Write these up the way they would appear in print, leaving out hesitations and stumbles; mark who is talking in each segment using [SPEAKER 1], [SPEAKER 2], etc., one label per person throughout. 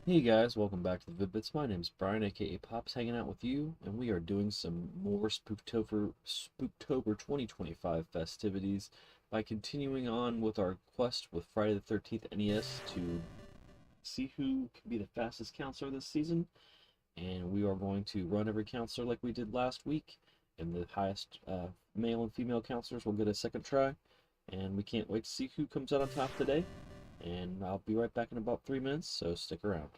[SPEAKER 1] Hey guys, welcome back to the Vid-Bits. My name's Brian, aka Pops, hanging out with you, and we are doing some more Spooktober 2025 festivities by continuing on with our quest with Friday the 13th NES to see who can be the fastest counselor this season. And we are going to run every counselor like we did last week, and the highest male and female counselors will get a second try. And we can't wait to see who comes out on top today. And I'll be right back in about 3 minutes, so stick around.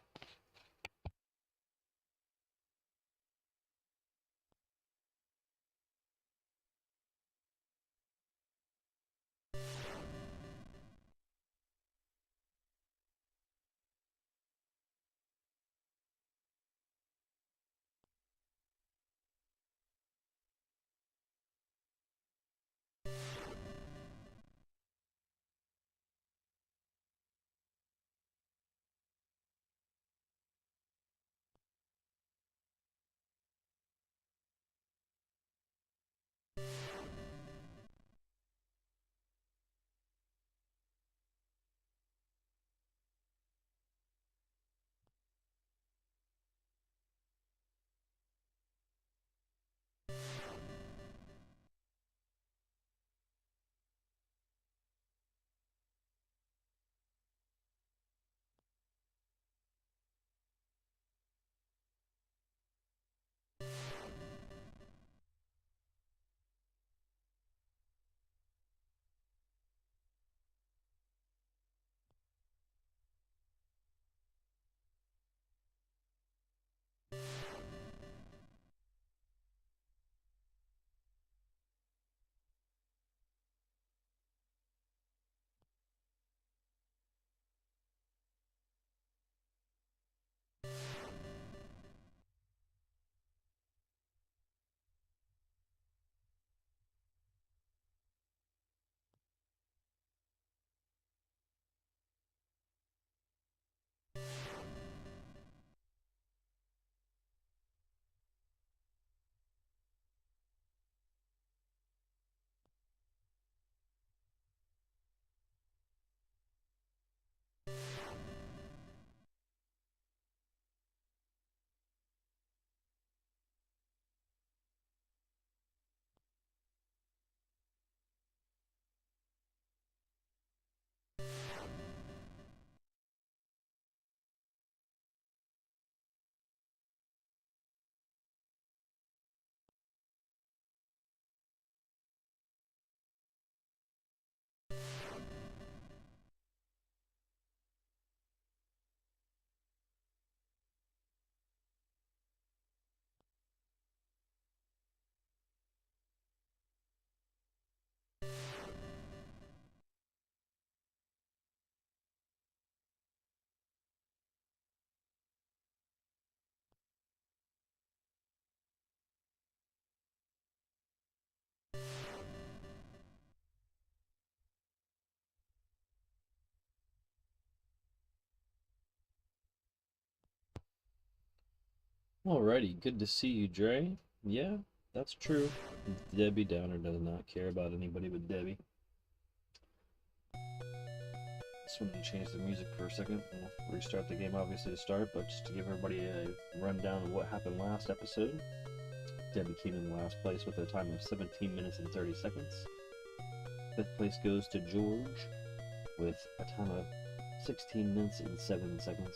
[SPEAKER 1] Alrighty, good to see you, Dre. Yeah, that's true. Debbie Downer does not care about anybody but Debbie. Just wanted to change the music for a second. We'll restart the game, obviously, to start, but just to give everybody a rundown of what happened last episode. Debbie came in last place with a time of 17 minutes and 30 seconds. Fifth place goes to George with a time of 16 minutes and 7 seconds.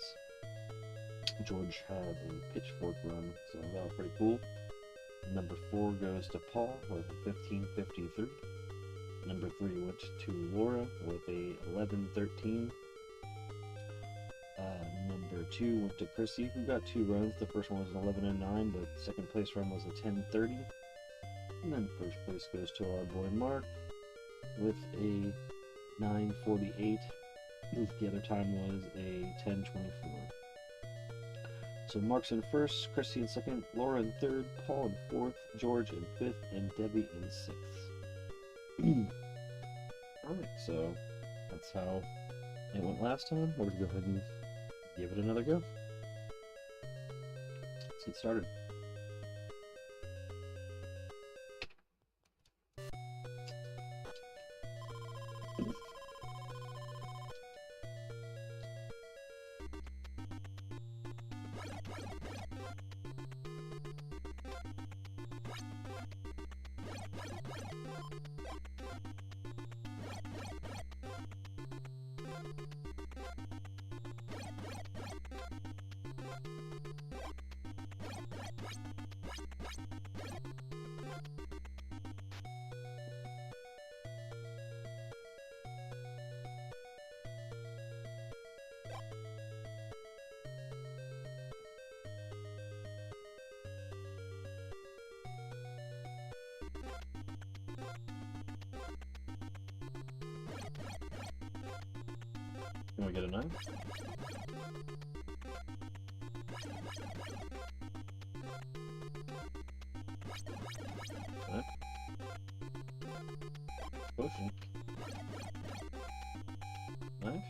[SPEAKER 1] George had a pitchfork run, so that was pretty cool. Number 4 goes to Paul with a 15:53. Number 3 went to Laura with a 11:13. Number 2 went to Chrissy, who got 2 runs. The first one was an 11:09, but the second place run was a 10:30. And then first place goes to our boy Mark with a 9:48. The other time was a 10:24. So Mark's in first, Chrissy in second, Laura in third, Paul in fourth, George in fifth, and Debbie in sixth. Alright, so that's how it went last time. We're going to go ahead and give it another go. Let's get started. Can we get a 9? Okay. Potion. Knife.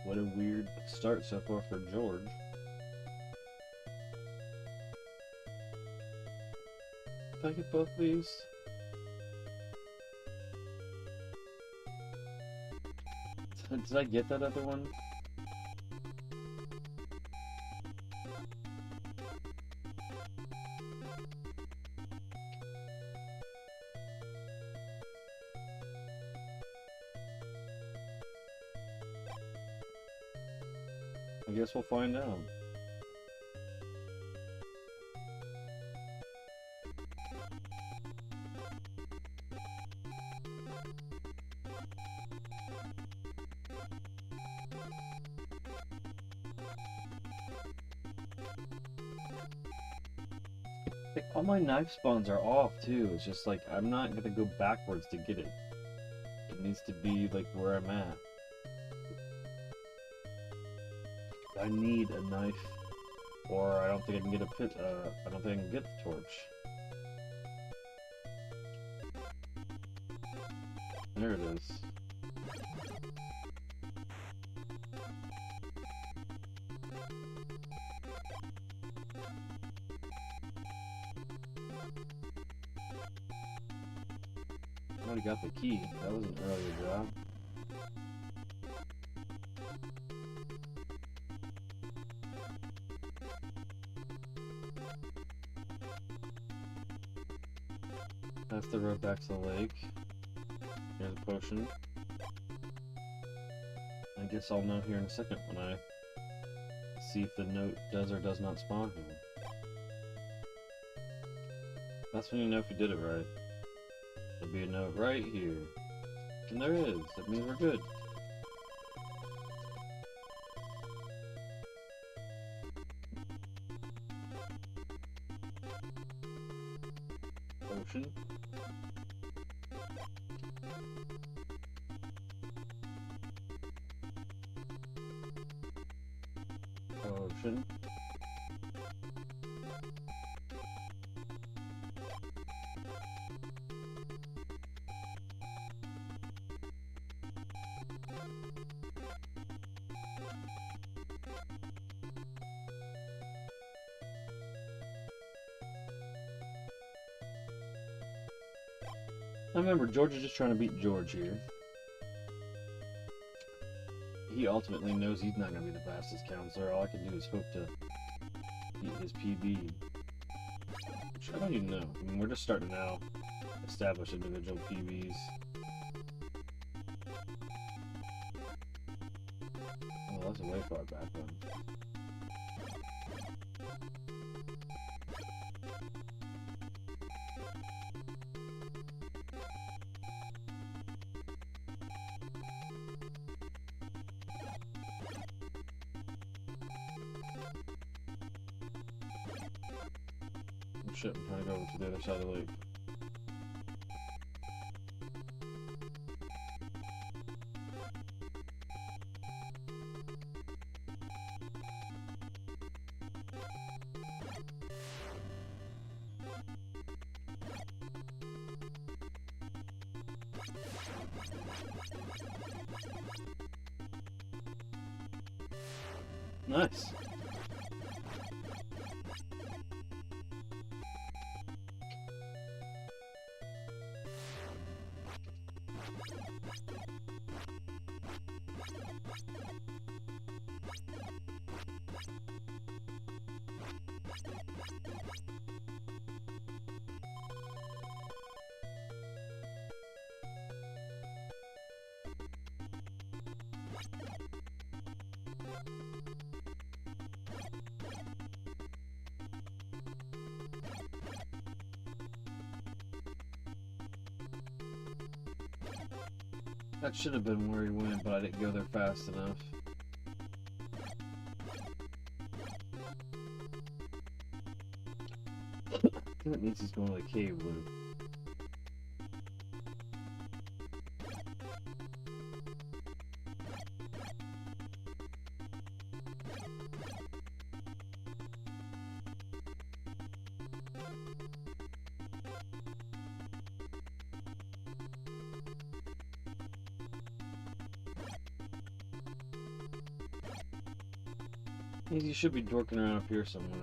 [SPEAKER 1] What a weird start so far for George. Can I get both these? Did I get that other one? I guess we'll find out. Like, all my knife spawns are off too. It's just like I'm not gonna go backwards to get it. It needs to be like where I'm at. I need a knife, or I don't think I can get a pit. I don't think I can get the torch. There it is. I already got the key. That was an earlier job. That's the road back to the lake. Here's a potion. I guess I'll know here in a second when I see if the note does or does not spawn here. That's when you know if you did it right. There'll be a note right here. And there is. That means we're good. Ocean. Ocean. I remember George is just trying to beat George here. He ultimately knows he's not going to be the fastest counselor. All I can do is hope to beat his PB. Which I don't even know. I mean, we're just starting to now establish individual PBs. Oh, that's a way far back one. Shit, I'm trying to go over to the other side of the lake. Nice. That should have been where he went, but I didn't go there fast enough. That means he's going to the cave loop. You should be dorking around up here somewhere.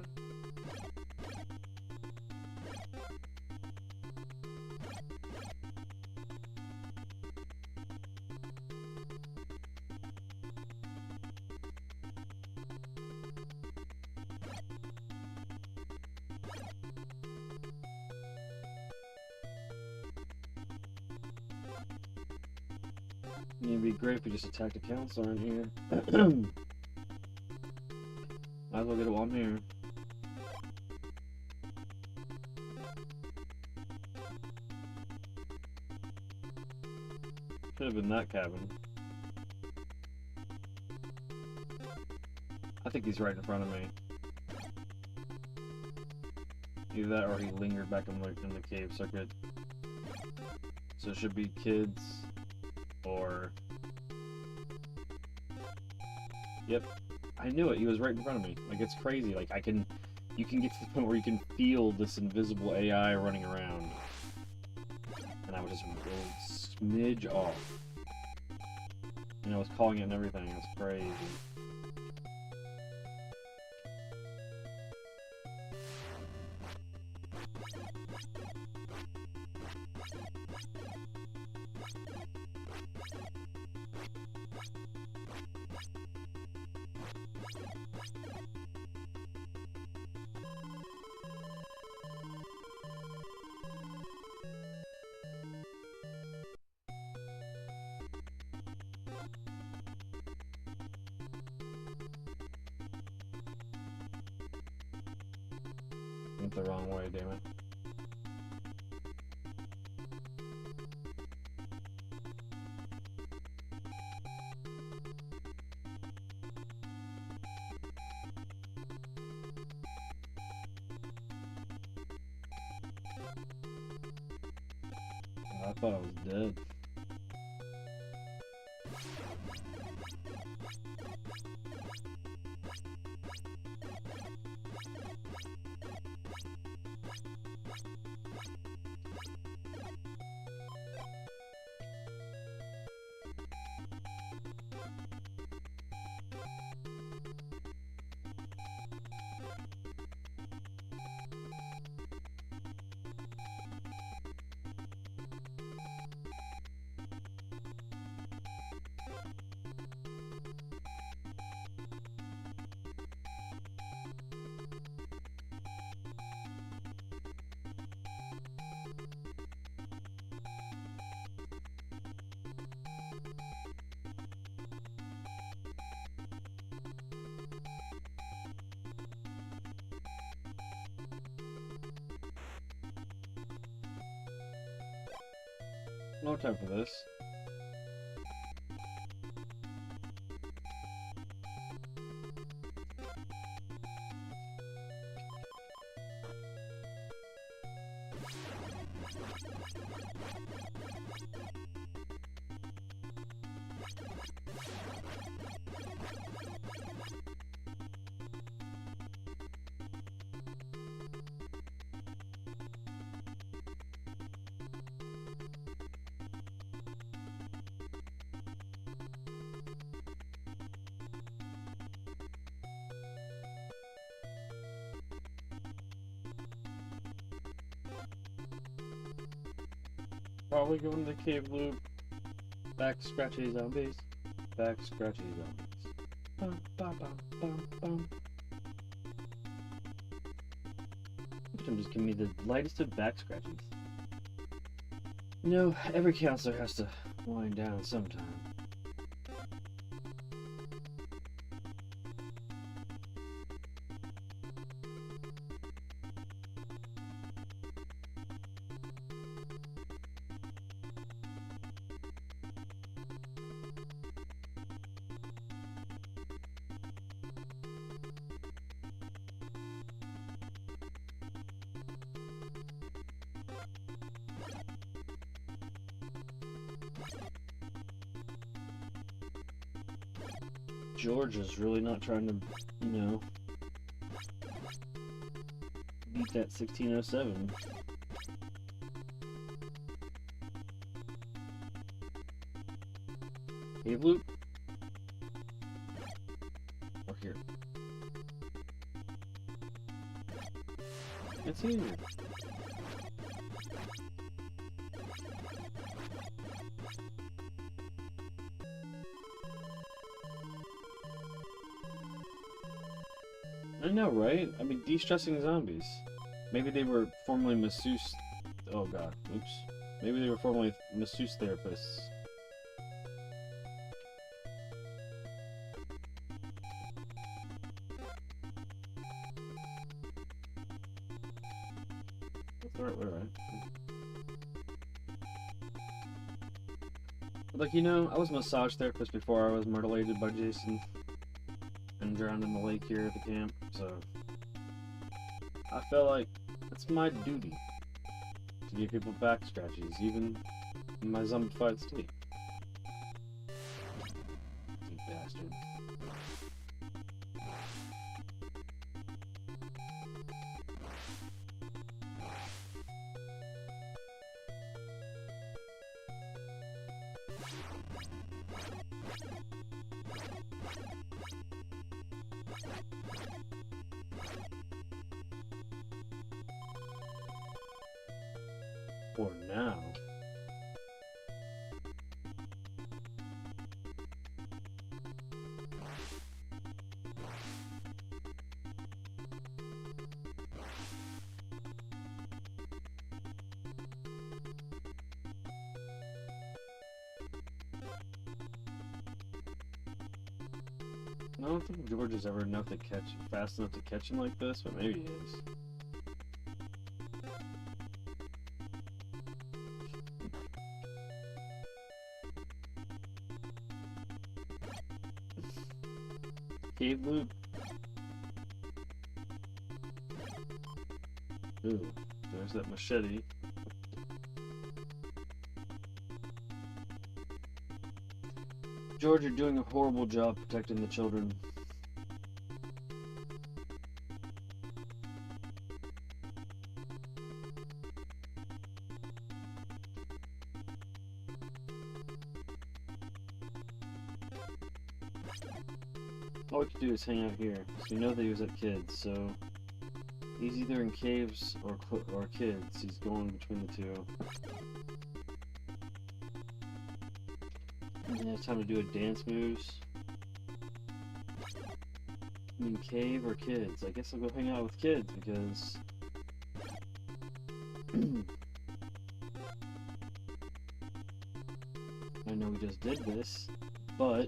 [SPEAKER 1] It'd be great if we just attacked a counselor in here. Might as well get it while I'm here. Should have been that cabin. I think he's right in front of me. Either that or he lingered back in the cave circuit. So it should be kids or... Yep. I knew it. He was right in front of me. Like, it's crazy. Like, you can get to the point where you can feel this invisible AI running around. And I was just a smidge off. And I was calling it and everything. It's crazy. Went the wrong way, damn it. I thought I was dead. No time for this. Probably going to the cave loop. Back scratchy zombies. Back scratchy zombies. Bum, bum, bum, bum, bum. Just give me the lightest of back scratches. You know, every counselor has to wind down sometime. George is really not trying to, you know, beat that 1607. Cave loop? Or here? It's here. I know, right? I mean, de-stressing zombies. Maybe they were formerly masseuse... Oh god, oops. Maybe they were formerly masseuse therapists. That's the right way, right? Like, you know, I was a massage therapist before I was mutilated by Jason and drowned in the lake here at the camp, so I felt like it's my duty to give people back scratches, even in my zombified state. You bastard. For now. I don't think George is ever fast enough to catch him like this, but maybe he is. Cave loop. Ooh, there's that machete. George, you're doing a horrible job protecting the children. All we could do is hang out here. So we know that he was at kids, so he's either in caves or kids. He's going between the two. And then it's time to do a dance moves. I mean, cave or kids? I guess I'll go hang out with kids because I know we just did this, but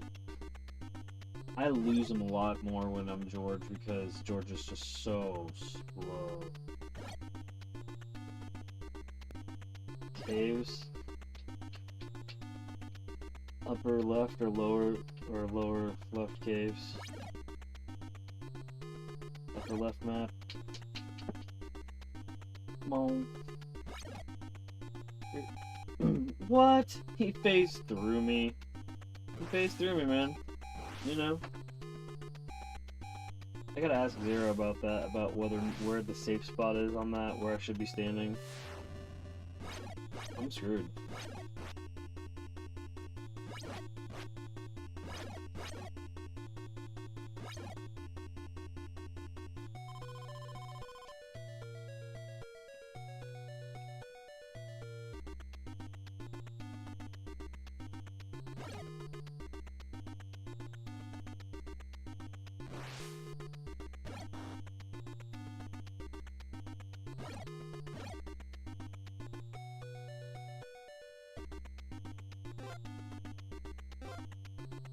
[SPEAKER 1] I lose him a lot more when I'm George because George is just so slow. Caves. Upper left or lower left caves. Upper left map. Come on. What? He phased through me. He phased through me, man. You know? I gotta ask Zero about that, about where the safe spot is on that, where I should be standing. I'm screwed.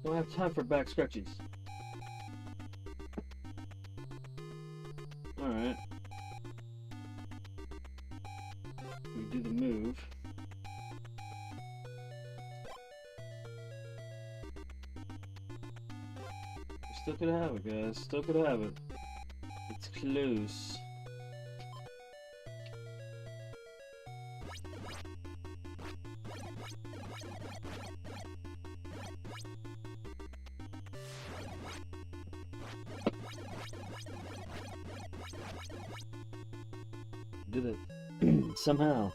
[SPEAKER 1] Don't have time for back scratchies. Alright. We do the move. We still could have it, guys. Still could have it. It's close. Did it. Somehow.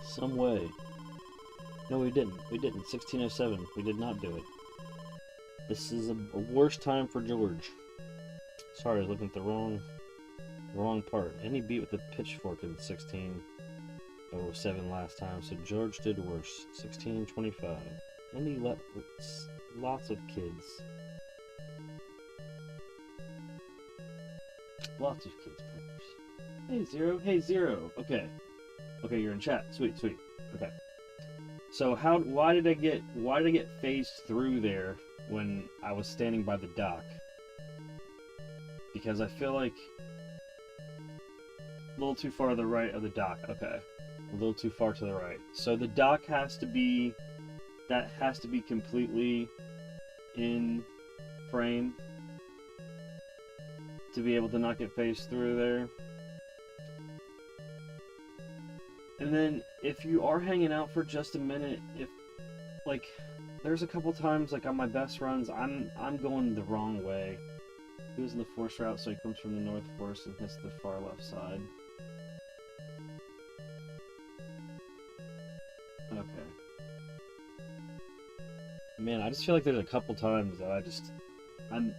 [SPEAKER 1] Some way. No, we didn't. We didn't. 1607. We did not do it. This is a worse time for George. Sorry, I was looking at the wrong part. And he beat with the pitchfork in 1607 last time, so George did worse. 1625. And he let lots of kids. Lots of kids. Hey Zero, hey Zero. Okay, you're in chat. Sweet. Okay. So why did I get phased through there when I was standing by the dock? Because I feel like a little too far to the right of the dock. Okay, a little too far to the right. So the dock has to be completely in frame to be able to not get phased through there. And then, if you are hanging out for just a minute, there's a couple times, like on my best runs, I'm going the wrong way. He was in the force route, so he comes from the north force and hits the far left side. Okay. Man, I just feel like there's a couple times that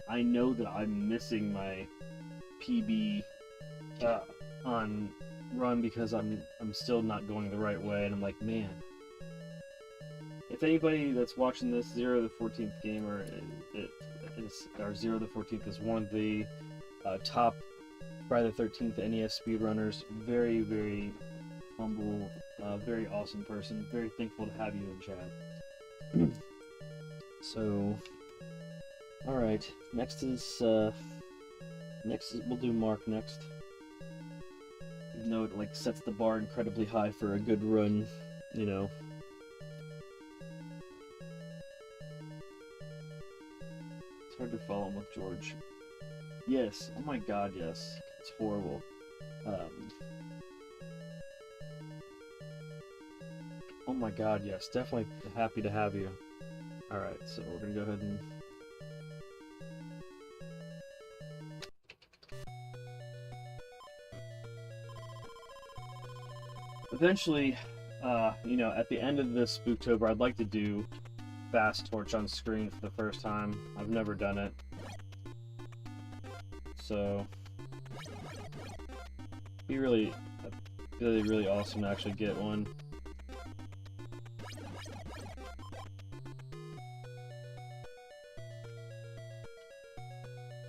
[SPEAKER 1] I know that I'm missing my PB on run because I'm still not going the right way, and I'm like, man. If anybody that's watching this, Zero the 14th gamer, or Zero the 14th is one of the top Friday the 13th NES speedrunners. Very, very humble, very awesome person. Very thankful to have you in chat. So, all right. Next is we'll do Mark next. Even though it sets the bar incredibly high for a good run, you know. It's hard to follow him with George. Yes, oh my god, yes. It's horrible. Oh my god, yes. Definitely happy to have you. Alright, so we're gonna go ahead and... Eventually, you know, at the end of this Spooktober, I'd like to do Fast Torch on screen for the first time. I've never done it. So, be really awesome to actually get one.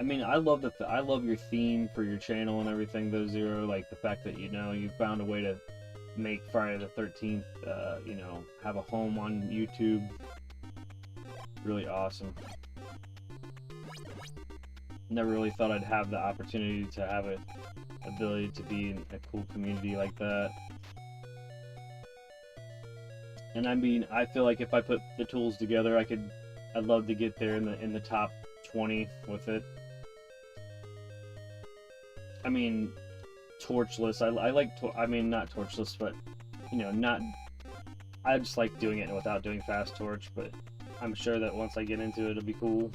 [SPEAKER 1] I mean, I love I love your theme for your channel and everything, though, Zero. Like the fact that, you know, you found a way to make Friday the 13th, you know, have a home on YouTube. Really awesome. Never really thought I'd have the opportunity to have an ability to be in a cool community like that. And I mean, I feel like if I put the tools together, I'd love to get there in the top 20 with it. I mean, torchless. I like, I mean, not torchless, but, you know, I just like doing it without doing fast torch, but I'm sure that once I get into it, it'll be cool.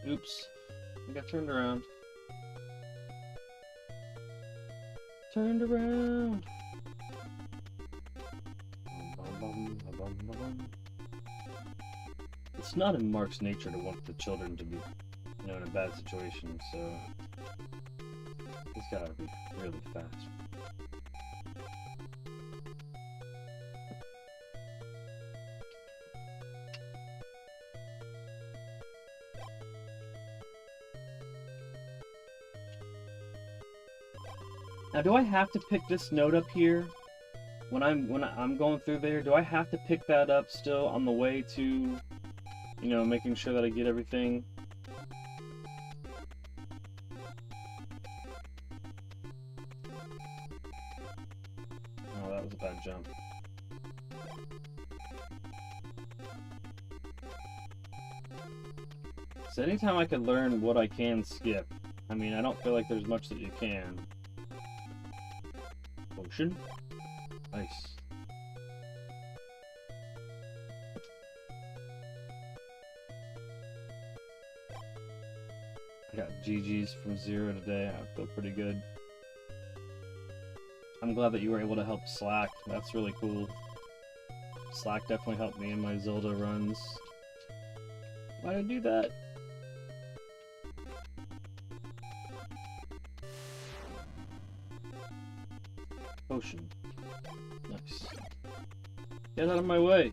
[SPEAKER 1] Oops, I got turned around. Turned around. It's not in Mark's nature to want the children to be, you know, in a bad situation, so he's gotta be really fast. Now, do I have to pick this note up here when I'm going through there? Do I have to pick that up still on the way to, you know, making sure that I get everything? Oh, that was a bad jump. So anytime I can learn what I can skip, I mean, I don't feel like there's much that you can. Potion. Nice. I got GG's from Zero today. I feel pretty good. I'm glad that you were able to help Slack. That's really cool. Slack definitely helped me in my Zelda runs. Why did I do that? Potion. Nice. Get out of my way!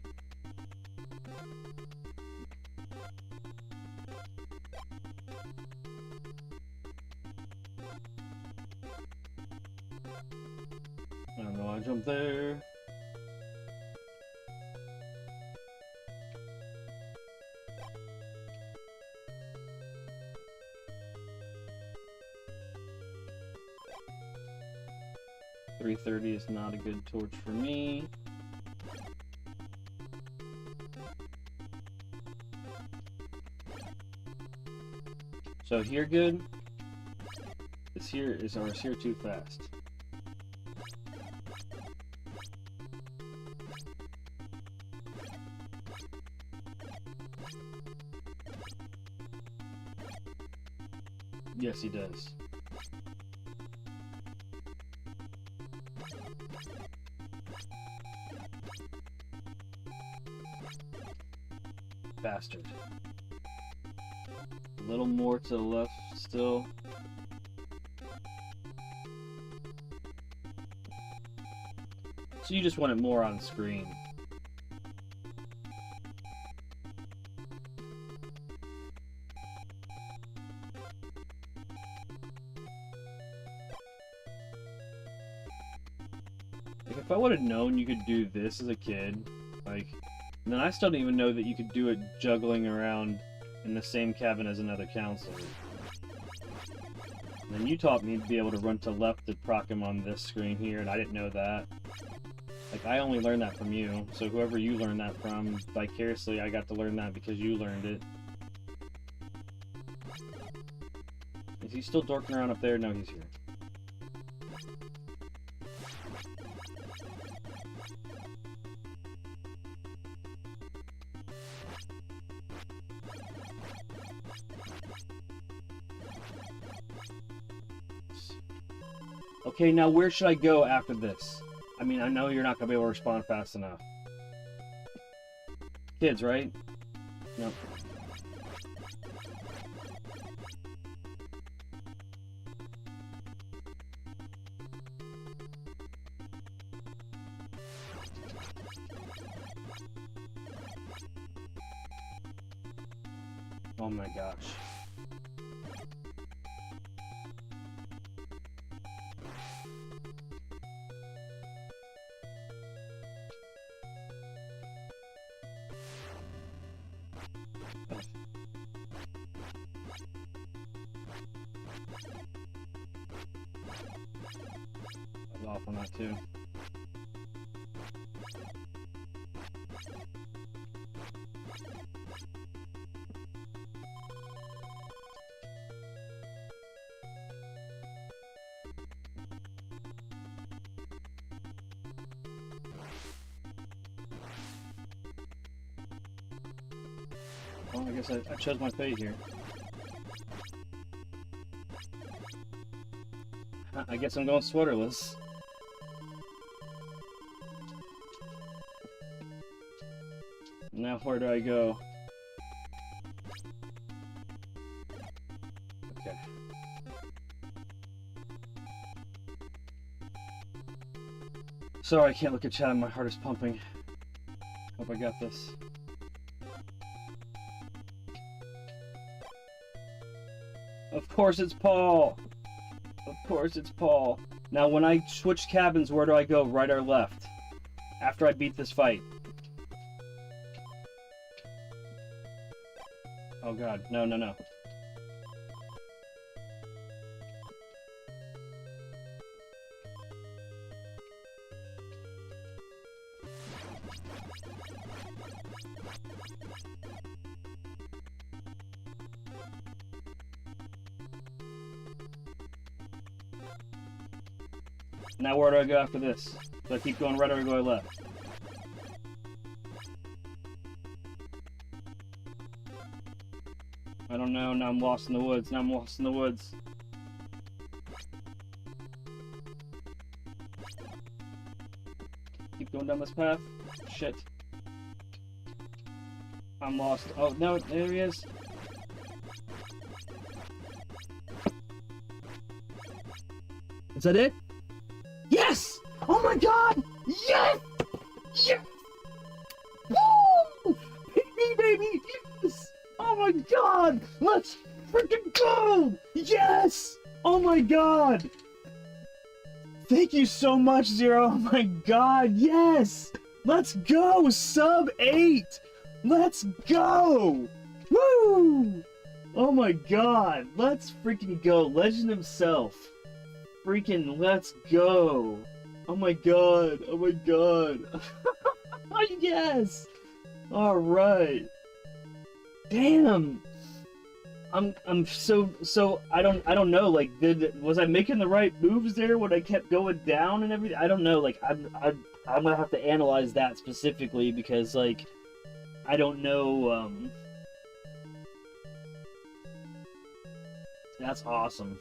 [SPEAKER 1] I don't know, I jumped there. .330 is not a good torch for me. So here good? Is here too fast? Yes, he does. Bastard. A little more to the left still. So you just want it more on screen. Like, if I would have known you could do this as a kid, like, and then I still didn't even know that you could do it juggling around in the same cabin as another counselor. And then you taught me to be able to run to left to proc him on this screen here, and I didn't know that. Like, I only learned that from you, so whoever you learned that from, vicariously, I got to learn that because you learned it. he still dorking around up there? No, he's here. Okay, now where should I go after this? I mean, I know you're not going to be able to respond fast enough. Kids, right? No. Oh my gosh. I was off on that too. Well, I guess I chose my fate here. I guess I'm going sweaterless. Now where do I go? Okay. Sorry, I can't look at chat. My heart is pumping. Hope I got this. Of course it's Paul! Of course it's Paul. Now when I switch cabins, where do I go? Right or left? After I beat this fight. Oh god, no, no, no. Now where do I go after this? Do I keep going right or go left? I don't know, now I'm lost in the woods, now I'm lost in the woods. Keep going down this path. Shit. I'm lost. Oh, no, there he is. Is that it? Yes! Oh my god! Yes! Yes! Woo! Baby, baby, yes! Oh my god! Let's freaking go! Yes! Oh my god! Thank you so much, Zero. Oh my god, yes! Let's go! Sub 8! Let's go! Woo! Oh my god, let's freaking go. Legend himself. Freaking let's go. Oh my god, oh my god. Yes! Alright. Damn! I'm so I don't know, like, was I making the right moves there when I kept going down and everything? I don't know, like, I'm gonna have to analyze that specifically because, like, I don't know, that's awesome.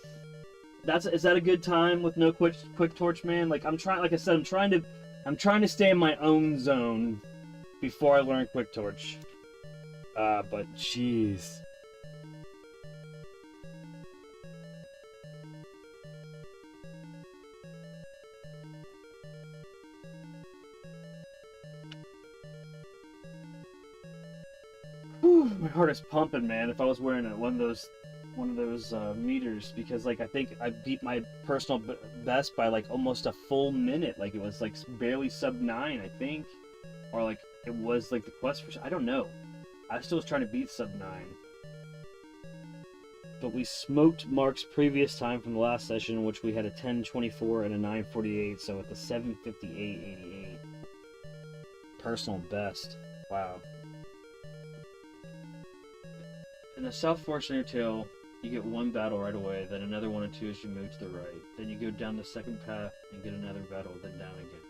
[SPEAKER 1] Is that a good time with no quick torch, man? Like, like I said, I'm trying to stay in my own zone before I learn quick torch. But jeez. Whew, my heart is pumping, man. If I was wearing one of those meters, because, like, I think I beat my personal best by, like, almost a full minute. Like, it was, like, barely sub 9, I think, or, like, it was, like, the quest for, I don't know. I still was trying to beat sub 9, but we smoked Mark's previous time from the last session, in which we had a 10:24 and a 9:48, so at the 7:58.88 personal best. Wow. And the South Force Undertale You get one battle right away, then another 1 and 2 as you move to the right. Then you go down the second path and get another battle, then down again.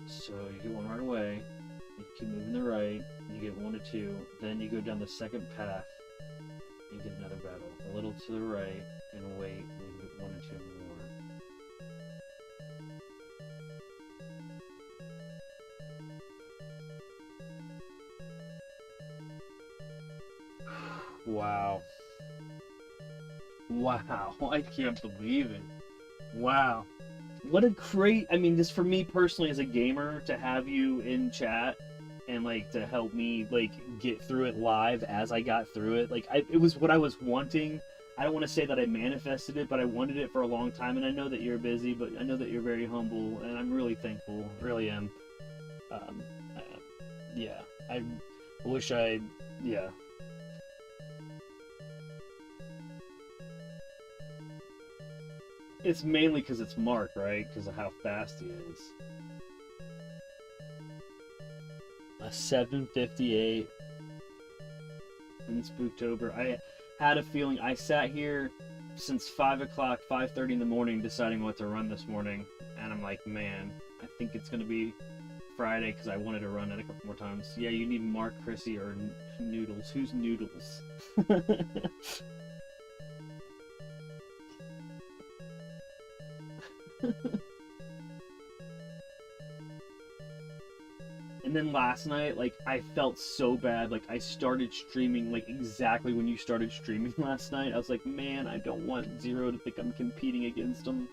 [SPEAKER 1] So you get one right away, you keep moving to the right, you get 1 or 2, then you go down the second path and get another battle. A little to the right, and wait, and you get 1 or 2 more. Wow. Wow, I can't believe it. Wow. What a great, I mean, just for me personally as a gamer, to have you in chat and, like, to help me, like, get through it live as I got through it. Like, it was what I was wanting. I don't want to say that I manifested it, but I wanted it for a long time, and I know that you're busy, but I know that you're very humble, and I'm really thankful, really am. Um, uh, yeah, I wish yeah. It's mainly because it's Mark, right? Because of how fast he is. A 7:58 in SpookTober. I had a feeling. I sat here since 5 o'clock, 5:30 in the morning, deciding what to run this morning, and I'm like, man, I think it's gonna be Friday because I wanted to run it a couple more times. Yeah, you need Mark, Chrissy, or Noodles. Who's Noodles? And then last night, like, I felt so bad. Like, I started streaming, like, exactly when you started streaming last night. I was like, man, I don't want Zero to think I'm competing against him.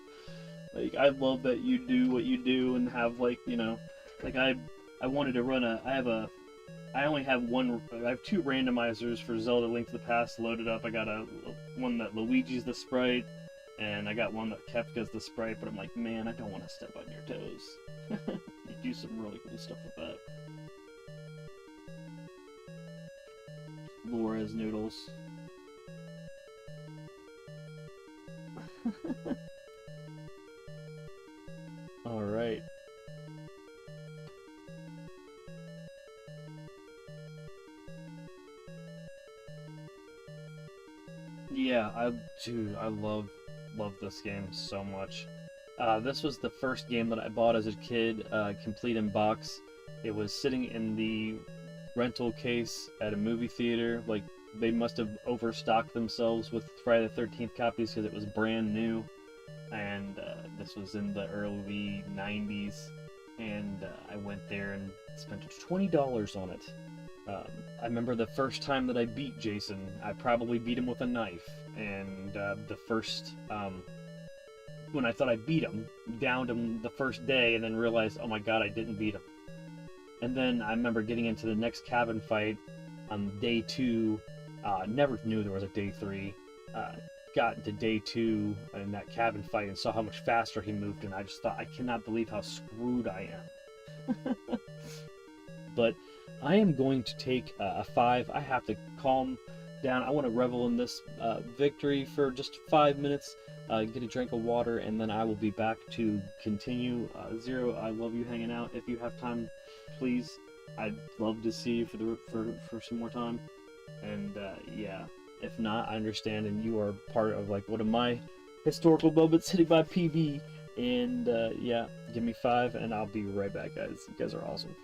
[SPEAKER 1] Like, I love that you do what you do and have, like, you know, like, I wanted to run I only have I have 2 randomizers for Zelda Link to the Past loaded up. I got one that Luigi's the sprite, and I got one that Kefka's the sprite, but I'm like, man, I don't want to step on your toes. You do some really cool stuff with that. Laura's Noodles. Alright. Yeah, I love this game so much. This was the first game that I bought as a kid, complete in box. It was sitting in the rental case at a movie theater. Like, they must have overstocked themselves with Friday the 13th copies because it was brand new. And this was in the early 90s. And I went there and spent $20 on it. I remember the first time that I beat Jason, I probably beat him with a knife. And the first, when I thought I beat him, downed him the first day, and then realized, oh my god, I didn't beat him. And then I remember getting into the next cabin fight on day 2. Never knew there was a day 3. Got into day 2 in that cabin fight and saw how much faster he moved, and I just thought, I cannot believe how screwed I am. But I am going to take a 5. I have to calm down. I want to revel in this victory for just 5 minutes, get a drink of water, and then I will be back to continue. Zero, I love you hanging out. If you have time, please, I'd love to see you for some more time. And yeah, if not, I understand, and you are part of, like, one of my historical moments sitting by PV. And yeah, give me 5, and I'll be right back, guys. You guys are awesome.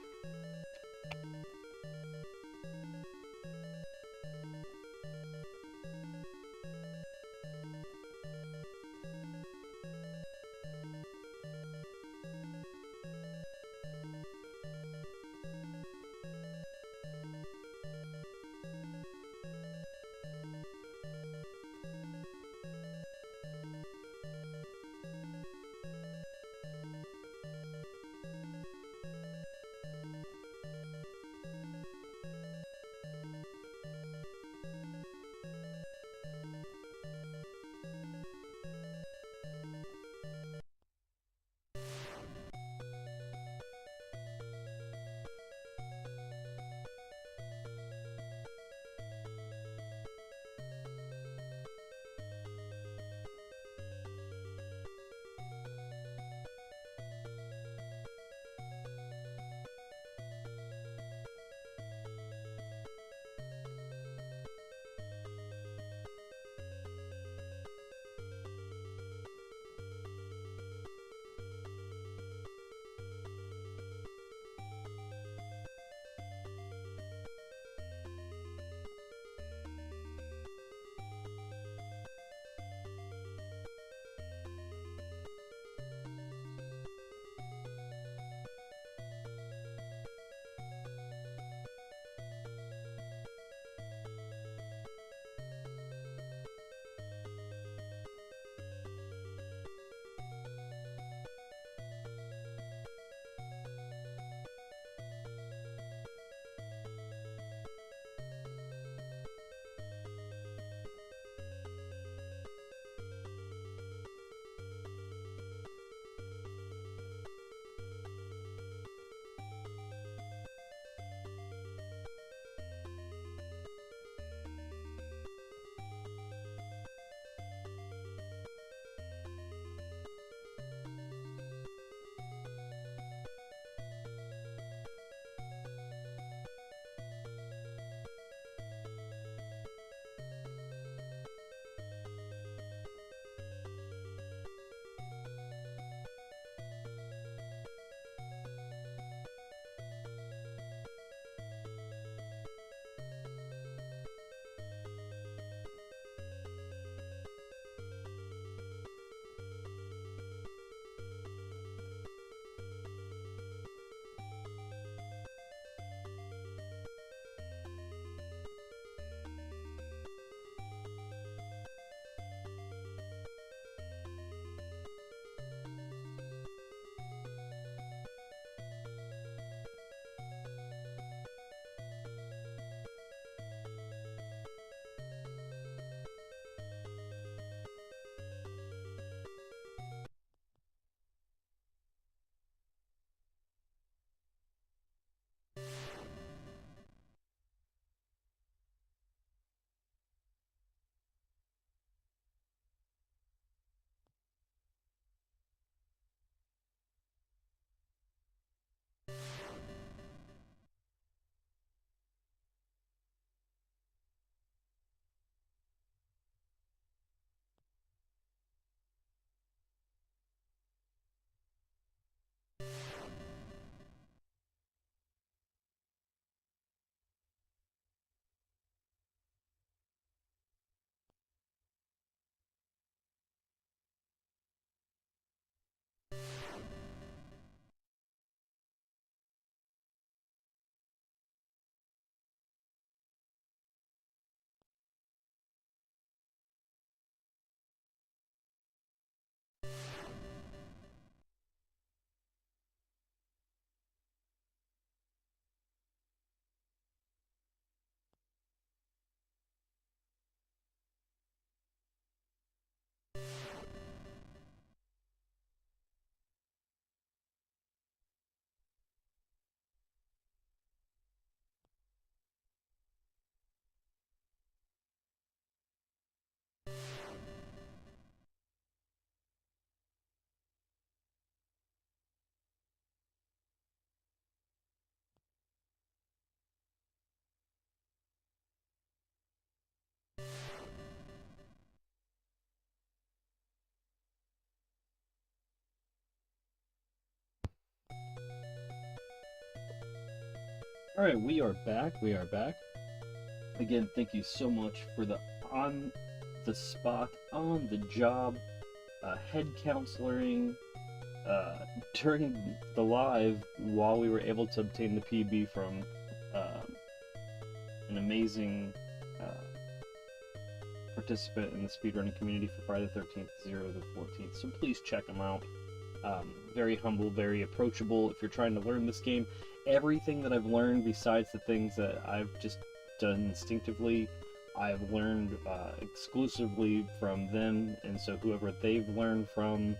[SPEAKER 1] All right, we are back. We are back. Again, thank you so much for the on the spot, on the job, head counseling during the live while we were able to obtain the PB from an amazing participant in the speedrunning community for Friday the 13th, 0 to the 14th. So please check them out. Very humble, very approachable. If you're trying to learn this game, everything that I've learned besides the things that I've just done instinctively, I've learned exclusively from them, and so whoever they've learned from,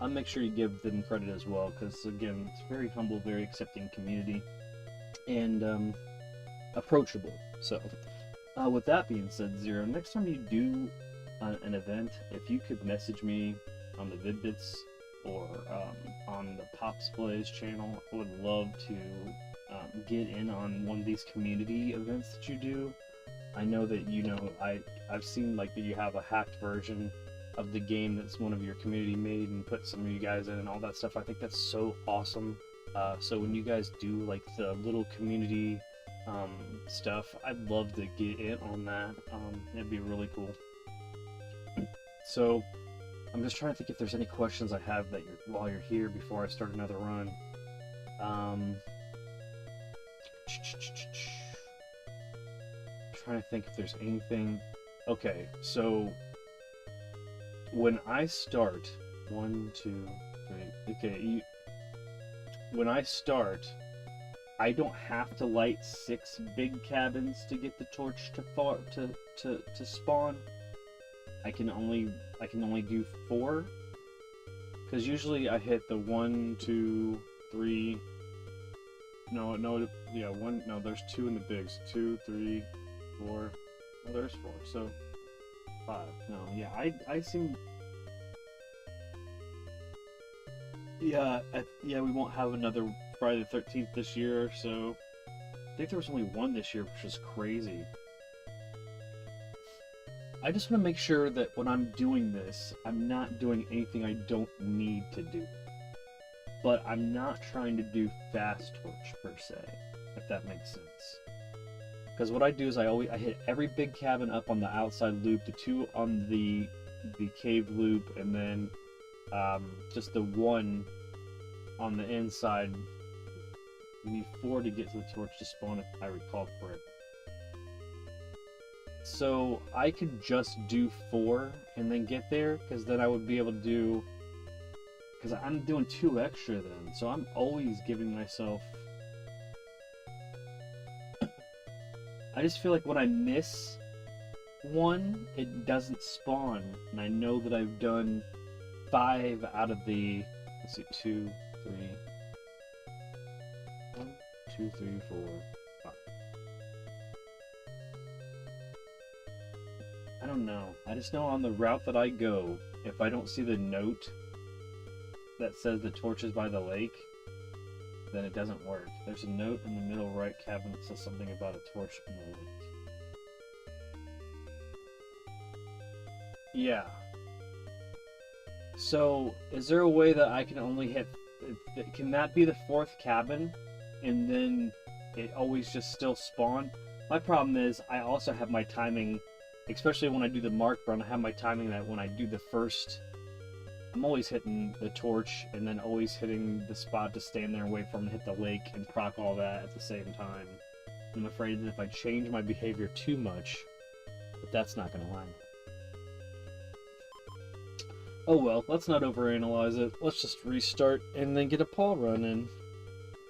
[SPEAKER 1] I'll make sure you give them credit as well, because again, it's a very humble, very accepting community, and approachable. So with that being said, Zero, next time you do an event, if you could message me on the Vid-Bits or on the Pops Plays channel, I would love to get in on one of these community events that you do. I know that, you know, I've seen like that you have a hacked version of the game that's one of your community made and put some of you guys in and all that stuff. I think that's so awesome. So when you guys do like the little community stuff, I'd love to get in on that. It'd be really cool. So I'm just trying to think if there's any questions I have that while you're here before I start another run. Trying to think if there's anything. Okay, so when I start, 1, 2, 3. Okay, when I start, I don't have to light 6 big cabins to get the torch to spawn. I can only do 4, because usually I hit the 1, 2, 3. No, yeah, 1. No, there's 2 in the bigs. 2, 3, 4. Oh, there's 4. So 5. No, yeah, I seem. Yeah, yeah, we won't have another Friday the 13th this year, so I think there was only 1 this year, which is crazy. I just want to make sure that when I'm doing this, I'm not doing anything I don't need to do. But I'm not trying to do fast torch per se, if that makes sense. Because what I do is I hit every big cabin up on the outside loop, the 2 on the cave loop, and then just the 1 on the inside. We need 4 to get to the torch to spawn, if I recall correctly. So I could just do 4 and then get there, because then I would be able to do, because I'm doing 2 extra then, so I'm always giving myself. I just feel like when I miss 1, it doesn't spawn, and I know that I've done 5 out of the, let's see, 2, 3, 1, 2, 3, 4, 5. I don't know. I just know on the route that I go, if I don't see the note that says the torch is by the lake, then it doesn't work. There's a note in the middle right cabin that says something about a torch in the lake. Yeah. So, is there a way that I can only hit... Can that be the 4th cabin, and then it always just still spawn? My problem is, I also have my timing, especially when I do the mark run, I have my timing that when I do the first... I'm always hitting the torch, and then always hitting the spot to stand there and wait for him to hit the lake and proc all that at the same time. I'm afraid that if I change my behavior too much, that's not going to line up. Oh well, let's not overanalyze it. Let's just restart and then get a Paul run in.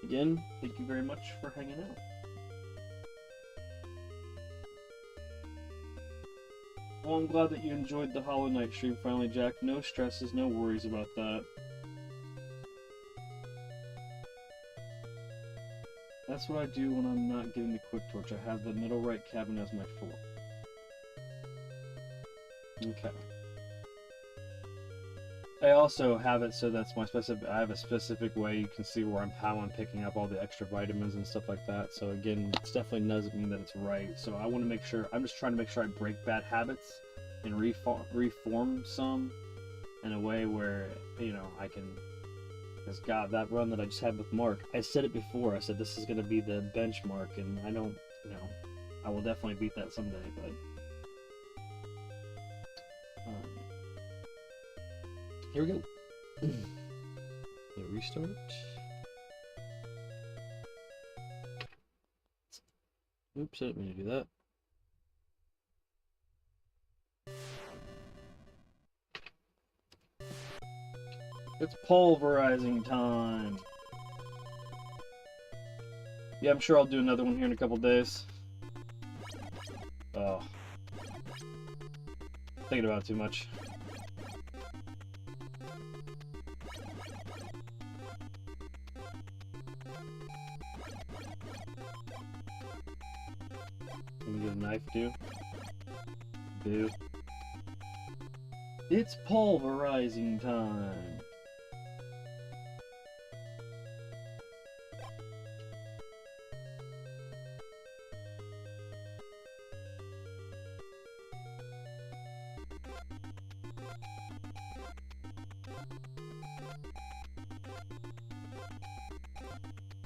[SPEAKER 1] Again, thank you very much for hanging out. Well, I'm glad that you enjoyed the Hollow Knight stream finally, Jack. No stresses, no worries about that. That's what I do when I'm not getting the quick torch. I have the middle right cabin as my 4. Okay. I also have it so that's my specific. I have a specific way you can see where I'm picking up all the extra vitamins and stuff like that. So again, it's definitely doesn't mean that it's right. So I want to make sure. I'm just trying to make sure I break bad habits and reform some in a way where, you know, I can Because, God, that run that I just had with Mark, I said it before, I said this is going to be the benchmark, and I don't, you know, I will definitely beat that someday, but... here we go. Hit restart. Oops, I didn't mean to do that. It's pulverizing time. Yeah, I'm sure I'll do another one here in a couple days. Oh. Thinking about it too much. Can we get a knife too? Boo. It's pulverizing time.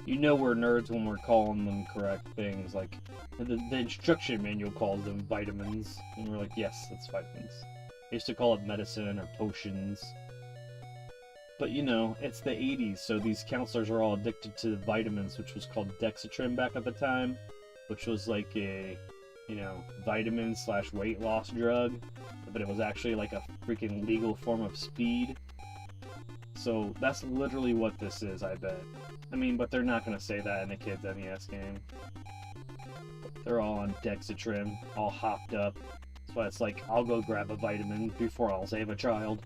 [SPEAKER 1] You know we're nerds when we're calling them correct things, like the instruction manual calls them vitamins, and we're like, yes, that's vitamins. They used to call it medicine or potions. But you know, it's the 80s, so these counselors are all addicted to vitamins, which was called Dexatrim back at the time, which was like a, you know, vitamin / weight loss drug, but it was actually like a freaking legal form of speed. So that's literally what this is, I bet. I mean, but they're not going to say that in a kid's NES game. They're all on Dexatrim, all hopped up. That's why it's like, I'll go grab a vitamin before I'll save a child.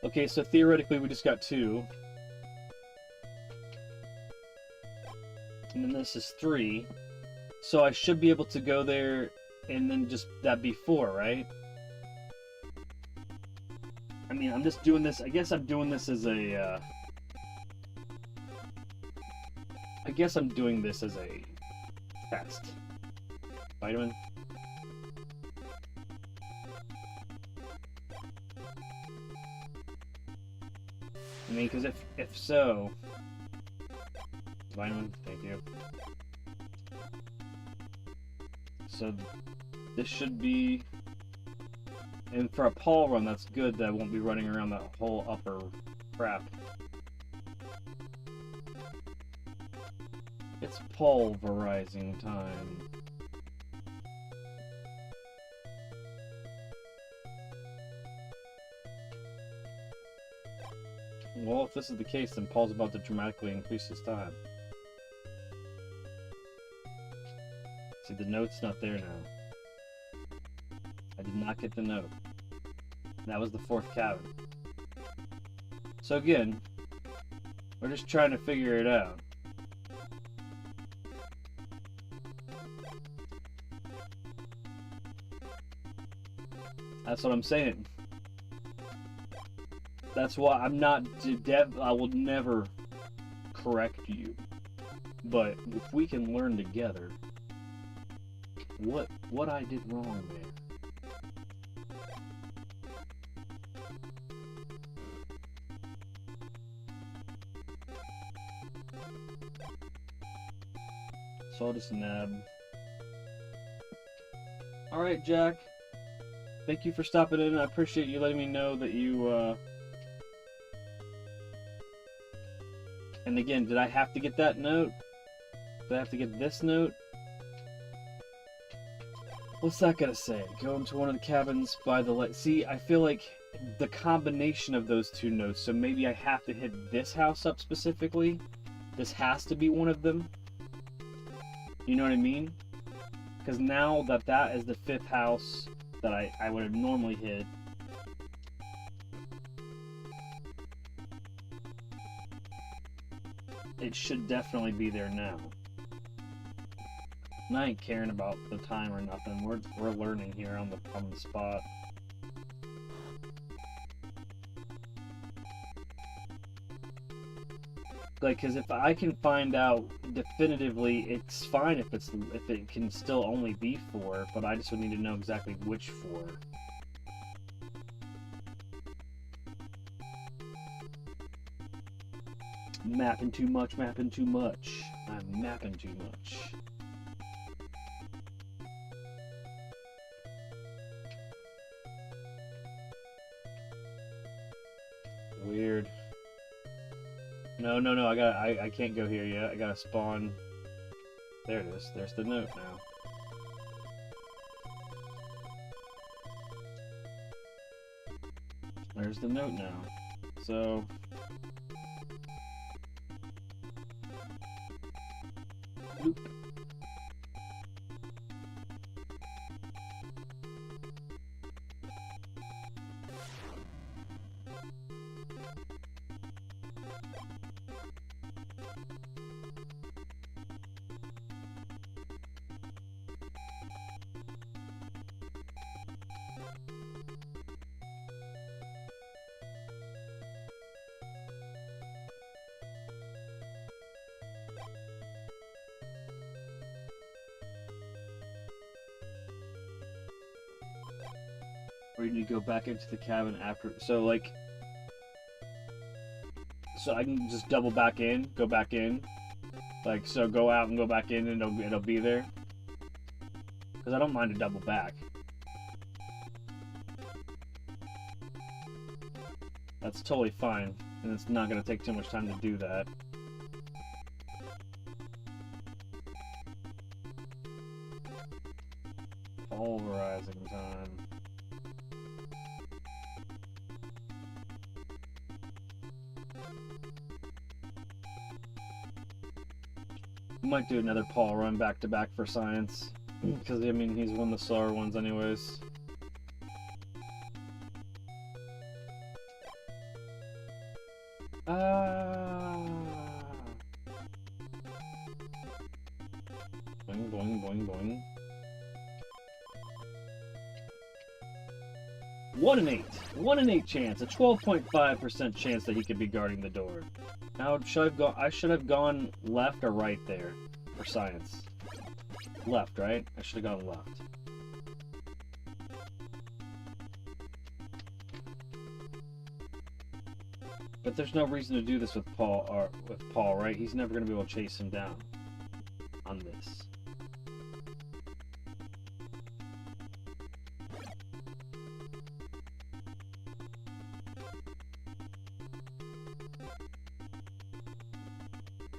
[SPEAKER 1] Okay, so theoretically we just got 2. And then this is 3. So I should be able to go there and then just that be 4, right? I mean, I'm just doing this, I guess I'm doing this as a, I guess I'm doing this as a test. Vitamin? I mean, because if so... Vitamin, thank you. So, this should be... And for a Paul run, that's good that I won't be running around that whole upper crap. It's pulverizing time. Well, if this is the case, then Paul's about to dramatically increase his time. See, the note's not there now. I did not get the note. That was the 4th cabin. So again, we're just trying to figure it out. That's what I'm saying. That's why I'm not I will never correct you. But if we can learn together what I did wrong there. So I'll just nab. Alright, Jack. Thank you for stopping in. I appreciate you letting me know that you, And again, did I have to get that note? Did I have to get this note? What's that gonna say? Go into one of the cabins by the light. See, I feel like the combination of those 2 notes, so maybe I have to hit this house up specifically. This has to be one of them. You know what I mean? Because now that is the 5th house that I would have normally hit. It should definitely be there now. And I ain't caring about the time or nothing. We're learning here on the spot. Like, because if I can find out definitively, it's fine if it can still only be 4, but I just would need to know exactly which 4. Mapping too much, mapping too much. I'm mapping too much. Weird. No, I can't go here yet. I gotta spawn. There it is. There's the note now. There's the note now. So... Bloop. Or you need to go back into the cabin after. So like, so I can just double back in, go back in, like so. Go out and go back in, and it'll be there. Because I don't mind a double back. That's totally fine, and it's not gonna take too much time to do that. Pulverizing time. Might do another Paul run back to back for science, because I mean he's one of the slower ones anyways. Boing boing boing boing. 1 in 8. 1 in 8 chance. A 12.5% chance that he could be guarding the door. Now, I should have gone left or right there for science. Left, right? I should have gone left. But there's no reason to do this with Paul, right? He's never going to be able to chase him down on this.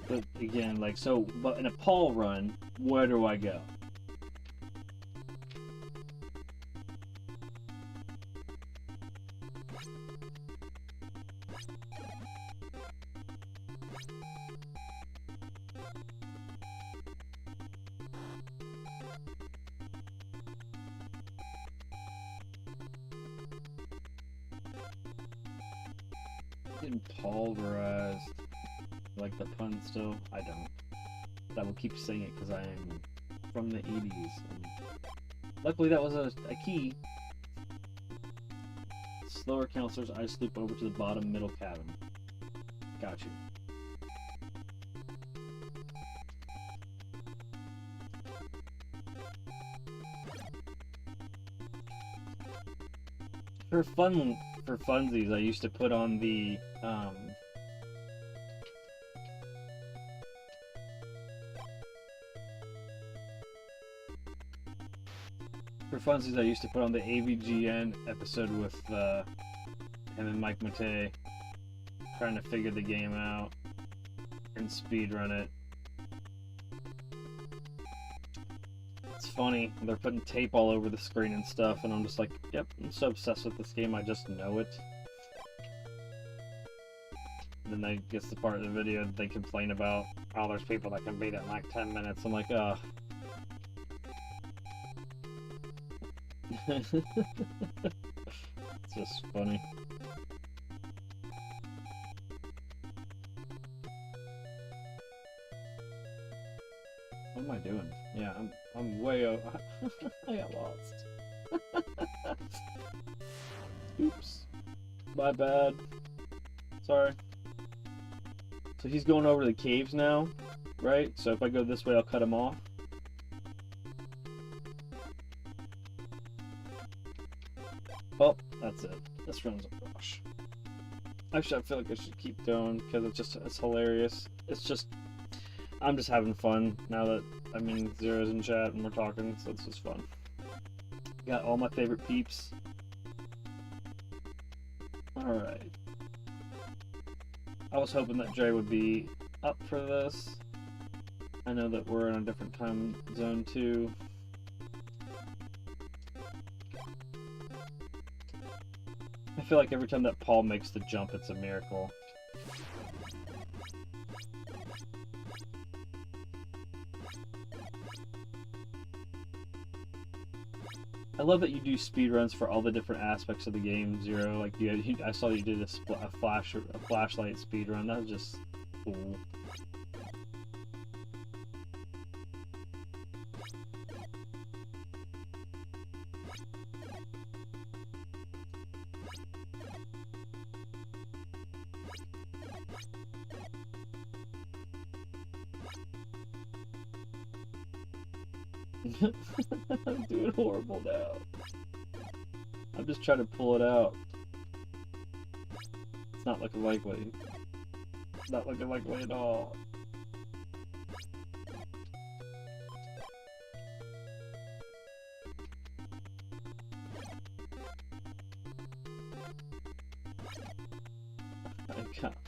[SPEAKER 1] But again, like, so, but in a Paul run, where do I go? Getting pulverized. Like the pun still? I don't. But I will keep saying it because I am from the 80s. And luckily that was a key. Slower counselors, I sloop over to the bottom middle cabin. Got you. For funsies, I used to put on the AVGN episode with him and Mike Matei trying to figure the game out and speedrun it. It's funny, they're putting tape all over the screen and stuff, and I'm just like, yep, I'm so obsessed with this game, I just know it. And then they get to the part of the video that they complain about, oh, there's people that can beat it in like 10 minutes. I'm like, ugh. It's just funny. What am I doing? Yeah, I'm way over. I got lost. Oops. My bad. Sorry. So he's going over to the caves now, right? So if I go this way, I'll cut him off. Oh, that's it. This runs a brush. Actually, I feel like I should keep going because it's hilarious. I'm just having fun now that I'm in Zero's in chat and we're talking, so it's just fun. Got all my favorite peeps. Alright. I was hoping that Jay would be up for this. I know that we're in a different time zone too. I feel like every time that Paul makes the jump, it's a miracle. I love that you do speedruns for all the different aspects of the game, Zero. Like I saw that you did a flashlight speedrun. That was just cool. I'm doing horrible now. I'm just trying to pull it out. It's not looking likely. It's not looking likely at all.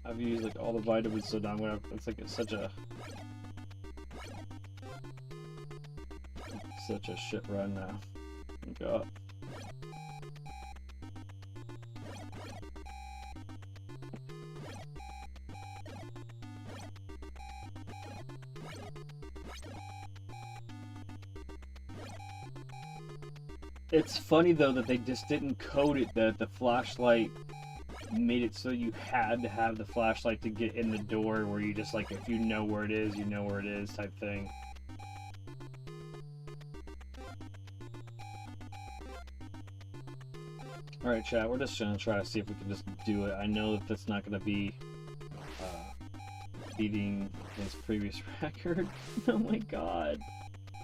[SPEAKER 1] I've used like all the vitamins, so now I'm gonna. It's like such a shit run now. Oh God. It's funny though that they just didn't code it that the flashlight made it so you had to have the flashlight to get in the door, where you just like, if you know where it is, you know where it is type thing. Alright chat, we're just gonna try to see if we can just do it. I know that that's not gonna be beating his previous record. Oh my God.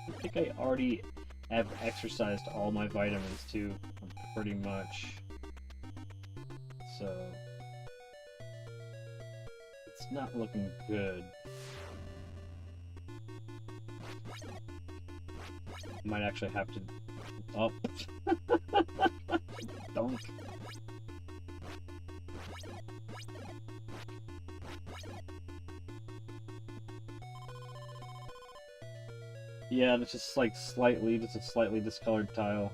[SPEAKER 1] I think I already have exercised all my vitamins too, pretty much. So it's not looking good. Might actually have to up. Dunk. Yeah, it's just like just a slightly discolored tile.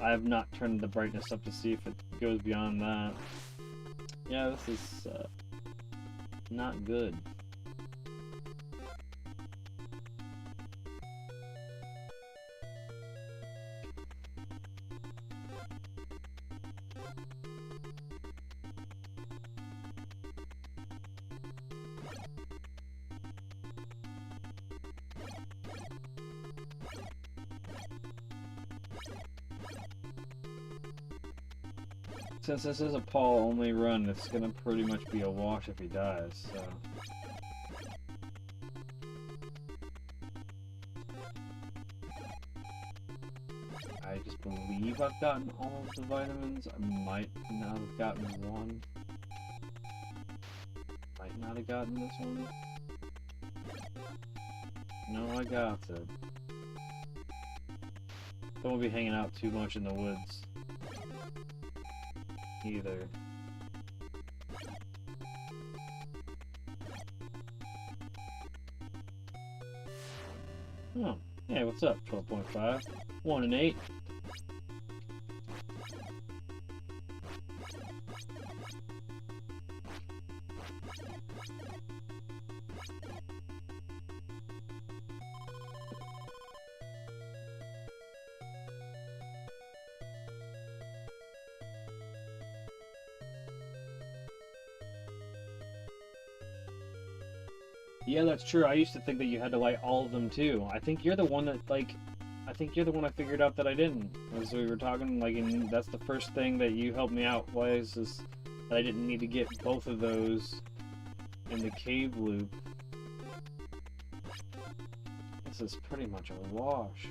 [SPEAKER 1] I have not turned the brightness up to see if it goes beyond that. Yeah, this is not good. Since this is a Paul only run, it's gonna pretty much be a wash if he dies, so. I just believe I've gotten all of the vitamins. I might not have gotten one. Might not have gotten this one. No, I got it. Don't be hanging out too much in the woods. Either. Oh, hey, what's up? 12.5. 1 and 8. Yeah, that's true. I used to think that you had to light all of them too. I think you're the one that I think you're the one I figured out that I didn't. As we were talking, like, and that's the first thing that you helped me out was that I didn't need to get both of those in the cave loop. This is pretty much a wash.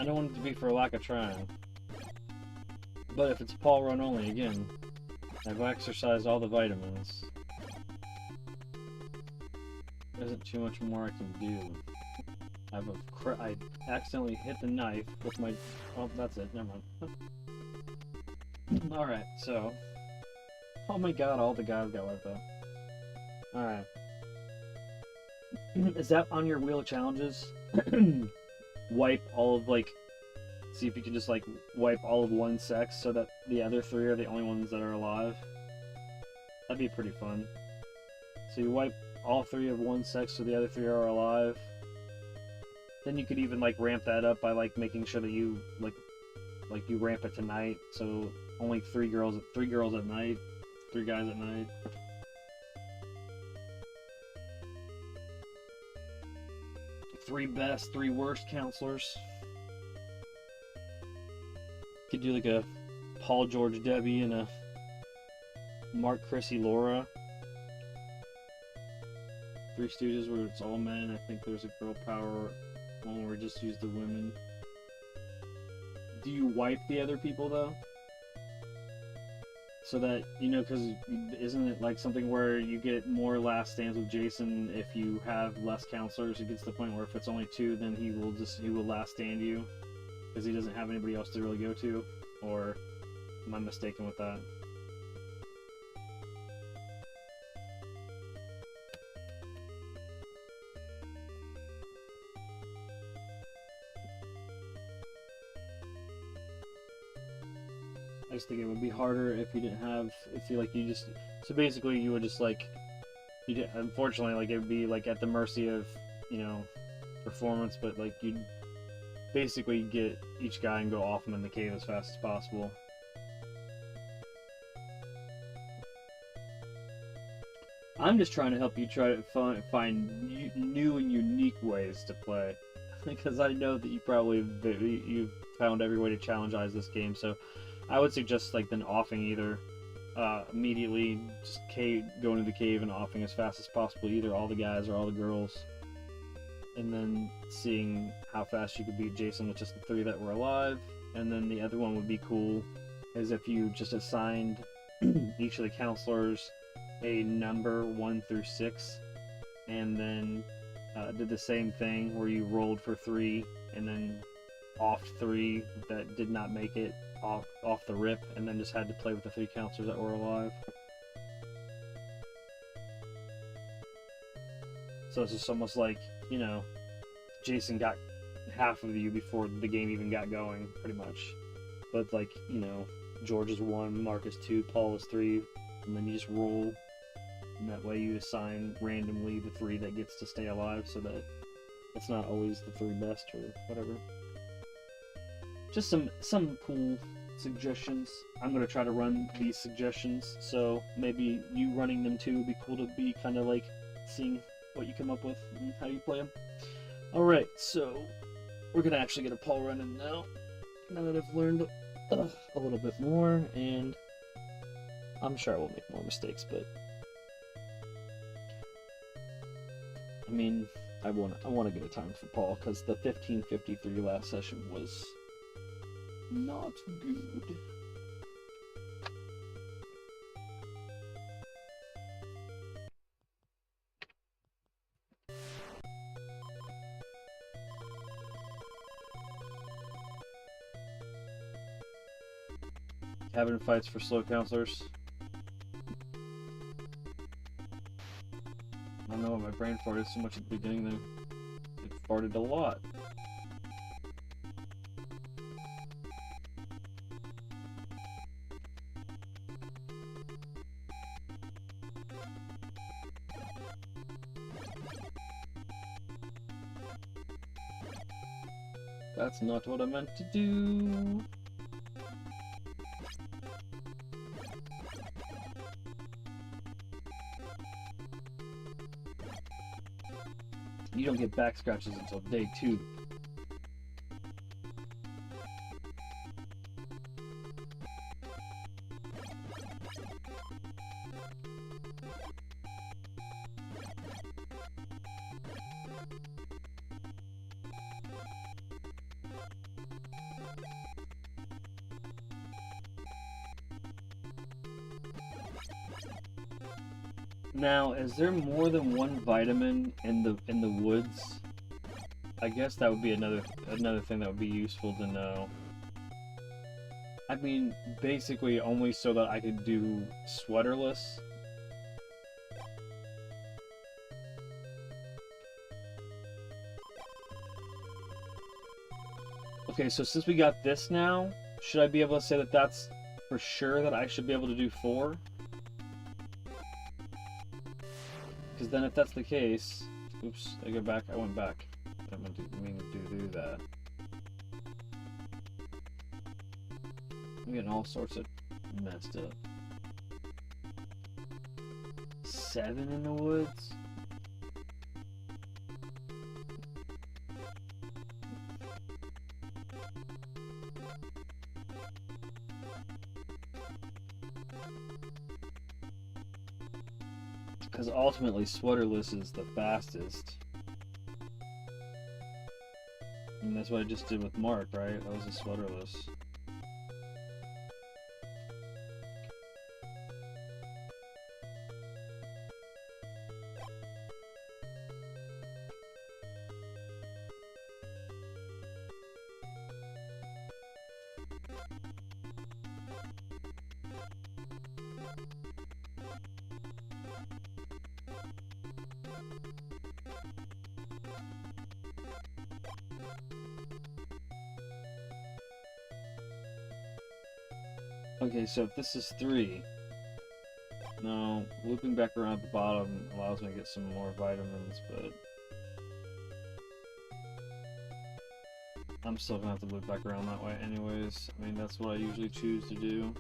[SPEAKER 1] I don't want it to be for a lack of trying. But if it's Paul run only, again, I've exercised all the vitamins. There isn't too much more I can do. I accidentally hit the knife with my... Oh, that's it. Never mind. Alright, so... Oh my god, all the guys got wiped out. Alright. Is that on your wheel of challenges? Wipe all of, like... See if you can just, like, wipe all of one sex so that the other three are the only ones that are alive. That'd be pretty fun. So you wipe all three of one sex so the other three are alive. Then you could even, like, ramp that up by, like, making sure that you, like you ramp it to night, so only three girls at night, 3 guys at night. Three best, 3 worst counselors. Could do like a Paul, George, Debbie, and a Mark, Chrissy, Laura. 3 Stooges where it's all men. I think there's a girl power one where we just use the women. Do you wipe the other people though? So that, you know, because isn't it like something where you get more last stands with Jason if you have less counselors? It gets to the point where if it's only 2, then he will last stand you because he doesn't have anybody else to really go to. Or am I mistaken with that? I just think it would be harder if you didn't have, so basically you would just like, unfortunately, like it would be like at the mercy of, you know, performance, but like you'd basically get each guy and go off them in the cave as fast as possible. I'm just trying to help you try to find new and unique ways to play, because I know that you've found every way to challengize this game, so I would suggest like then offing either immediately, just go into the cave and offing as fast as possible, either all the guys or all the girls, and then seeing how fast you could beat Jason with just the 3 that were alive. And then the other one would be cool is if you just assigned each of the counselors a number 1 through 6, and then did the same thing where you rolled for 3 and then offed 3 that did not make it off the rip, and then just had to play with the 3 counselors that were alive. So it's just almost like, you know, Jason got half of you before the game even got going, pretty much. But like, you know, George is 1, Mark is 2, Paul is 3, and then you just roll, and that way you assign randomly the 3 that gets to stay alive, so that it's not always the 3 best or whatever. Just some cool suggestions. I'm gonna try to run these suggestions, so maybe you running them too would be cool to be kind of like seeing what you come up with and how you play them. Alright, so we're gonna actually get a Paul run in now that I've learned a little bit more, and I'm sure I will make more mistakes, but I mean, I want to get a time for Paul, because the 15:53 last session was not good. Cabin fights for slow counselors. I don't know why my brain farted so much at the beginning there. It farted a lot. That's not what I meant to do. You don't get back scratches until day 2. Now, is there more than one vitamin in the woods? I guess that would be another thing that would be useful to know. I mean, basically only so that I could do sweaterless. Okay, so since we got this now, should I be able to say that that's for sure that I should be able to do 4? Because then if that's the case... Oops, I go back. I went back. I didn't mean to do that. I'm getting all sorts of messed up. 7 in the woods? Because ultimately, sweaterless is the fastest. And that's what I just did with Mark, right? That was a sweaterless. Okay, so if this is 3, no, looping back around at the bottom allows me to get some more vitamins, but I'm still gonna have to loop back around that way anyways. I mean, that's what I usually choose to do.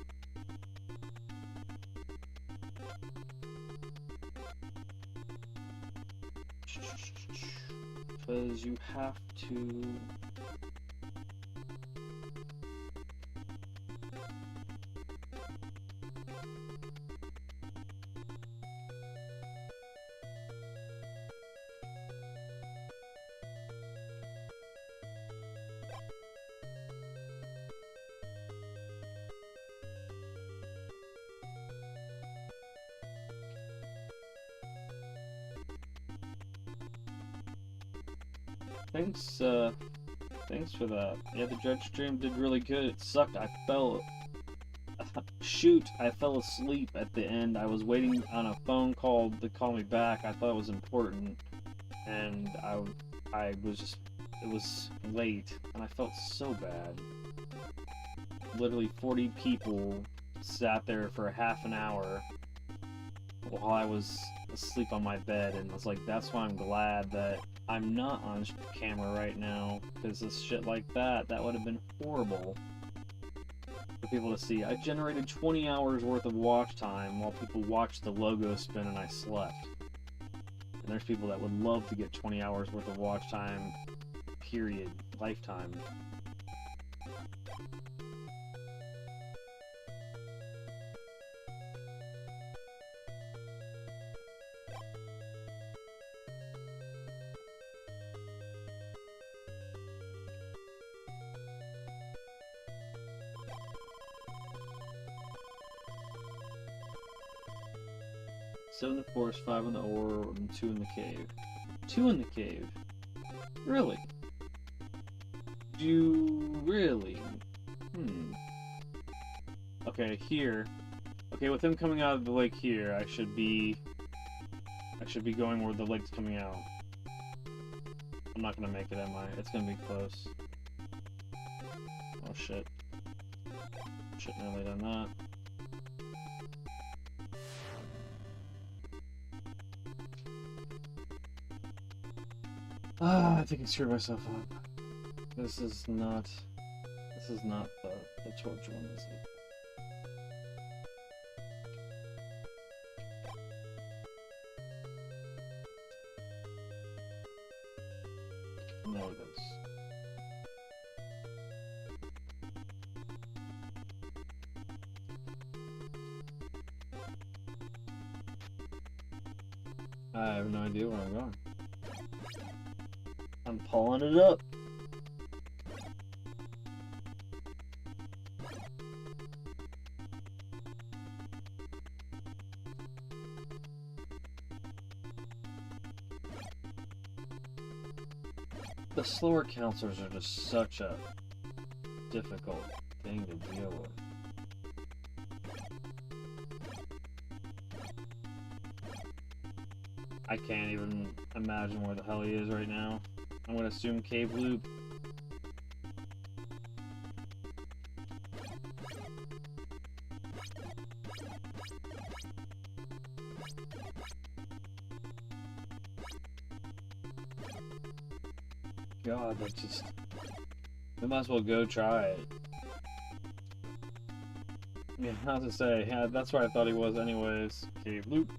[SPEAKER 1] Because you have to... Thanks for that. Yeah, the Judge stream did really good. It sucked. I fell asleep at the end. I was waiting on a phone call to call me back. I thought it was important, and I was just, it was late, and I felt so bad. Literally 40 people sat there for a half an hour while I was asleep on my bed, and I was like, that's why I'm glad that I'm not on camera right now, because this shit like that would have been horrible for people to see. I generated 20 hours worth of watch time while people watched the logo spin and I slept. And there's people that would love to get 20 hours worth of watch time, period, lifetime. Seven in the forest, 5 in the ore, and 2 in the cave. 2 in the cave? Really? Really? Okay, here. Okay, with him coming out of the lake here, I should be going where the lake's coming out. I'm not gonna make it, am I? It's gonna be close. Oh shit. Shouldn't have really done that. I think I screwed myself up. This is not the torch one, is it? No, it is. I have no idea where I'm going. I'm pulling it up. The slower counselors are just such a difficult thing to deal with. I can't even imagine where the hell he is right now. I'm gonna assume cave loop. God, that's just... We might as well go try it. Yeah, I was to say, yeah, that's where I thought he was anyways. Cave loop.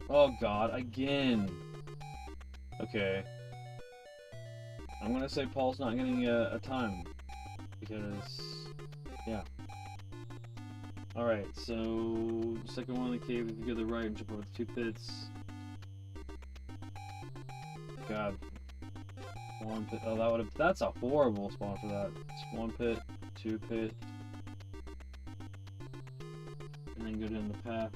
[SPEAKER 1] Oh god, again! Okay. I'm gonna say Paul's not getting a time. Because... yeah. Alright, so... second one in the cave, if you go to the right and jump over the 2 pits. God. 1 pit. Oh, that would have... That's a horrible spawn for that. It's 1 pit, 2 pit. And then go down the path.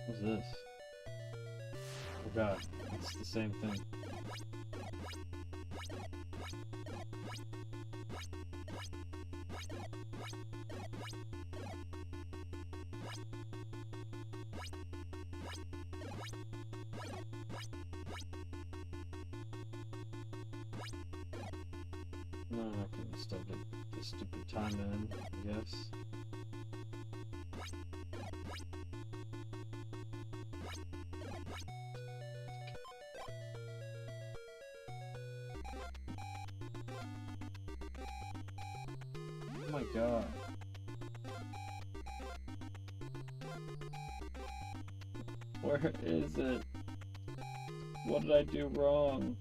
[SPEAKER 1] What's this? Oh god, it's the same thing. No, I can still get this stupid time in, I guess. Oh my god. Where is it? What did I do wrong?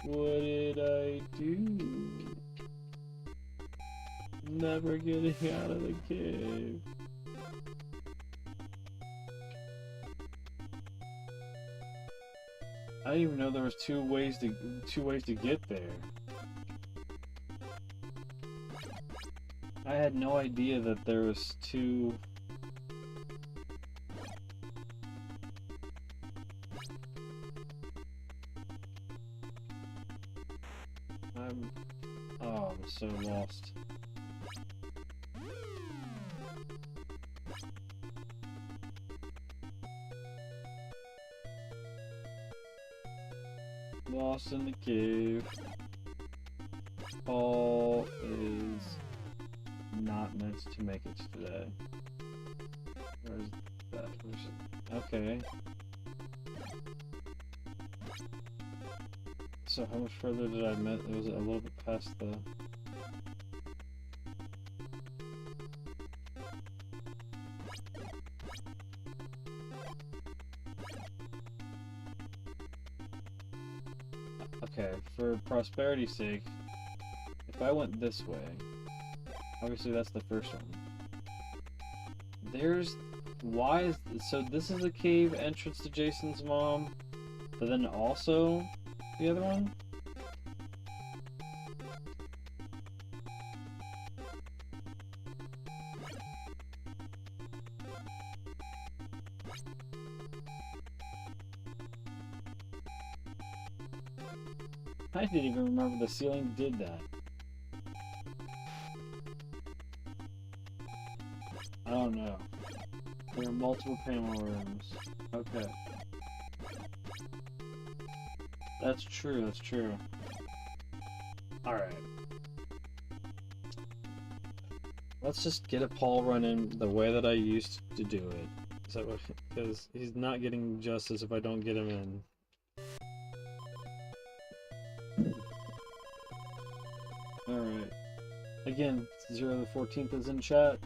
[SPEAKER 1] What did I do? Never getting out of the cave. I didn't even know there was two ways to get there. I had no idea that there was two. I'm so lost. Lost in the cave. Paul is not meant to make it today. Where's that? Okay. So how much further did I miss? Was it a little bit past the... Okay, for prosperity's sake, if I went this way, obviously that's the first one. There's... Why is... So this is a cave entrance to Jason's mom, but then also the other one? I didn't even remember the ceiling did that. I don't know. There are multiple panel rooms. Okay. That's true, that's true. Alright. Let's just get a Paul run in the way that I used to do it. So, because he's not getting justice if I don't get him in. Alright. Again, 0 to the 14th is in chat.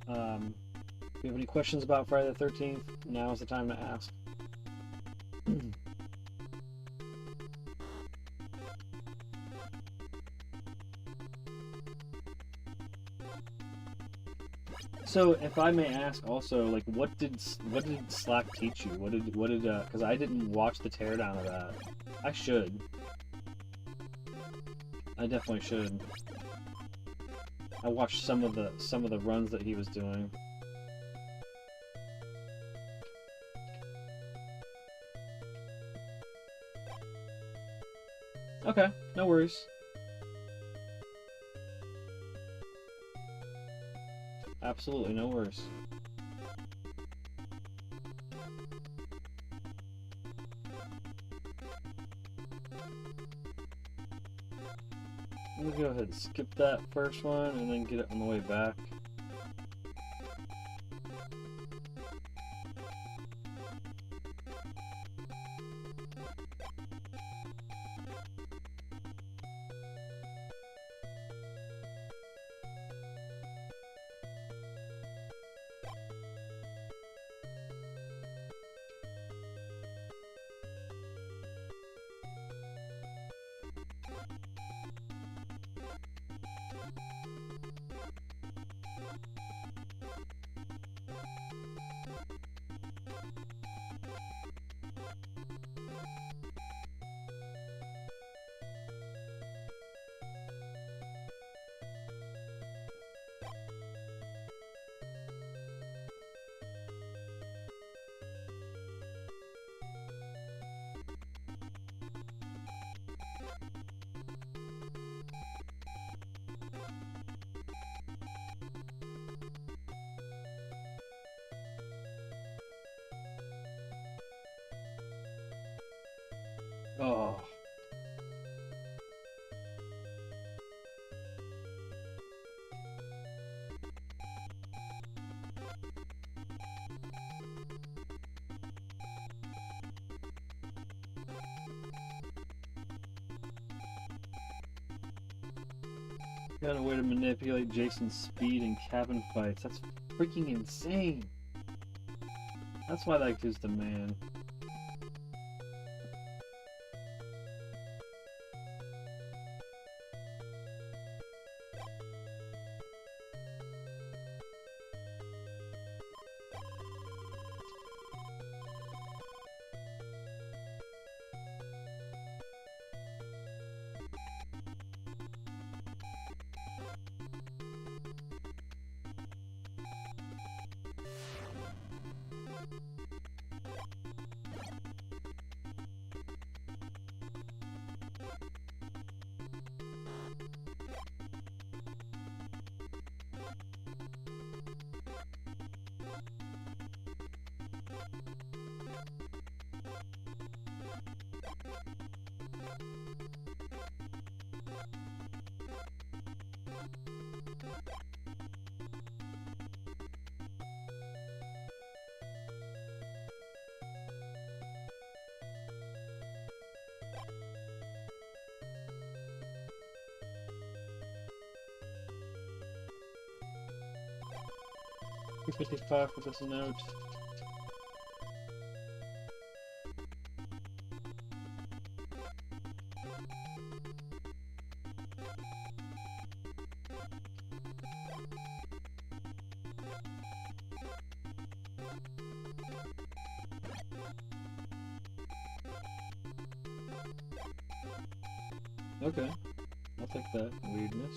[SPEAKER 1] If you have any questions about Friday the 13th, now is the time to ask. So, if I may ask, also, like, what did Slack teach you? What did because I didn't watch the teardown of that. I should. I definitely should. I watched some of the runs that he was doing. Okay, no worries. Absolutely no worries. I'm gonna go ahead and skip that first one and then get it on the way back. Oh. Got a way to manipulate Jason's speed in cabin fights. That's freaking insane. That's why that dude's the man. $255 for this note. Okay, I'll take that weirdness.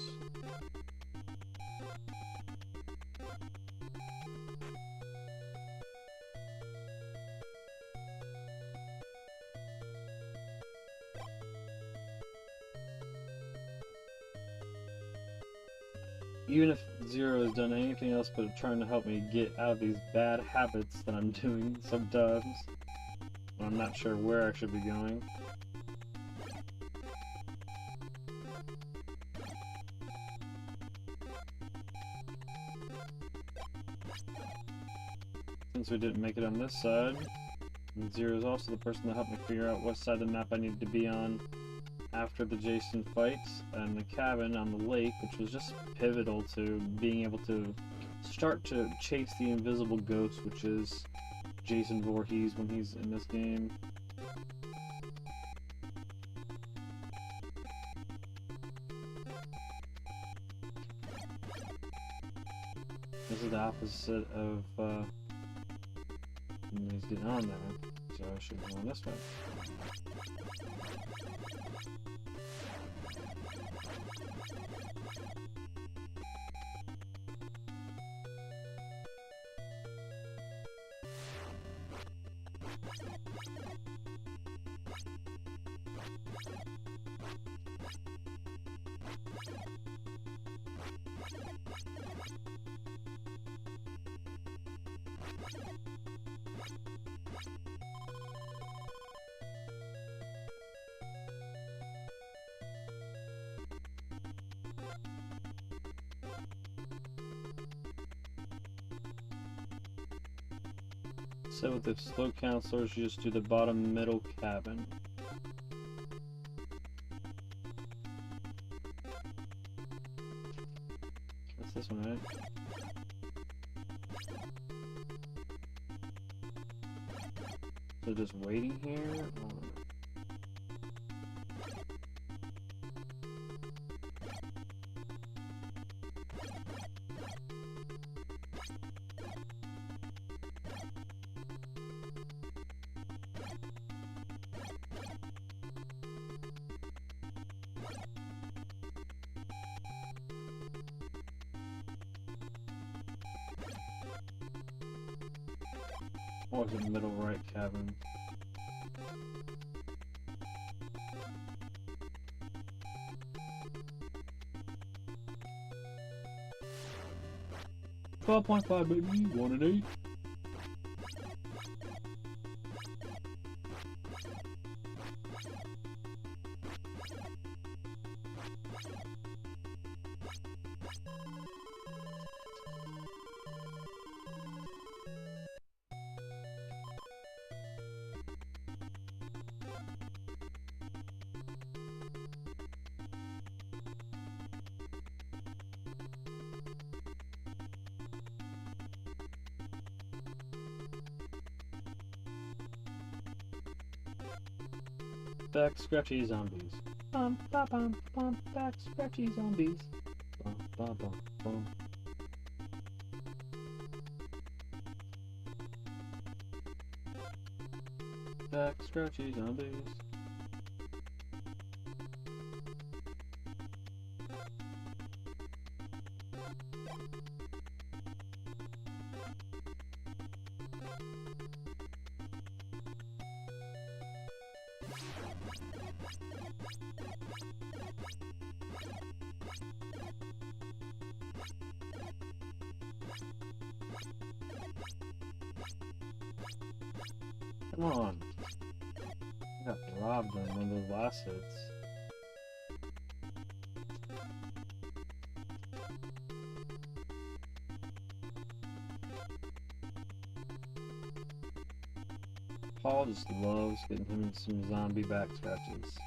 [SPEAKER 1] Even if Zero has done anything else but trying to help me get out of these bad habits that I'm doing sometimes, I'm not sure where I should be going. Since we didn't make it on this side, and Zero is also the person that helped me figure out what side of the map I needed to be on after the Jason fights, and the cabin on the lake, which was just pivotal to being able to start to chase the invisible ghost, which is Jason Voorhees when he's in this game. This is the opposite of he's getting on there, so I should go on this way. So with the slow counselors, you just do the bottom middle cabin. That's this one, right? So just waiting here? Or... Or is it middle right cabin? $12.5 baby, 1 and 8. Back scratchy zombies. Bum ba bum bum. Back scratchy zombies. Bum ba bum bum. Back scratchy zombies. Come on. I got robbed on one of those last hits. Paul just loves getting him some zombie back scratches.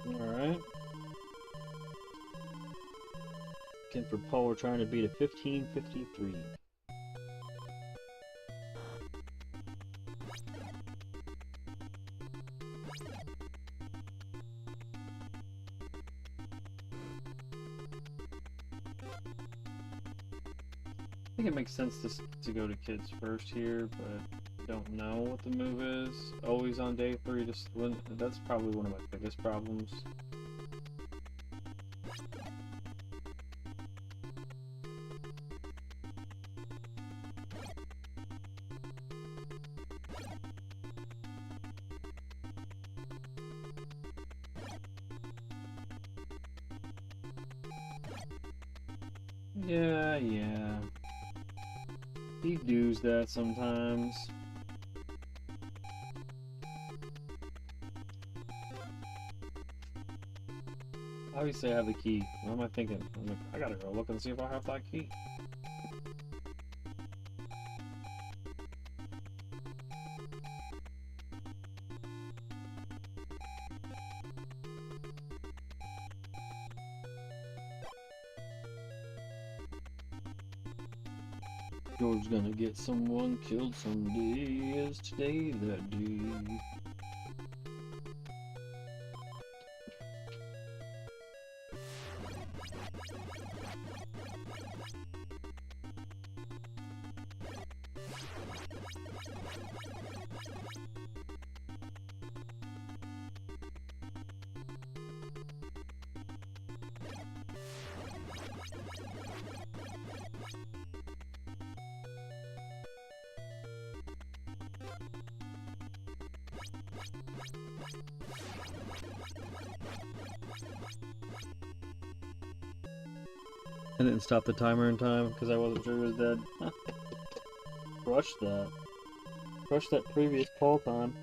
[SPEAKER 1] Alright. Looking for Paul, we're trying to beat a 1553. I think it makes sense to go to kids first here, but don't know what the move is. Always on day 3, just when, that's probably one of my biggest problems. Yeah. He does that sometimes. Obviously I have the key. What am I thinking? I'm like, I gotta go look and see if I have that key. George's gonna get someone killed someday. Is today that day? I didn't stop the timer in time because I wasn't sure it was dead. Crush that. Crush that previous call time.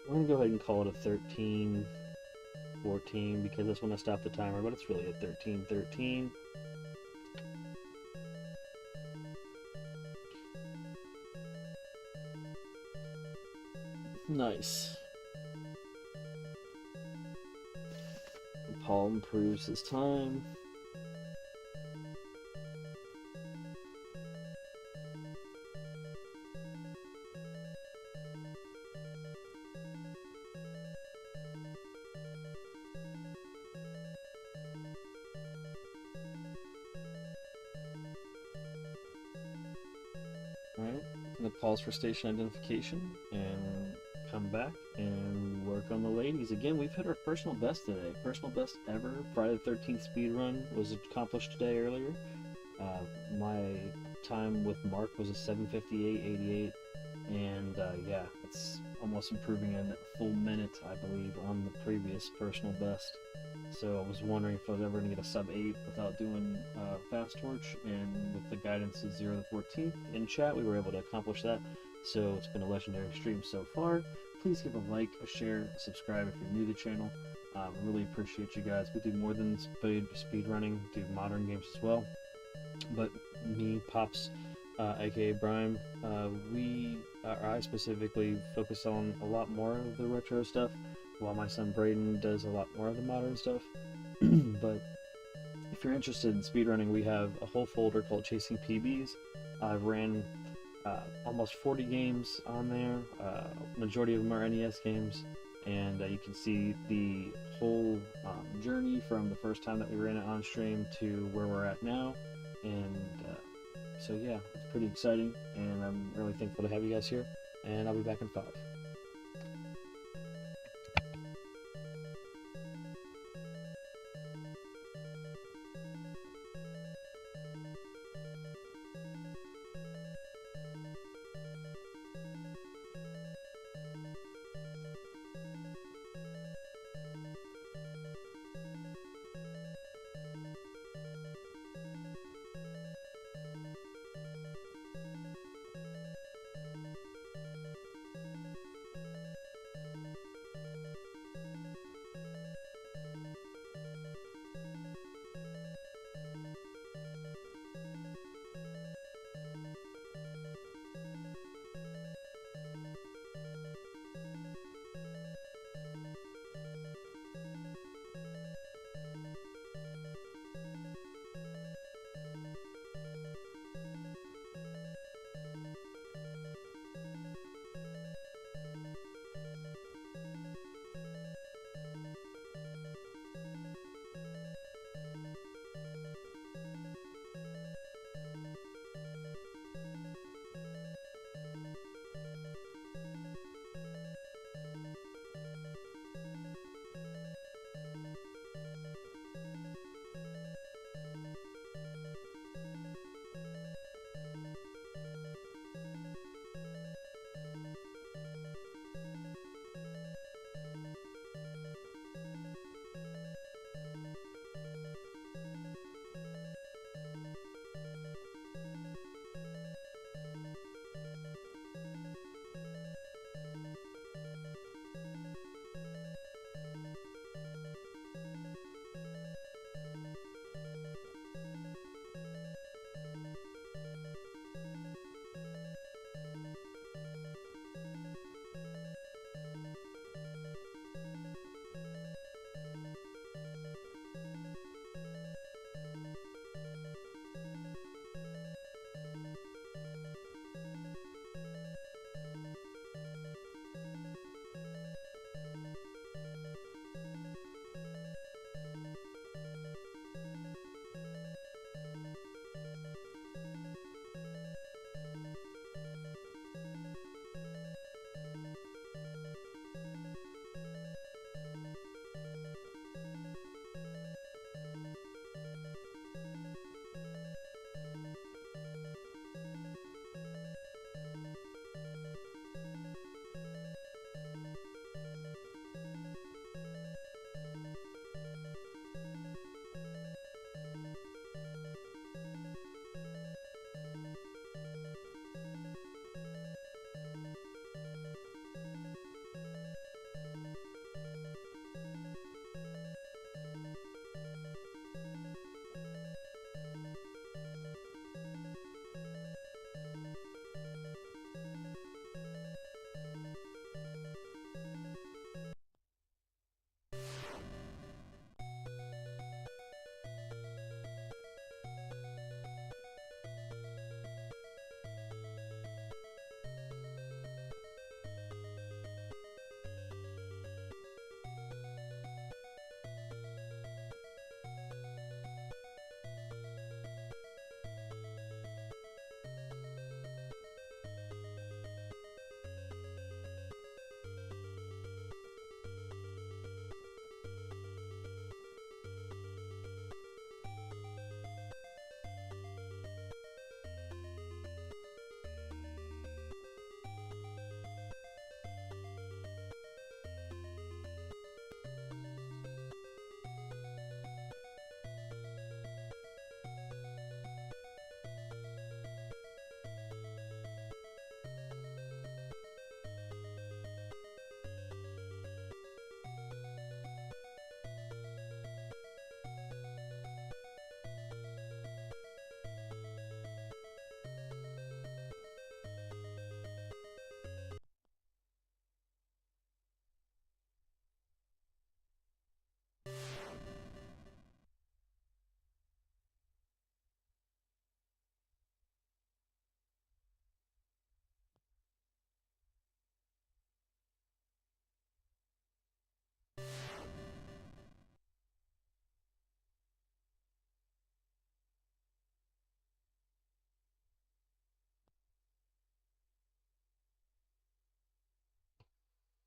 [SPEAKER 1] I'm gonna go ahead and call it a 13-14 because that's when I stopped the timer, but it's really a 13-13. Nice. Paul improves his time. Alright, I'm gonna pause for station identification and come back and work on the ladies. Again, we've hit our personal best today. Personal best ever. Friday the 13th speedrun was accomplished today earlier. My time with Mark was a 7:58.88, and yeah, it's almost improving in a full minute, I believe, on the previous personal best. So I was wondering if I was ever going to get a sub-8 without doing Fast Torch, and with the guidance of 0 to 14th in chat, we were able to accomplish that. So it's been a legendary stream so far. Please give a like, a share, subscribe if you're new to the channel. Really appreciate you guys. We do more than speed running, do modern games as well. But me, Pops, aka Brian, I specifically focus on a lot more of the retro stuff, while my son Braden does a lot more of the modern stuff. But if you're interested in speedrunning, we have a whole folder called Chasing PBs. I've ran almost 40 games on there. Majority of them are NES games, and you can see the whole journey from the first time that we ran it on stream to where we're at now. And so yeah, it's pretty exciting, and I'm really thankful to have you guys here, and I'll be back in 5.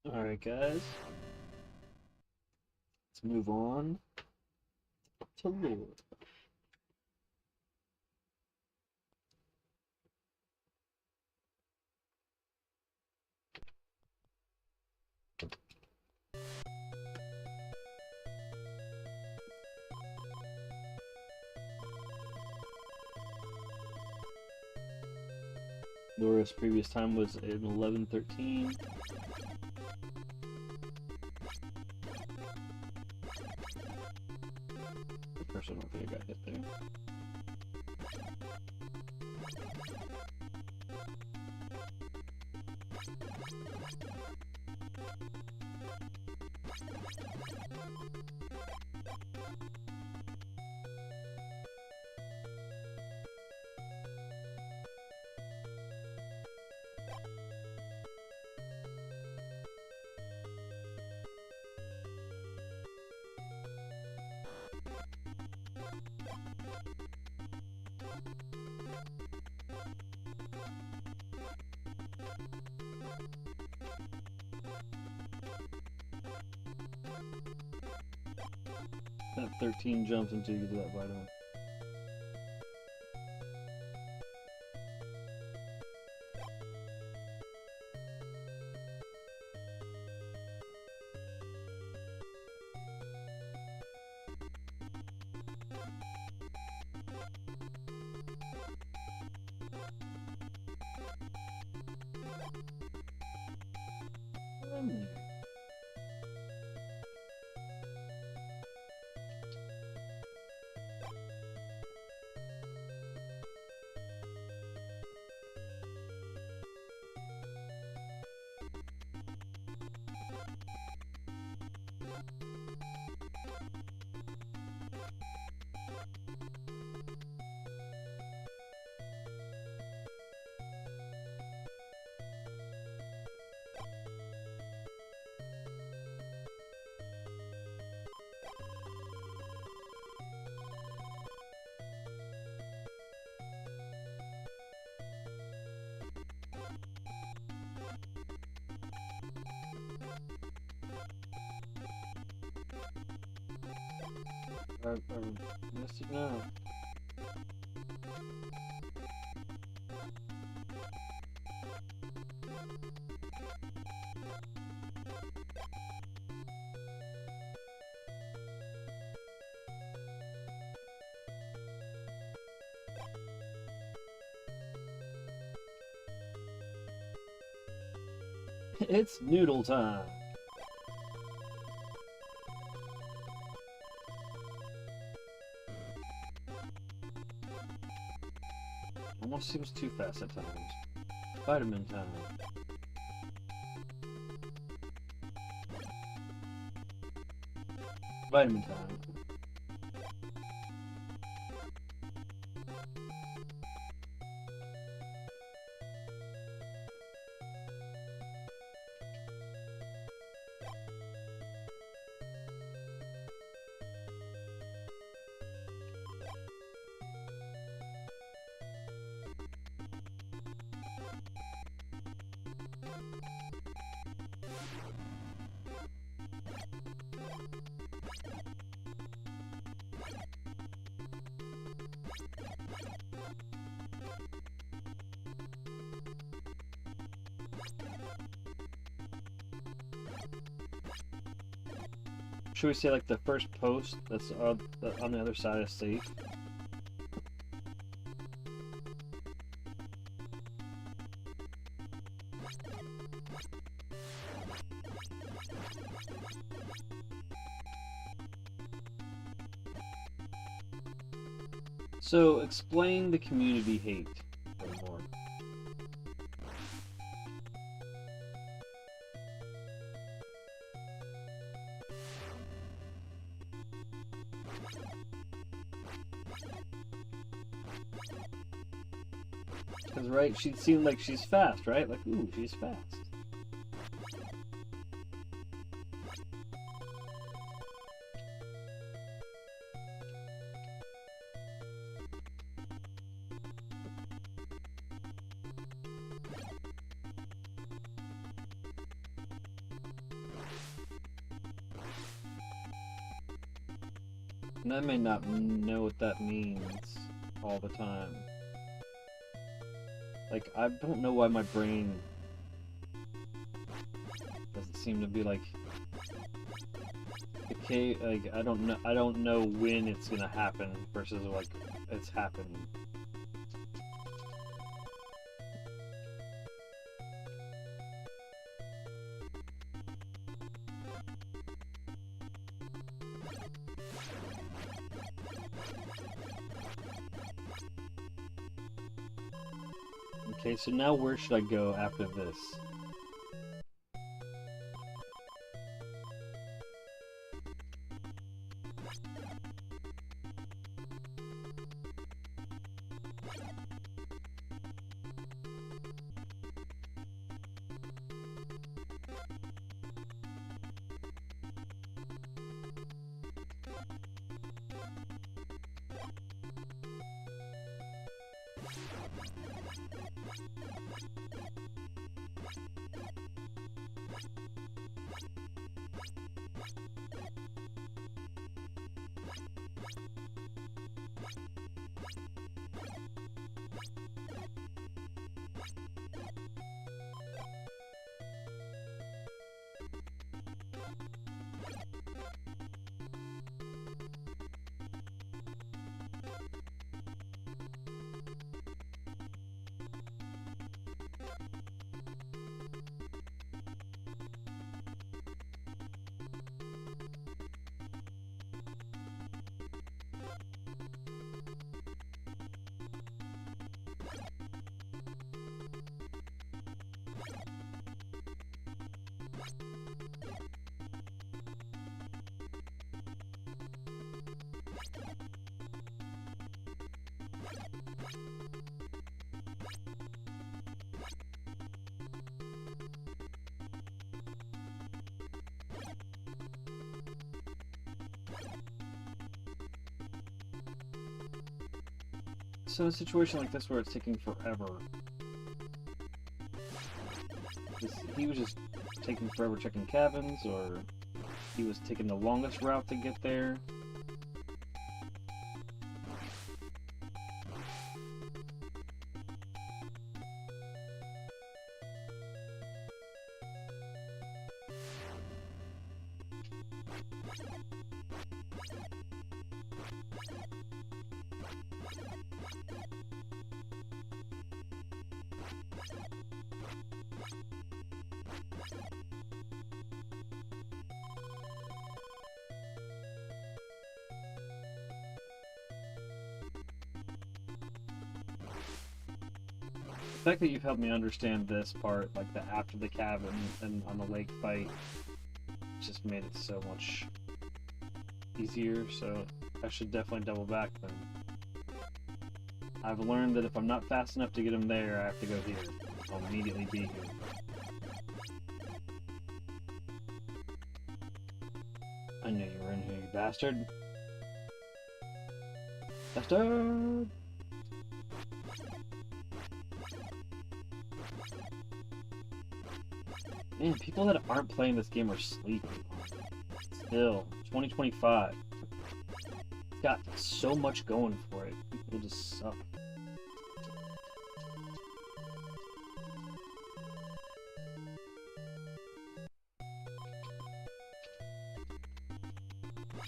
[SPEAKER 1] Alright, guys. Let's move on to lore. Lore's previous time was in 1113. Of course, I don't think I got hit there. That 13 jumps until you do that vitamin. I missed it now. It's noodle time. Almost seems too fast at times. Vitamin time. Vitamin time. Should we say like the first post that's on the other side is safe? So explain the community hate a little more. Because, right, she seemed like she's fast, right? Like, ooh, she's fast. And I may not know what that means all the time. Like, I don't know why my brain doesn't seem to be like... Okay, like, I don't know when it's gonna happen versus, like, it's happened. Okay, so now where should I go after this? So in a situation like this where it's taking forever, he was just taking forever checking cabins, or he was taking the longest route to get there? The fact that you've helped me understand this part, like the after the cabin and on the lake fight, just made it so much easier, so I should definitely double back then. I've learned that if I'm not fast enough to get him there, I have to go here. I'll immediately be here. I knew you were in here, you bastard. Bastard! Man, people that aren't playing this game are sleeping. Still, 2025. It's got so much going for it. People just suck.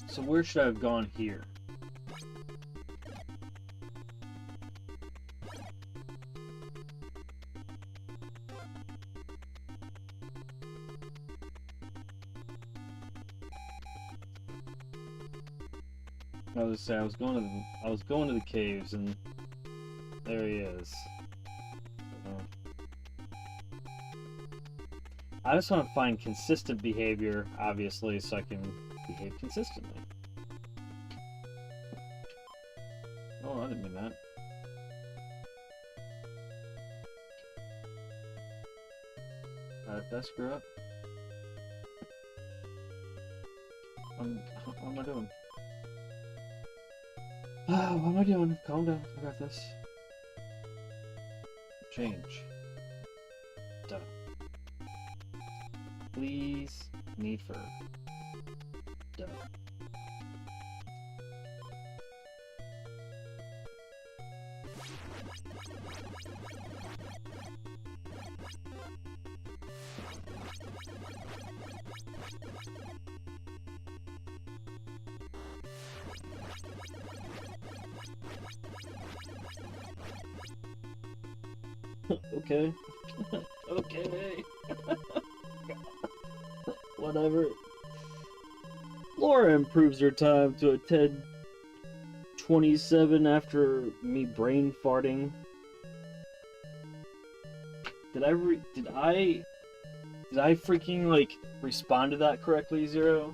[SPEAKER 1] So where should I have gone here? I was going to the caves, and there he is. I just want to find consistent behavior, obviously, so I can behave consistently. Oh, I didn't mean that. Did I screw up? What am I doing? What am I doing? Calm down. I got this. Change. Done. Please. Need for. Done. Okay. Okay. Whatever. Laura improves her time to a 10:27 after me brain farting. Did I freaking like respond to that correctly, Zero?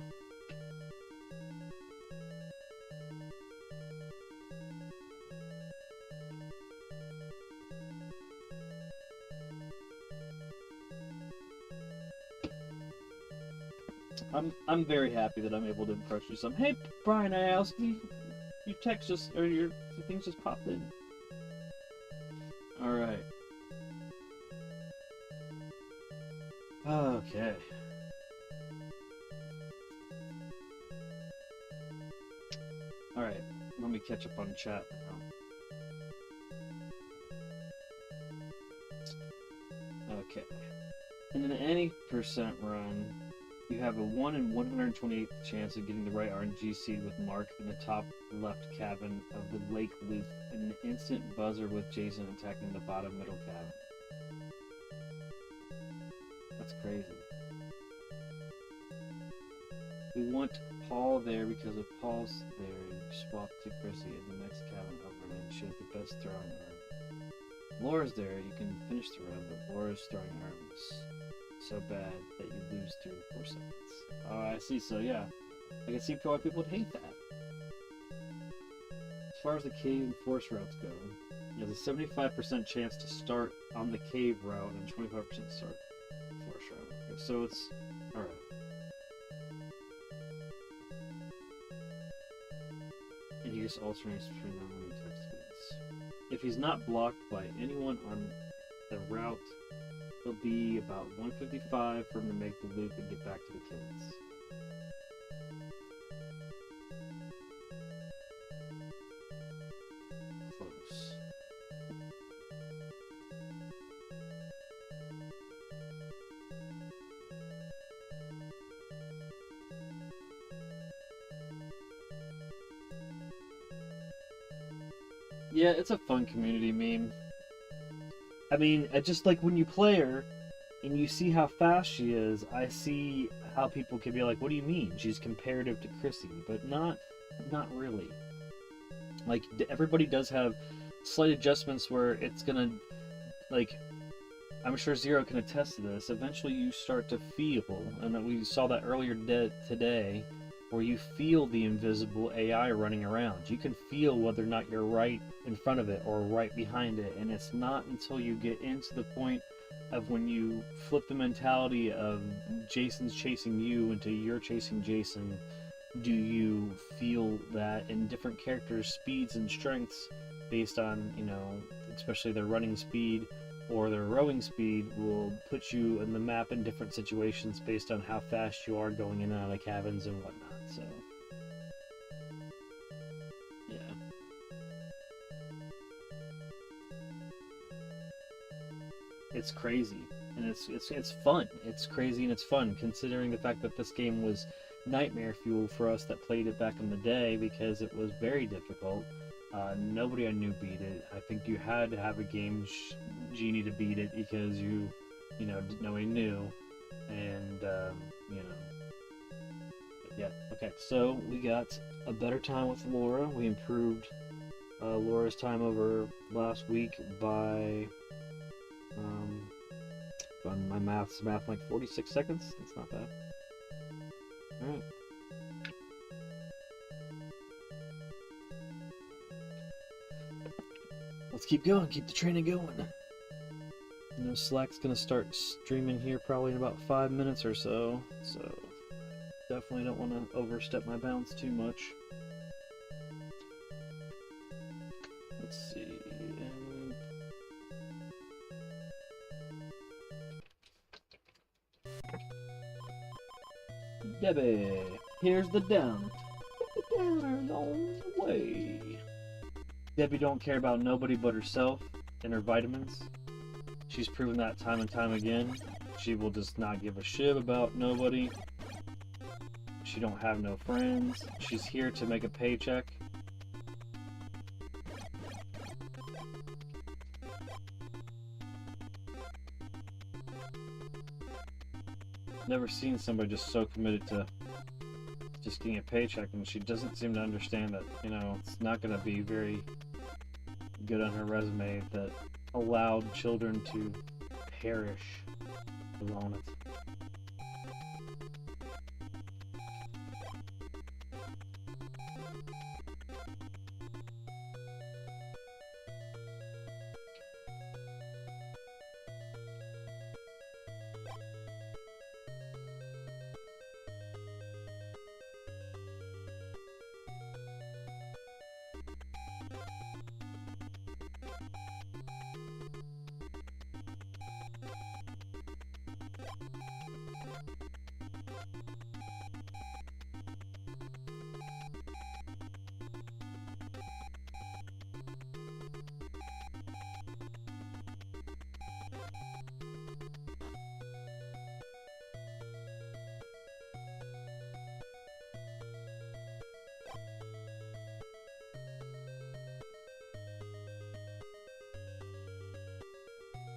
[SPEAKER 1] I'm very happy that I'm able to impress you some. Hey, Brian, I asked you. Your text just or your things just popped in. All right. Okay. All right. Let me catch up on chat now. Okay. In an any percent run, you have a 1 in 128 chance of getting the right RNG seed with Mark in the top left cabin of the lake loop, and an instant buzzer with Jason attacking the bottom middle cabin. That's crazy. We want Paul there because if Paul's there, you swap to Chrissy in the next cabin over and she has the best throwing arm. Laura's there, you can finish the run, but Laura's throwing arm is so bad that you lose 3 or 4 seconds. Oh, I see, so yeah. I can see why people would hate that. As far as the cave and forest routes go, there's a 75% chance to start on the cave route and 25% start forest route. Okay, so it's alright. And he just alternates between normal and text speeds. If he's not blocked by anyone on the route, it'll be about 155 for him to make the loop and get back to the kids. Close. Yeah, it's a fun community meme. I mean, just like when you play her and you see how fast she is, I see how people can be like, what do you mean? She's comparative to Chrissy, but not really. Like, everybody does have slight adjustments where it's gonna, like, I'm sure Zero can attest to this, eventually you start to feel, and we saw that earlier today, where you feel the invisible AI running around. You can feel whether or not you're right in front of it or right behind it, and it's not until you get into the point of when you flip the mentality of Jason's chasing you into you're chasing Jason, do you feel that in different characters' speeds and strengths based on, you know, especially their running speed or their rowing speed will put you in the map in different situations based on how fast you are going in and out of cabins and whatnot. So, yeah. It's crazy, and it's fun. It's crazy and it's fun, considering the fact that this game was nightmare fuel for us that played it back in the day because it was very difficult. Nobody I knew beat it. I think you had to have a game genie to beat it because you know, nobody knew, and you know. Yeah, okay, so we got a better time with Laura. We improved Laura's time over last week by, on my math, like 46 seconds. That's not bad. Alright. Let's keep going, keep the training going. You know, Slack's gonna start streaming here probably in about 5 minutes or so, so definitely don't want to overstep my bounds too much. Let's see. Debbie, here's the down. The downer's on the way. Debbie don't care about nobody but herself. in her vitamins. She's proven that time and time again. She will just not give a shit about nobody. She don't have no friends. She's here to make a paycheck. Never seen somebody just so committed to just getting a paycheck, and she doesn't seem to understand that, you know, it's not going to be very good on her resume that allowed children to perish on it.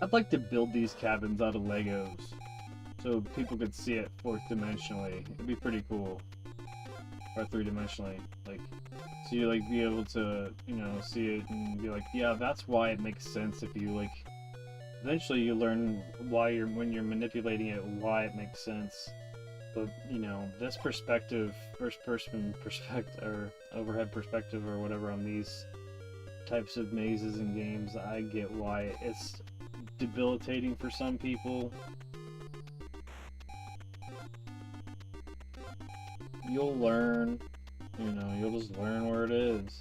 [SPEAKER 1] I'd like to build these cabins out of Legos so people could see it fourth dimensionally. It'd be pretty cool. Or three-dimensionally. Like, so you like be able to, you know, see it and be like, yeah, that's why it makes sense if you like eventually you learn why when you're manipulating it, why it makes sense. But, you know, this perspective, first person perspective or overhead perspective or whatever on these types of mazes and games, I get why it's debilitating for some people. You'll learn, you know, you'll just learn where it is.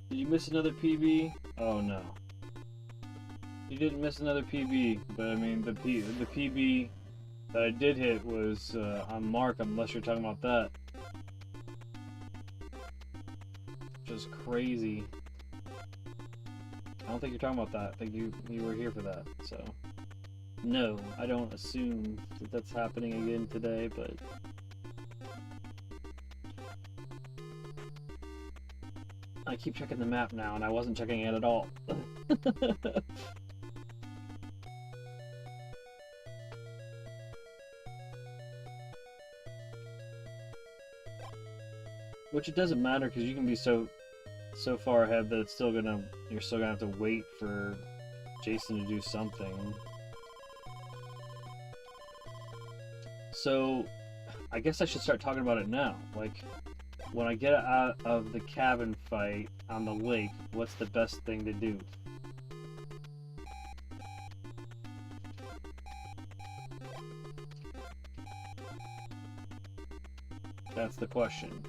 [SPEAKER 1] Did you miss another PB? Oh no. You didn't miss another PB, but I mean the PB that I did hit was on Mark, unless you're talking about that. Just crazy. I don't think you're talking about that. I think you were here for that. So no, I don't assume that that's happening again today, but I keep checking the map now, and I wasn't checking it at all. Which it doesn't matter, because you can be so far ahead that it's still you're still gonna have to wait for Jason to do something. So I guess I should start talking about it now. Like, when I get out of the cabin fight on the lake, what's the best thing to do? That's the question.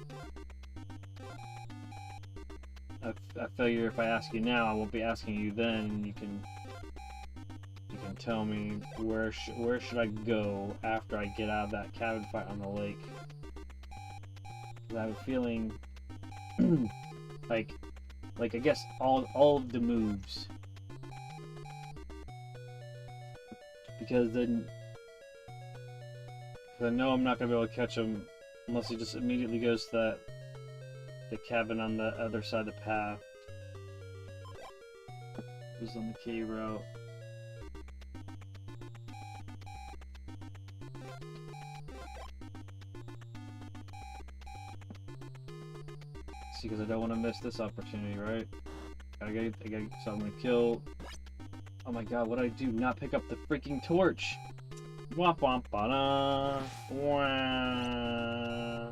[SPEAKER 1] I figure if I ask you now, I won't be asking you then, and you can tell me where should I go after I get out of that cabin fight on the lake. I have a feeling like I guess all of the moves, because then I know I'm not gonna be able to catch him unless he just immediately goes to the cabin on the other side of the path. Who's on the K route? Because I don't want to miss this opportunity, right? So I'm gonna kill. Oh my god, what did I do? Not pick up the freaking torch! Womp womp ba-da! Wah!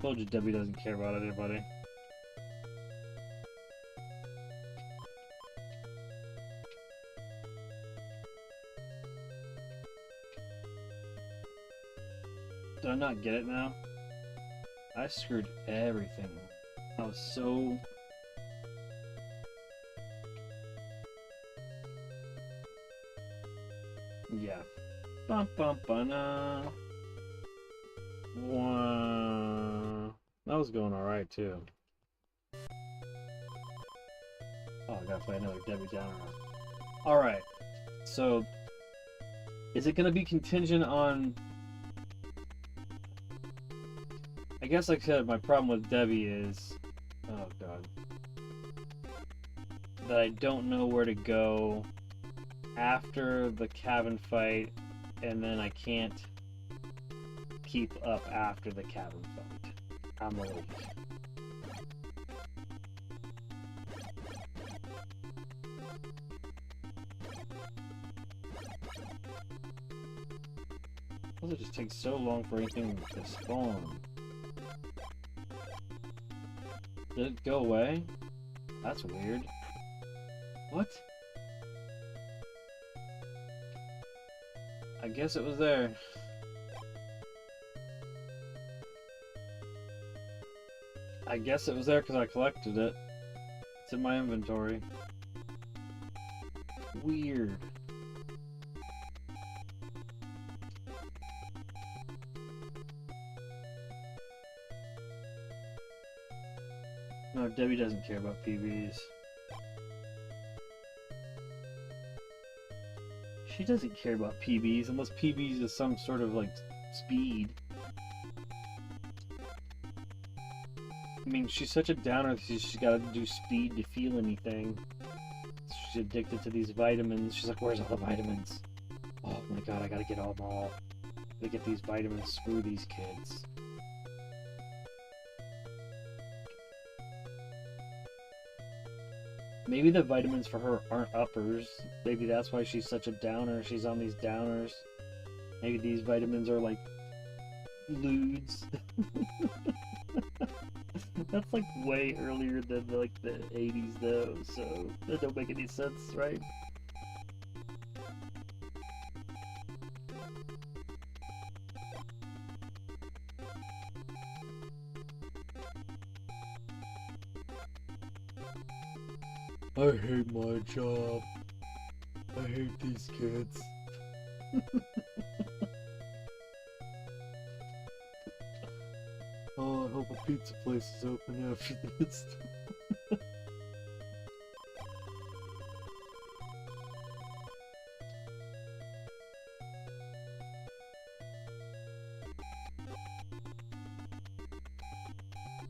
[SPEAKER 1] Told you Debbie doesn't care about anybody. Do I not get it now? I screwed everything. I was so... Yeah. Bum bum ba-na. Wow. That was going alright too. Oh, I gotta play another Debbie Downer. Alright. So, is it gonna be contingent on... I guess like I said, my problem with Debbie is... Oh god. That I don't know where to go after the cabin fight, and then I can't keep up after the cabin fight. I'm a little... It just takes so long for anything to spawn. Did it go away? That's weird. What? I guess it was there. I guess it was there because I collected it. It's in my inventory. Weird. No, Debbie doesn't care about PBs. She doesn't care about PBs unless PBs is some sort of like speed. I mean, she's such a downer that she's got to do speed to feel anything. She's addicted to these vitamins. She's like, where's all the vitamins? Oh my god, I gotta get them all. I gotta get these vitamins. Screw these kids. Maybe the vitamins for her aren't uppers. Maybe that's why she's such a downer. She's on these downers. Maybe these vitamins are like ludes. That's like way earlier than like the 80s though, so that don't make any sense, right? I hate my job. I hate these kids. Oh, I hope a pizza place is open after this.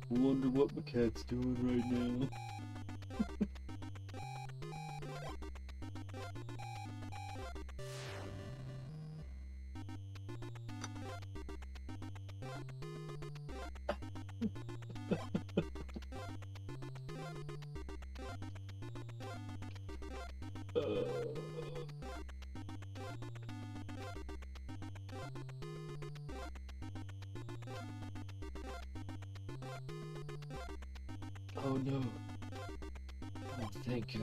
[SPEAKER 1] Wonder what my cat's doing right now. Oh no. Oh, thank you.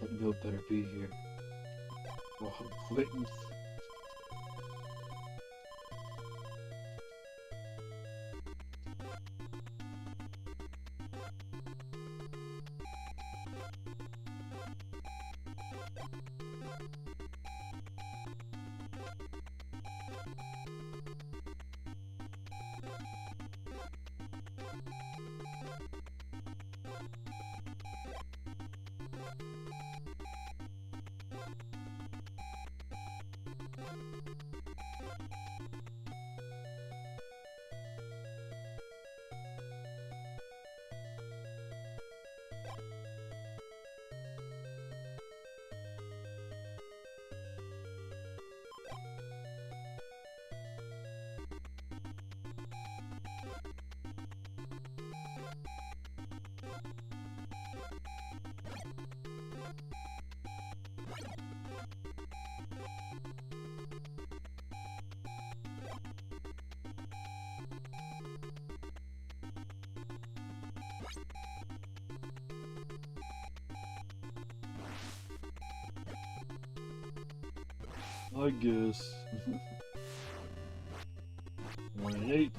[SPEAKER 1] I know it better be here. Oh, I'm quitting. I guess. 1 and 8.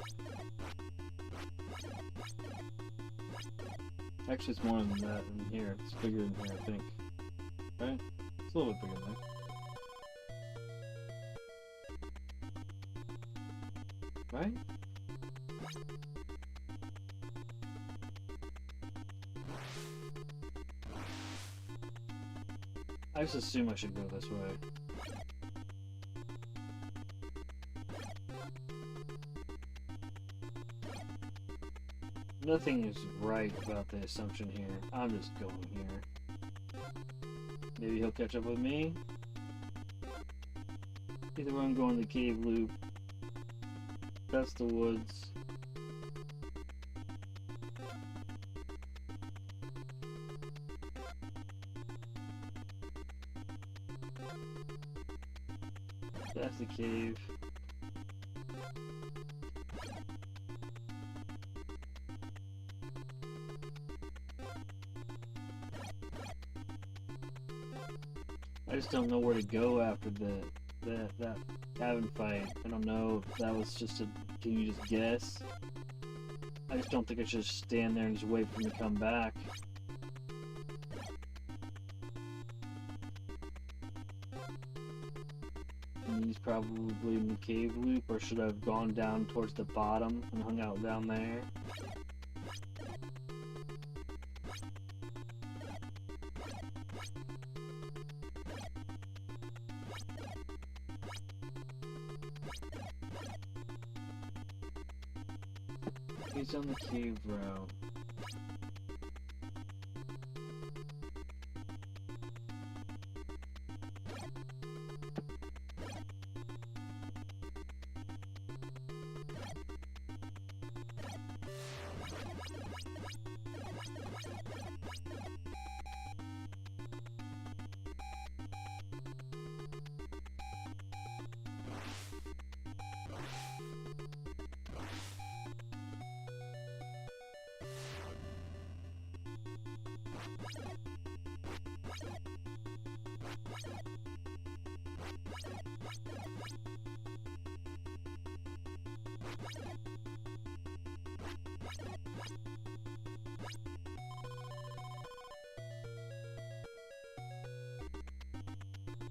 [SPEAKER 1] Actually, it's more than that in here. It's bigger in here, I think. Right? It's a little bit bigger there. Right? I just assume I should go this way. Nothing is right about the assumption here. I'm just going here. Maybe he'll catch up with me. Either way, I'm going the cave loop. That's the woods. That's the cave. I just don't know where to go after that cabin fight. I don't know if that was just a... Can you just guess? I just don't think I should stand there and just wait for him to come back. And he's probably in the cave loop, or should I have gone down towards the bottom and hung out down there? He's on the cave route.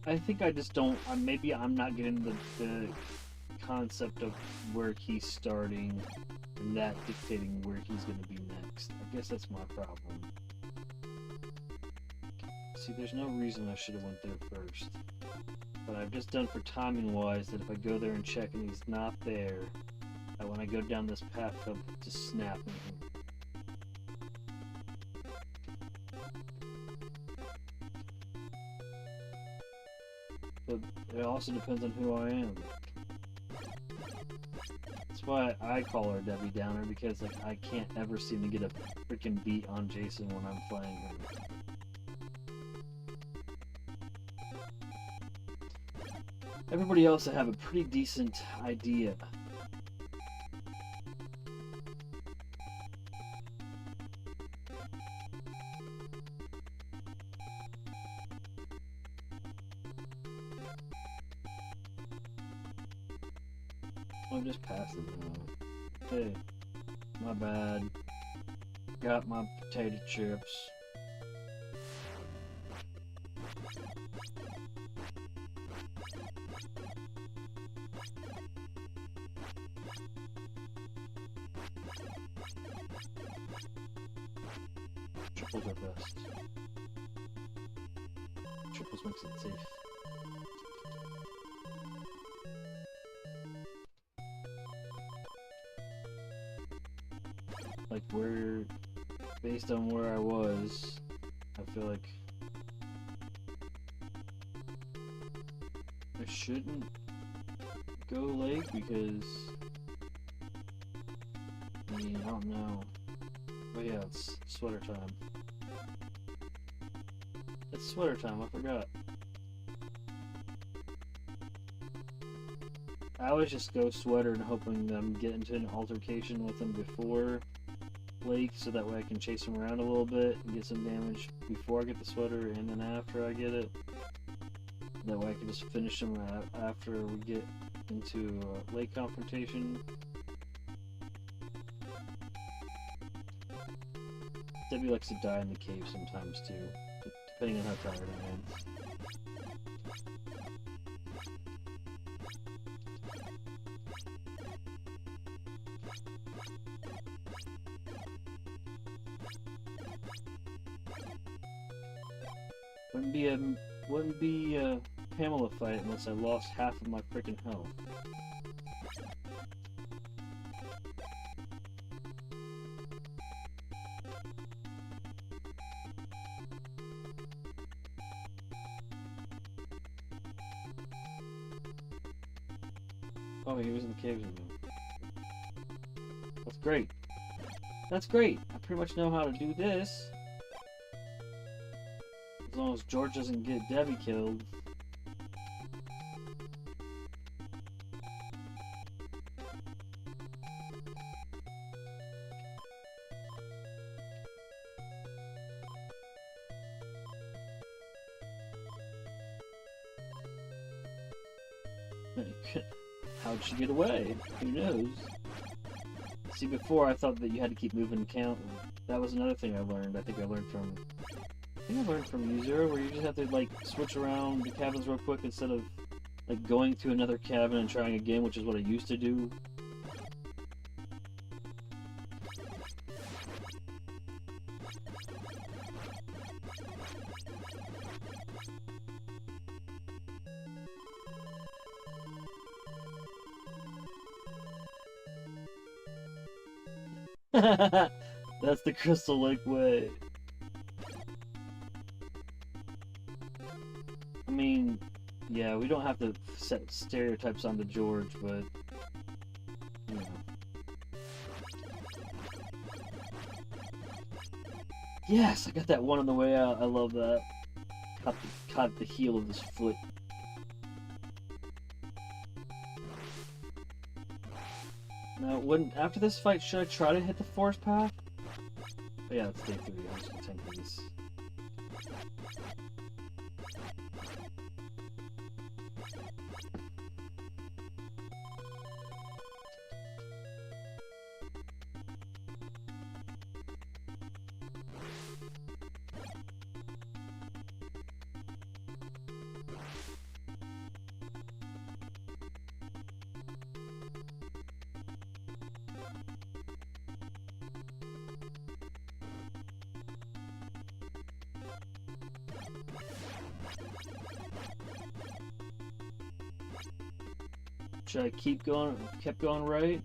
[SPEAKER 1] I think I just don't, maybe I'm not getting the concept of where he's starting and that dictating where he's going to be next. I guess that's my problem. See, there's no reason I should have went there first. But I've just done for timing wise that if I go there and check and he's not there, that when I go down this path he'll just snap me. But it also depends on who I am. That's why I call her Debbie Downer, because like I can't ever seem to get a freaking beat on Jason when I'm playing her. Everybody else I have a pretty decent idea. I'm just passing now. Hey, my bad. Got my potato chips. Triples are best. Triples makes it safe. Like where, based on where I was, I feel like I shouldn't go lake because, I mean, I don't know. But yeah, it's sweater time. It's sweater time, I forgot. I always just go sweater and hoping that I'm getting into an altercation with him before lake, so that way I can chase him around a little bit and get some damage before I get the sweater and then after I get it. That way I can just finish them after we get into lake confrontation. Debbie likes to die in the cave sometimes too, depending on how tired I am. Wouldn't be a Pamela fight unless I lost half of my freaking health. Oh, he was in the caves with me. That's great. That's great! I pretty much know how to do this. As long as George doesn't get Debbie killed. How'd she get away? Who knows? See, before I thought that you had to keep moving and counting. That was another thing I learned. I think I learned from U-Zero, where you just have to like switch around the cabins real quick instead of like going to another cabin and trying again, which is what I used to do. That's the Crystal Lake way. I mean, yeah, we don't have to set stereotypes onto George, but you know. Yes, I got that one on the way out. I love that. Caught the heel of his foot. Now, after this fight, should I try to hit the forest path? Oh, yeah, it's day 3. I'm just gonna tank these. Should I kept going right?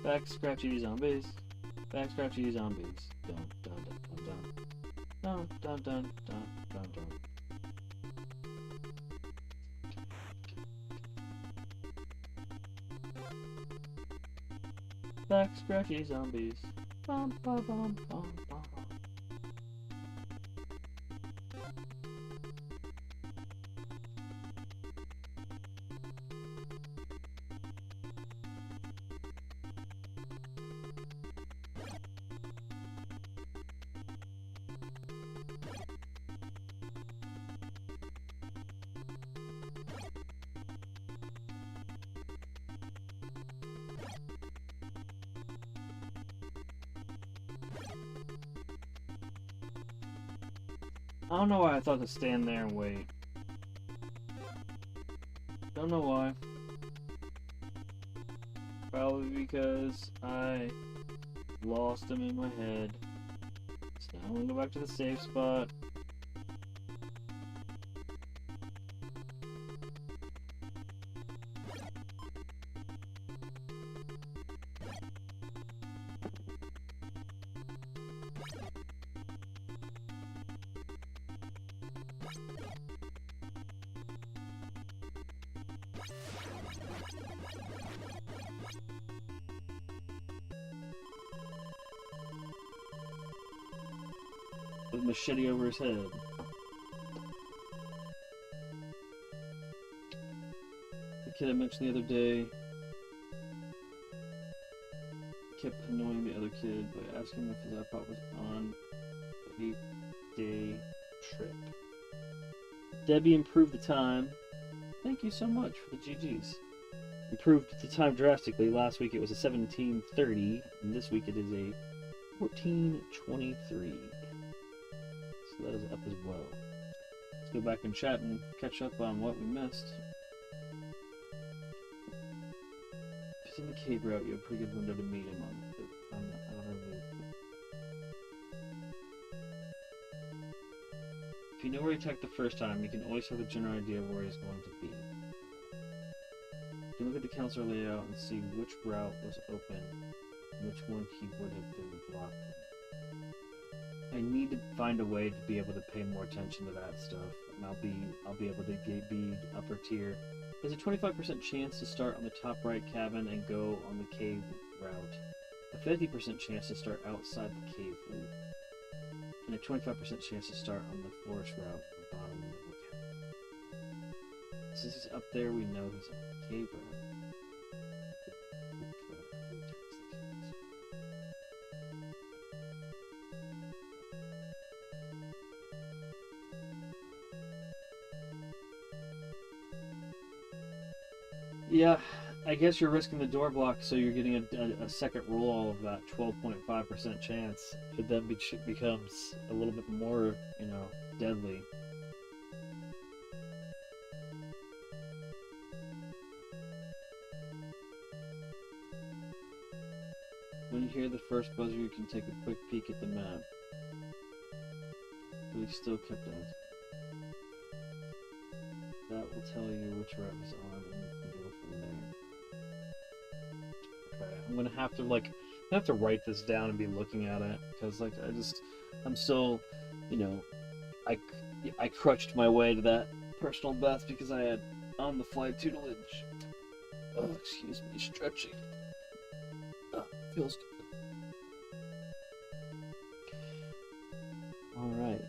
[SPEAKER 1] Back scratchy zombies. Back scratchy zombies. Dun dun dun dun dun dun dun dun dun dun. Back scratchy zombies. Bum bum bum bum bum. I don't know why I thought to stand there and wait. Don't know why. Probably because I lost him in my head. So now I'm gonna go back to the safe spot. With a machete over his head. The kid I mentioned the other day kept annoying the other kid by asking if his iPod was on a 8-day trip. Debbie improved the time. Thank you so much for the GGs. Improved the time drastically. Last week it was a 17:30, and this week it is a 14:23. So that is up as well. Let's go back and chat and catch up on what we missed. If it's in the cave route, you have a pretty good window to meet him on. I don't know. If you know where he attacked the first time, you can always have a general idea of where he's going to be. You can look at the counselor layout and see which route was open and which one he would have been blocked. I need to find a way to be able to pay more attention to that stuff, and I'll be able to be upper tier. There's a 25% chance to start on the top right cabin and go on the cave route, a 50% chance to start outside the cave loop, and a 25% chance to start on the forest route at the bottom of the cabin. Since he's up there, we know he's on the cave route. Yeah, I guess you're risking the door block, so you're getting a second roll of that 12.5% chance. It then becomes a little bit more, deadly. When you hear the first buzzer, you can take a quick peek at the map. But we still kept on. That will tell you which route is on, and you can go from there. Okay, I'm gonna have to write this down and be looking at it, because I'm still, I crutched my way to that personal best because I had on the fly tutelage. Oh, excuse me, stretching. Oh, feels good. All right.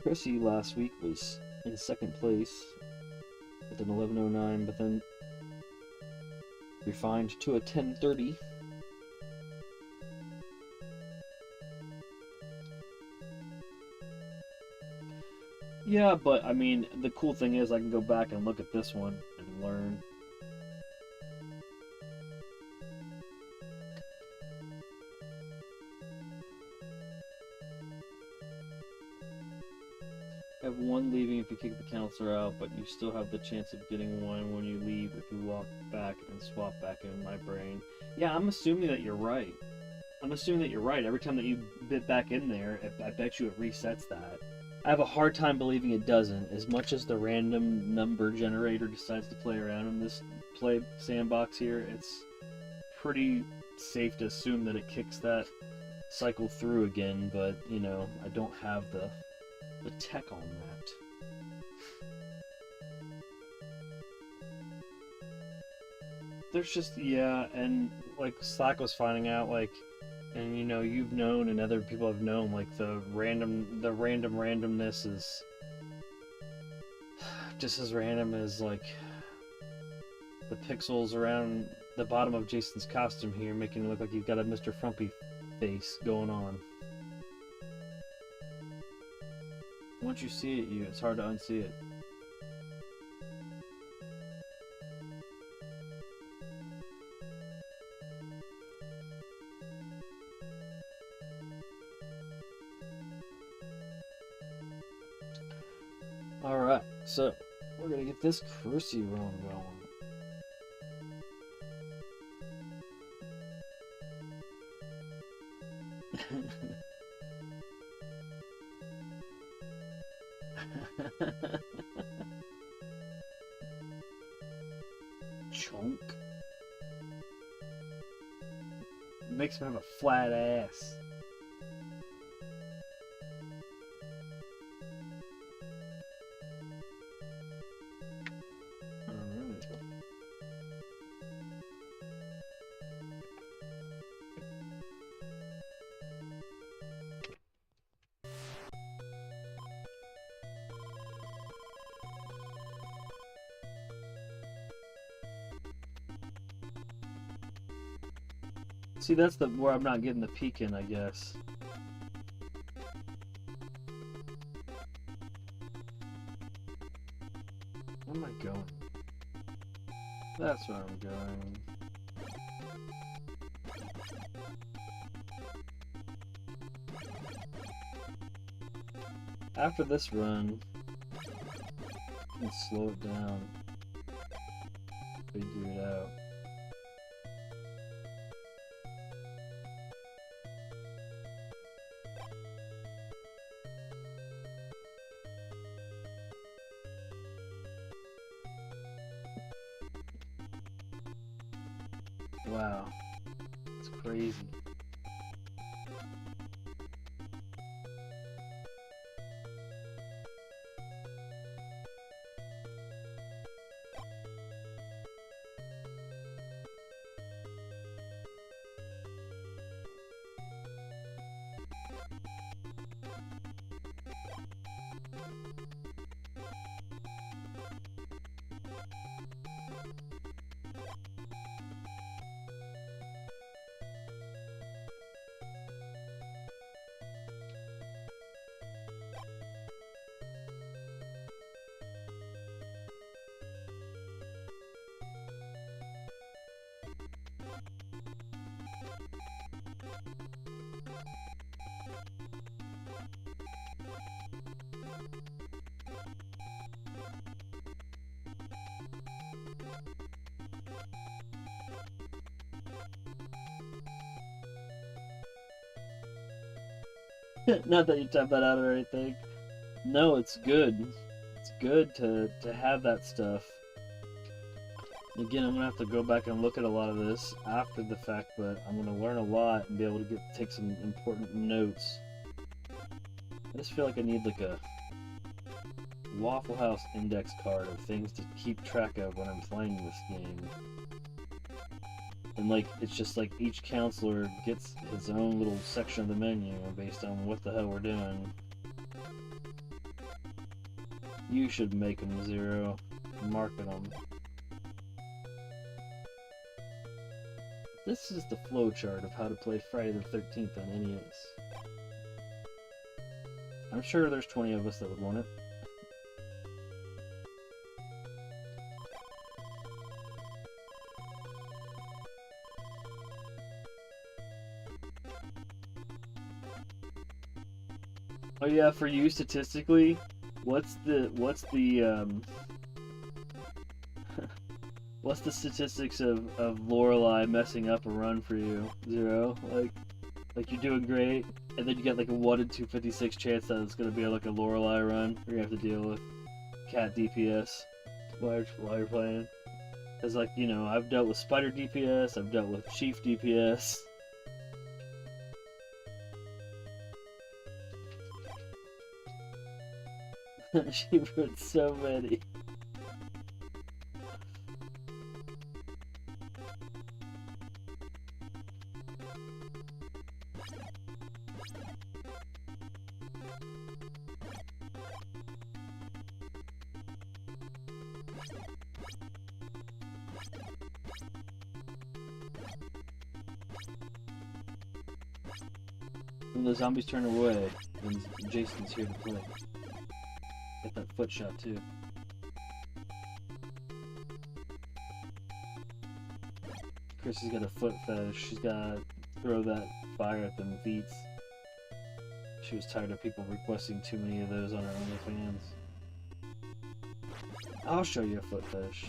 [SPEAKER 1] Chrissy last week was in second place with an 11:09, but then refined to a 10:30. Yeah, but I mean, the cool thing is I can go back and look at this one and learn. Have one leaving if you kick the counselor out, but you still have the chance of getting one when you leave if you walk back and swap back in my brain. Yeah, I'm assuming that you're right. Every time that you bit back in there, I bet you it resets that. I have a hard time believing it doesn't. As much as the random number generator decides to play around in this play sandbox here, it's pretty safe to assume that it kicks that cycle through again, but, I don't have the tech on that. There's just, yeah, and like Slack was finding out, and you've known and other people have known, the randomness is just as random as the pixels around the bottom of Jason's costume here, making it look like he's got a Mr. Frumpy face going on. Once you see it, it's hard to unsee it. Alright, so we're gonna get this Cruci run going. Chunk. Makes me have a flat ass. Alright. See, that's where I'm not getting the peek in, I guess. Where am I going? That's where I'm going. After this run, let's slow it down. Figure it out. Wow, it's crazy. Not that you type that out or anything. No, it's good. It's good to have that stuff. Again, I'm gonna have to go back and look at a lot of this after the fact, but I'm gonna learn a lot and be able to take some important notes. I just feel like I need like a Waffle House index card of things to keep track of when I'm playing this game. And like, it's just like each counselor gets his own little section of the menu based on what the hell we're doing. You should make them 0. Market them. This is the flowchart of how to play Friday the 13th on NES. I'm sure there's 20 of us that would want it. Oh yeah, for you statistically, what's the what's the statistics of Lorelei messing up a run for you? 0? Like you're doing great, and then you get like a 1 in 256 chance that it's gonna be like a Lorelei run where you have to deal with cat DPS while you're playing. Cause like, you know, I've dealt with spider DPS, I've dealt with chief DPS. She wrote so many. When the zombies turn away, then Jason's here to play. Get that foot shot too. Chrissy's got a foot fetish. She's gotta throw that fire at them feets. She was tired of people requesting too many of those on her OnlyFans. I'll show you a foot fetish.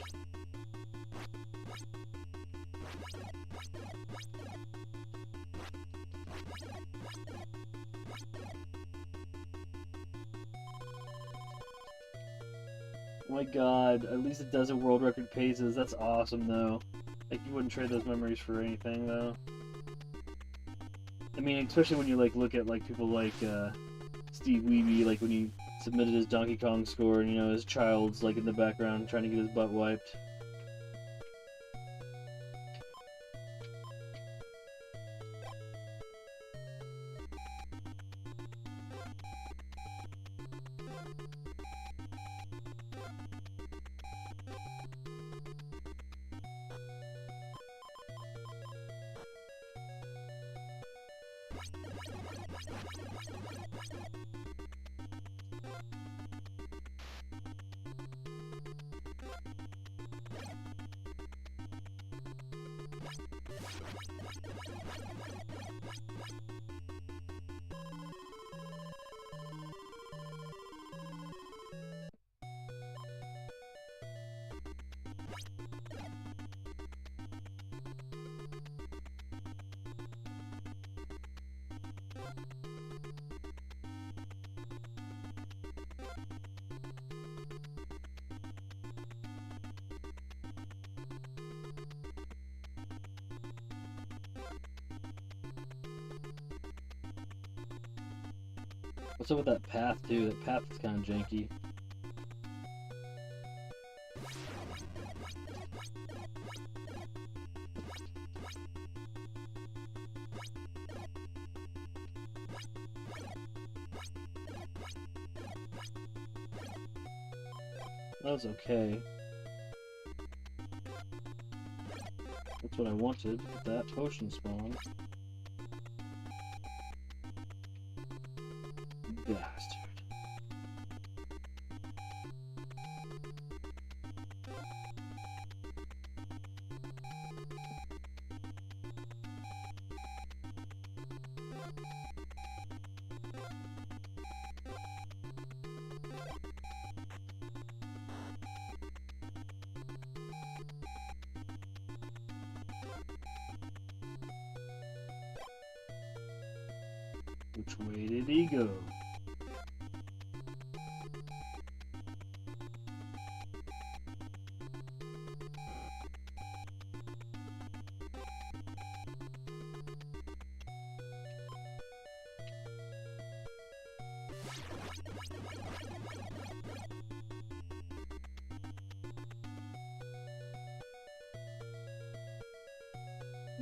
[SPEAKER 1] Oh my god, at least it does a world record paces. That's awesome though. Like, you wouldn't trade those memories for anything though. I mean, especially when you like look at like people like Steve Wiebe, like when he submitted his Donkey Kong score and, you know, his child's like in the background trying to get his butt wiped. What's up with that path, too? That path is kind of janky. That was okay. That's what I wanted. That potion spawn. Bastard. Which way did he go?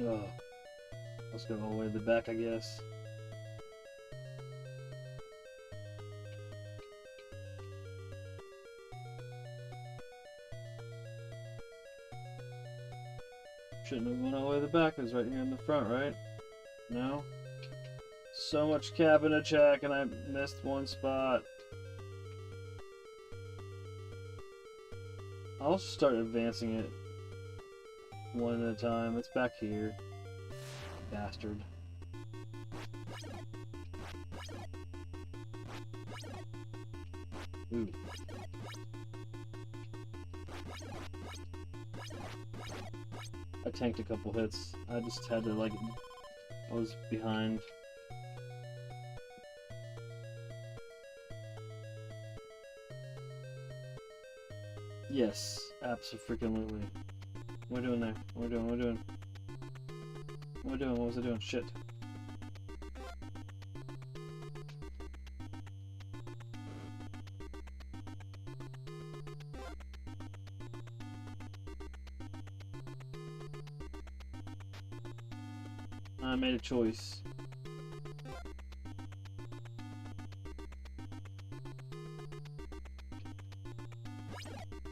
[SPEAKER 1] Oh, let's go all the way to the back, I guess. Shouldn't have went all the way to the back. It was right here in the front, right? No? So much cabin to check, and I missed one spot. I'll start advancing it one at a time. It's back here. Bastard. Ooh. I tanked a couple hits. I just had to, like, I was behind. Yes, abso-freaking-lutely. What are we doing there? What are we doing? What are we doing? What are we doing? What was I doing? Shit. I made a choice.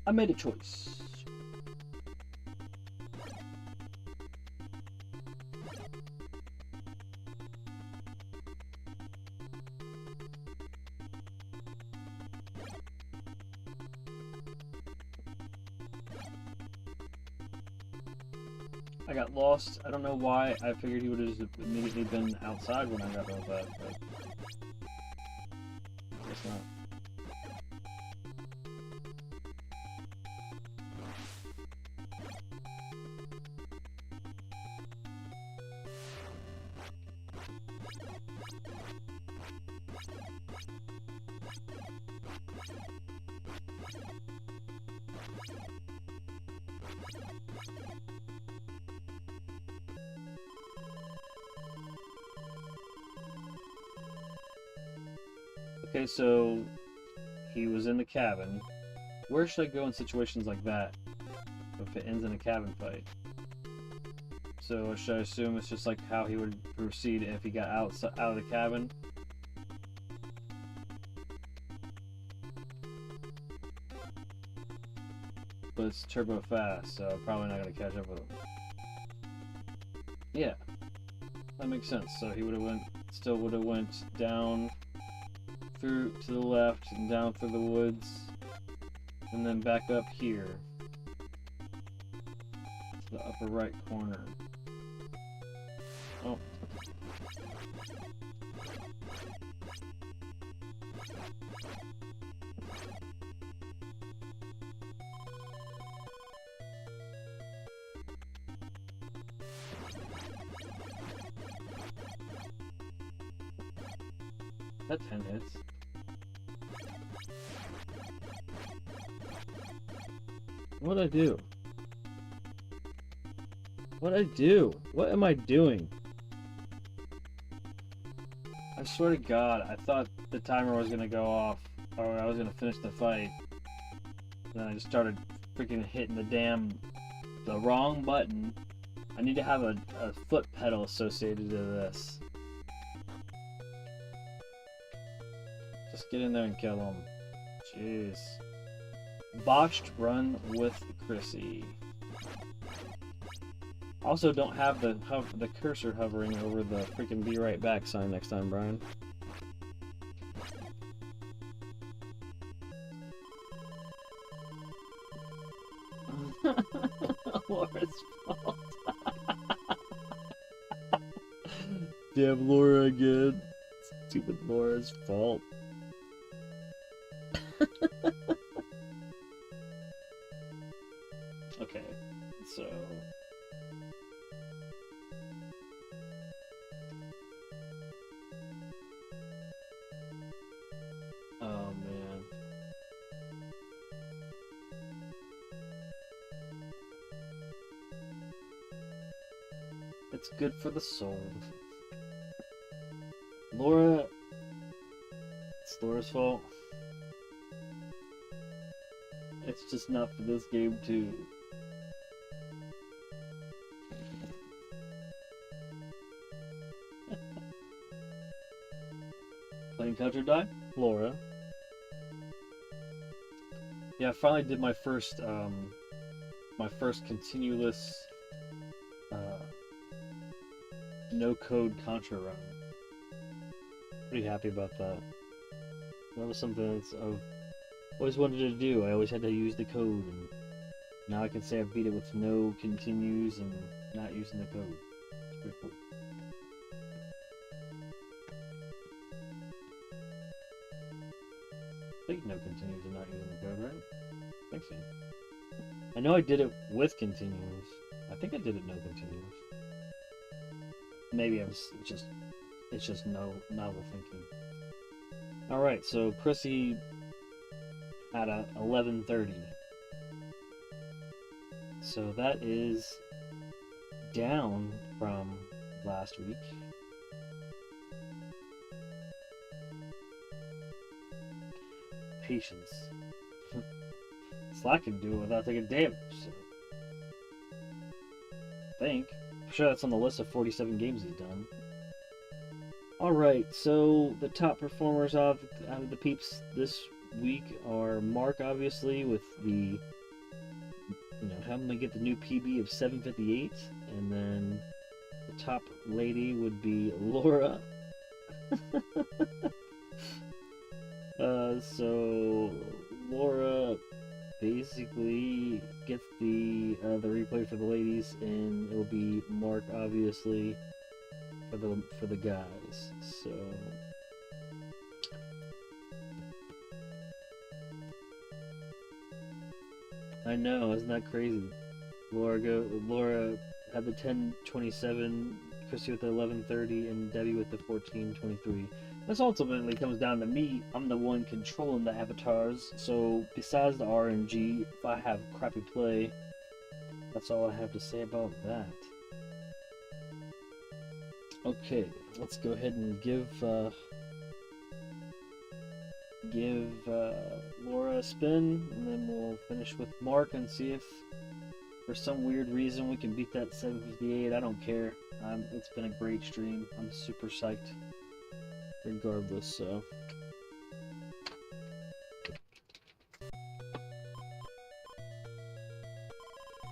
[SPEAKER 1] I made a choice. I got lost. I don't know why. I figured he would have just immediately been outside when I got all that, but I guess not. Okay, so he was in the cabin. Where should I go in situations like that if it ends in a cabin fight? So should I assume it's just like how he would proceed if he got out of the cabin? But it's turbo fast, so I'm probably not going to catch up with him. Yeah, that makes sense. So he would have still would have went down through to the left and down through the woods, and then back up here to the upper right corner. Oh. That 10 hits. What'd I do? What'd I do? What am I doing? I swear to God, I thought the timer was gonna go off, or I was gonna finish the fight. And then I just started freaking hitting the wrong button. I need to have a foot pedal associated to this. Just get in there and kill him. Jeez. Botched run with Chrissy. Also, don't have the cursor hovering over the freaking "be right back" sign next time, Brian. Laura's fault. Damn Laura again. Stupid Laura's fault. Okay, so... Oh, man. It's good for the soul. Laura... It's Laura's fault. It's just not for this game, too. Playing counter die? Laura. Yeah, I finally did my first continuous no code contra run. Pretty happy about that. That was something that's I've always wanted to do. I always had to use the code, and now I can say I beat it with no continues and not using the code. It's pretty cool. I think no continues and not using the code, right? I think so. I know I did it with continues. I think I did it no continues. Maybe it's just novel thinking. Alright, so Chrissy at a 11:30. So that is down from last week. Patience. Slack can do it without taking damage, so. I think. I'm sure that's on the list of 47 games he's done. Alright, so the top performers out of the peeps this week are Mark, obviously, with the, helping me get the new PB of 758, and then the top lady would be Laura. So Laura basically gets the replay for the ladies, and it'll be Mark, obviously, for the guys. So I know, isn't that crazy? Laura had the 10:27, Chrissy with the 11:30, and Debbie with the 14:23. This ultimately comes down to me. I'm the one controlling the avatars, so besides the RNG, if I have crappy play, that's all I have to say about that. Okay, let's go ahead and give Laura a spin, and then we'll finish with Mark and see if for some weird reason we can beat that 758. I don't care. It's been a great stream. I'm super psyched regardless, so.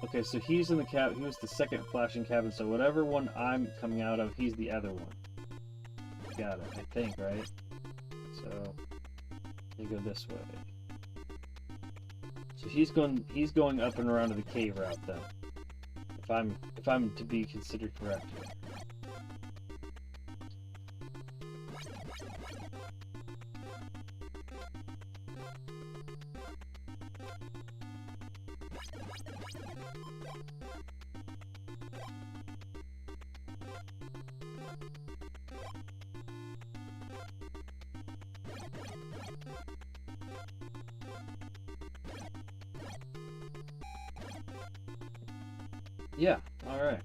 [SPEAKER 1] Okay, so he's in the cabin. He was the second flashing cabin, so whatever one I'm coming out of, he's the other one. Got it, I think, right? So you go this way. So he's going up and around to the cave route then. If I'm to be considered correct here. Yeah, alright.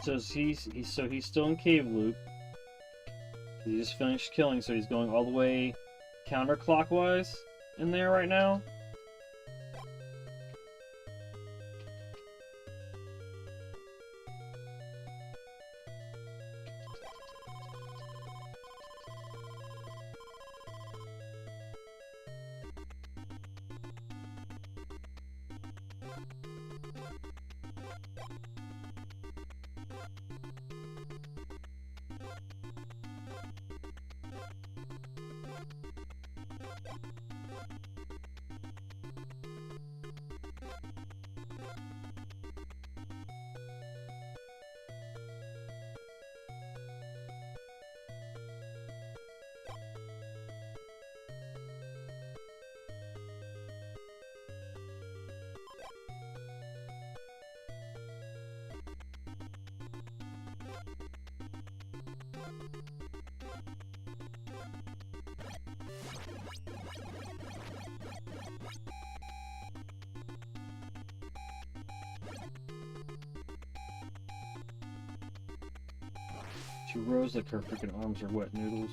[SPEAKER 1] So he's still in cave loop. He just finished killing, so he's going all the way counterclockwise in there right now. She rose like her freaking arms are wet noodles.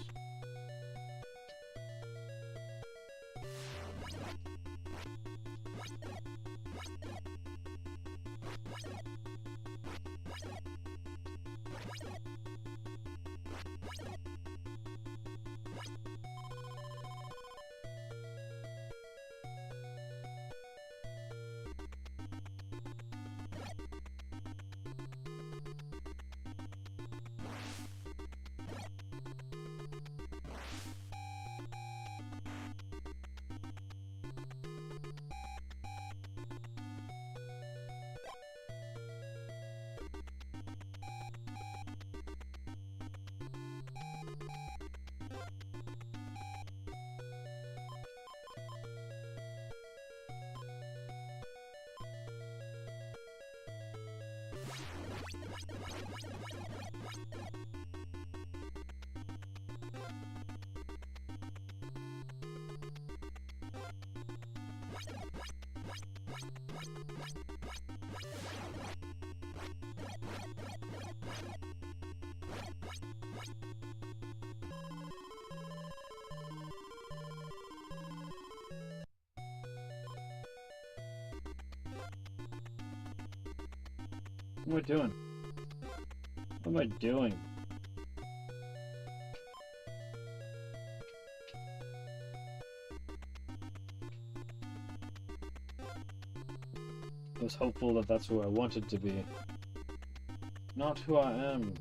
[SPEAKER 1] What am I doing? What am I doing? I was hopeful that that's who I wanted to be. Not who I am.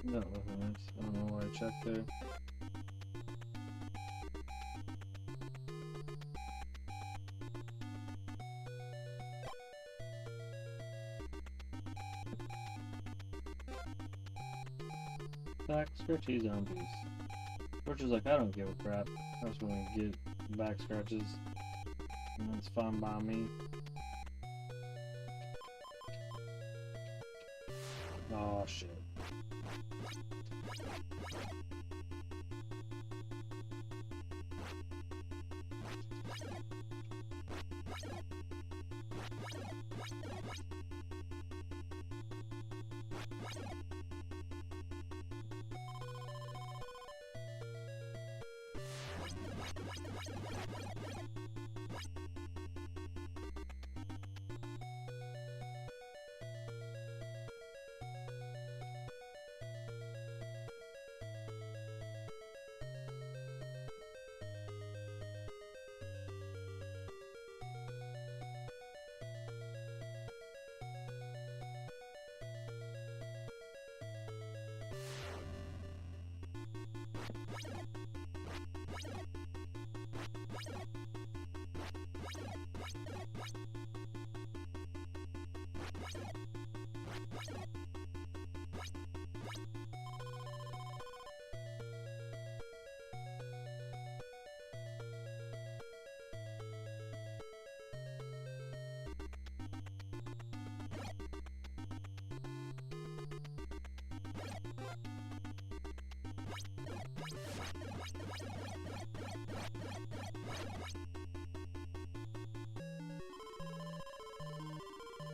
[SPEAKER 1] That wasn't it. I don't know where I checked there. Back scratchy zombies. Which is like, I don't give a crap. I just want to get back scratches. And it's fine by me. Oh shit.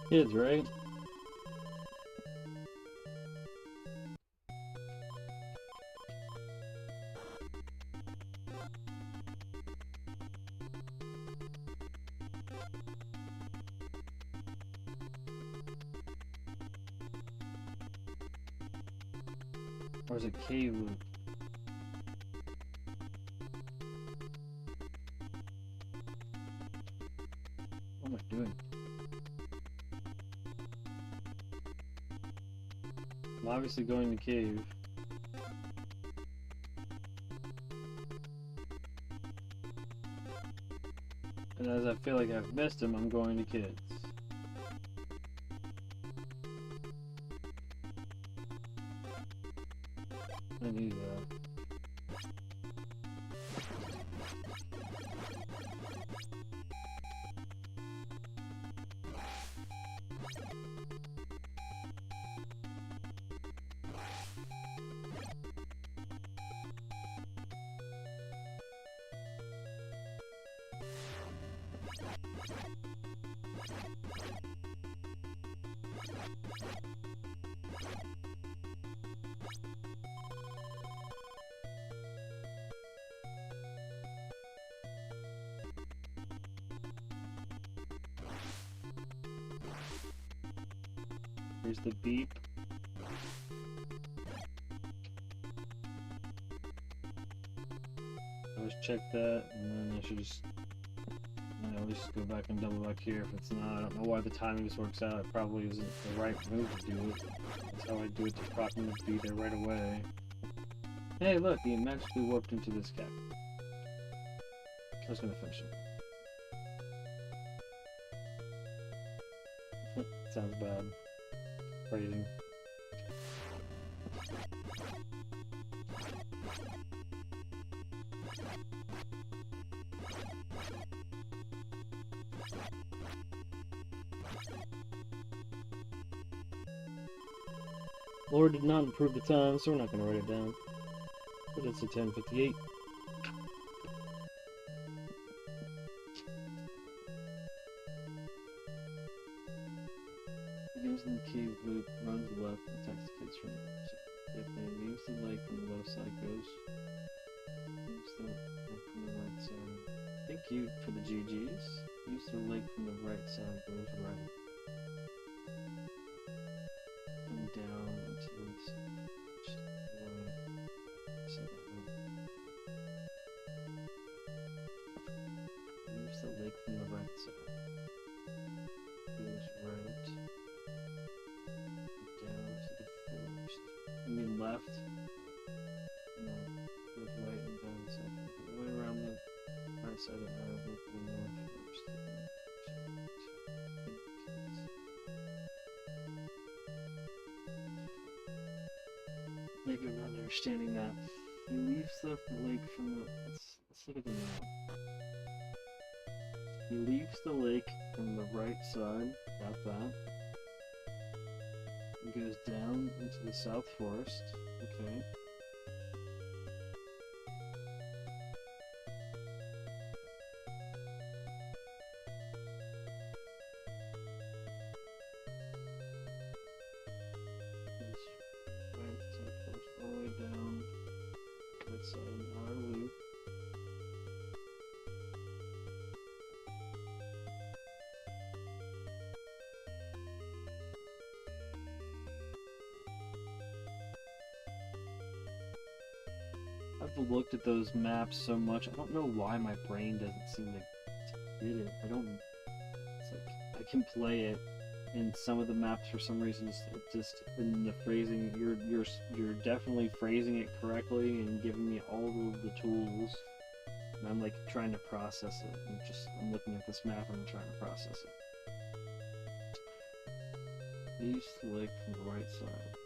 [SPEAKER 1] Kids, right? Or is it cave loop? What am I doing? I'm obviously going to cave. And as I feel like I've missed him, I'm going to kids. I knew that. Here's the beep. Always check that, and then I should just at least go back and double back here if it's not. I don't know why the timing just works out. It probably isn't the right move to do it. That's how I do it to prop him to be there right away. Hey, look, he magically warped into this cat. just gonna finish it. Sounds bad. Phrasing. Lord did not improve the time, so we're not going to write it down. But it's a 10:58. He goes in the cave loop, runs left, and attacks the kids from the left side. If they leaves the leg from the left side, goes. Leaves the leg from the right side. Thank you for the GGs. Leaves the leg from the right side, goes right. And down until it's leaves the leg from the right side. Goes right. Down to the first. You mean left? No. Goes right and down the second. Way around the right side of the aisle, look to the north first. Maybe I'm not understanding that. He leaves the leg from the. Let's look at the map. He leaves the lake from the right side. Got that. He goes down into the South Forest. Okay. All the way down, right side, outer loop. I've looked at those maps so much, I don't know why my brain doesn't seem to get it. It's like, I can play it, and some of the maps for some reason, it just in the phrasing, you're definitely phrasing it correctly and giving me all of the tools, and I'm like trying to process it. I'm looking at this map and I'm trying to process it. East Lake from the right side.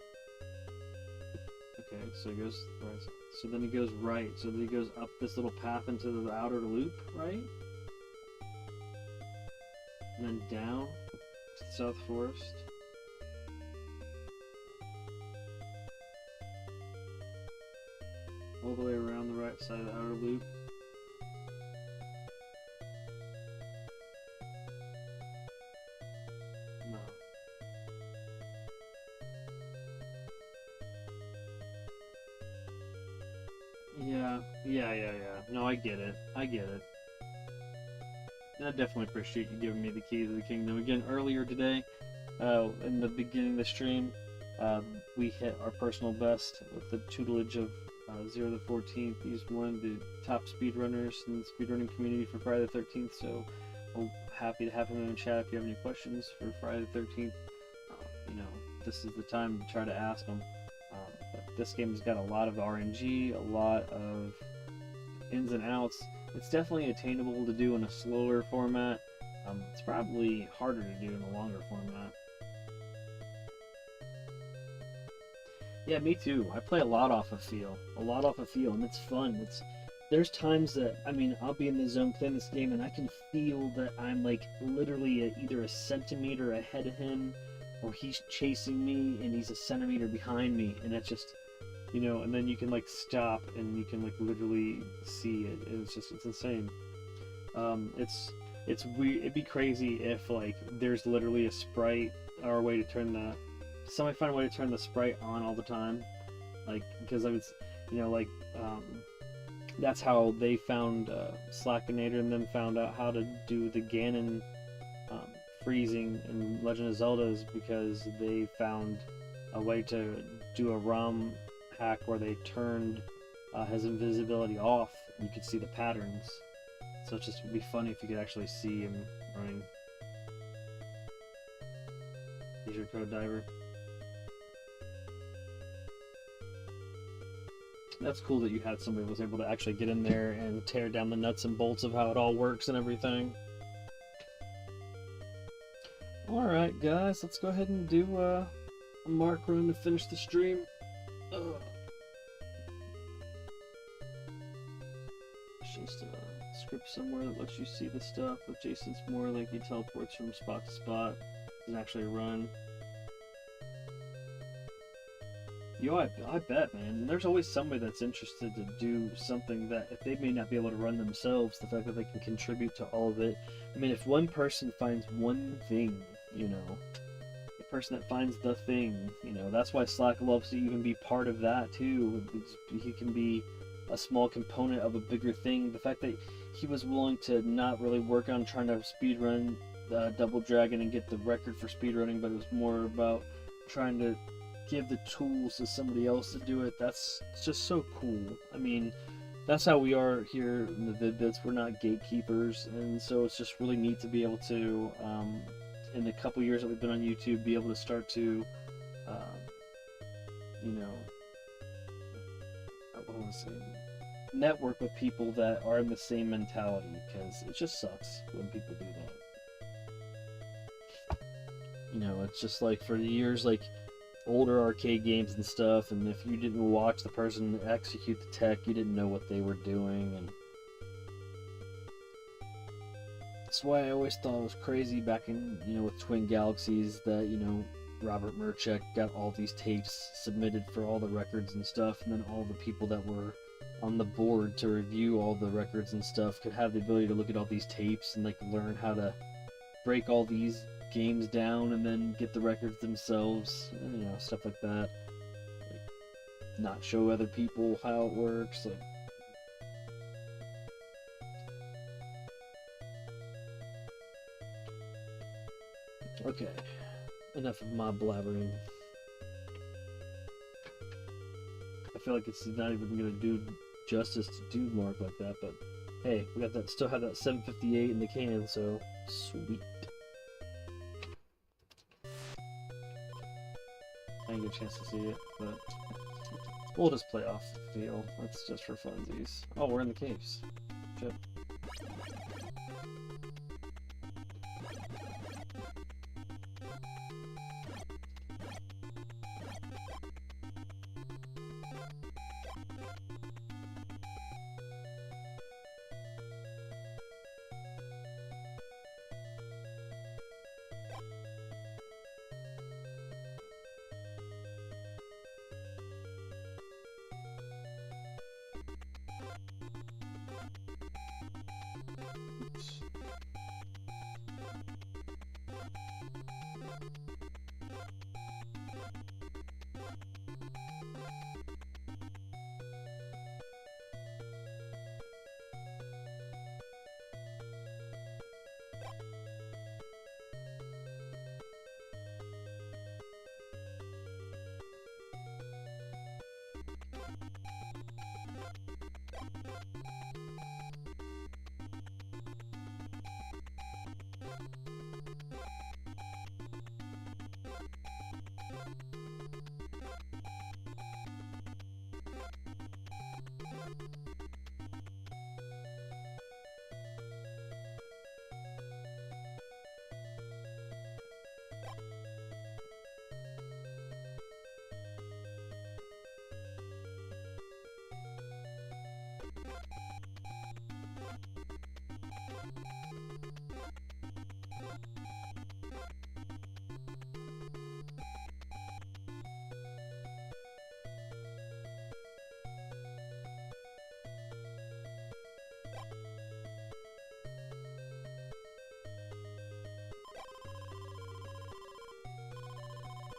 [SPEAKER 1] Okay, so he goes right side. So then he goes right. So then he goes up this little path into the outer loop, right? And then down to the South Forest. All the way around the right side of the outer loop. No. Yeah. No, I get it. I definitely appreciate you giving me the keys of the kingdom. Again, earlier today, in the beginning of the stream, we hit our personal best with the tutelage of Zero the 14th. He's one of the top speedrunners in the speedrunning community for Friday the 13th, so I'm happy to have him in the chat if you have any questions for Friday the 13th. This is the time to try to ask him. But this game's got a lot of RNG, a lot of ins and outs. It's definitely attainable to do in a slower format. It's probably harder to do in a longer format. Yeah, me too. I play a lot off of feel. And it's fun. There's times that, I'll be in the zone playing this game and I can feel that I'm like literally either a centimeter ahead of him, or he's chasing me and he's a centimeter behind me, and that's just, and then you can like stop and you can like literally see it, and it's insane. It's weird. It'd be crazy if like there's literally a sprite or a way to turn somebody find a way to turn the sprite on all the time, like, because I was, that's how they found Slackinator, and then found out how to do the Ganon freezing in Legend of Zelda, is because they found a way to do a ROM hack where they turned his invisibility off and you could see the patterns. So it just would be funny if you could actually see him running. Here's your code, Diver.
[SPEAKER 2] That's cool that you had somebody who was able to actually get in there and tear down the nuts and bolts of how it all works and everything. Alright guys, let's go ahead and do a mark run to finish the stream. It's just a script somewhere that lets you see the stuff. With Jason's more like he teleports from spot to spot. Doesn't actually run. I bet, man. There's always somebody that's interested to do something that, if they may not be able to run themselves, the fact that they can contribute to all of it. I mean, if one person finds one thing, you know, the person that finds the thing, you know, that's why Slack loves to even be part of that, too. He can be a small component of a bigger thing. The fact that he was willing to not really work on trying to speedrun Double Dragon and get the record for speedrunning, but it was more about trying to give the tools to somebody else to do it. It's just so cool. I mean, that's how we are here in the Vid-Bits. We're not gatekeepers, and so it's just really neat to be able to, in the couple years that we've been on YouTube, be able to start to, you know, what do I want to say? Network with people that are in the same mentality, because it just sucks when people do that. You know, it's just like for years, like older arcade games and stuff, and if you didn't watch the person execute the tech, you didn't know what they were doing, and that's why I always thought it was crazy back in, you know, with Twin Galaxies that, you know, Robert Merchek got all these tapes submitted for all the records and stuff, and then all the people that were on the board to review all the records and stuff could have the ability to look at all these tapes and like learn how to break all these games down and then get the records themselves, you know, stuff like that. Like, not show other people how it works. Like, okay, enough of my blabbering. I feel like it's not even gonna do justice to do Mark like that, but hey, we got that. Still have that 758 in the can, so sweet. I didn't get a chance to see it, but we'll just play off the deal. That's just for funsies. Oh, we're in the caves. Shit.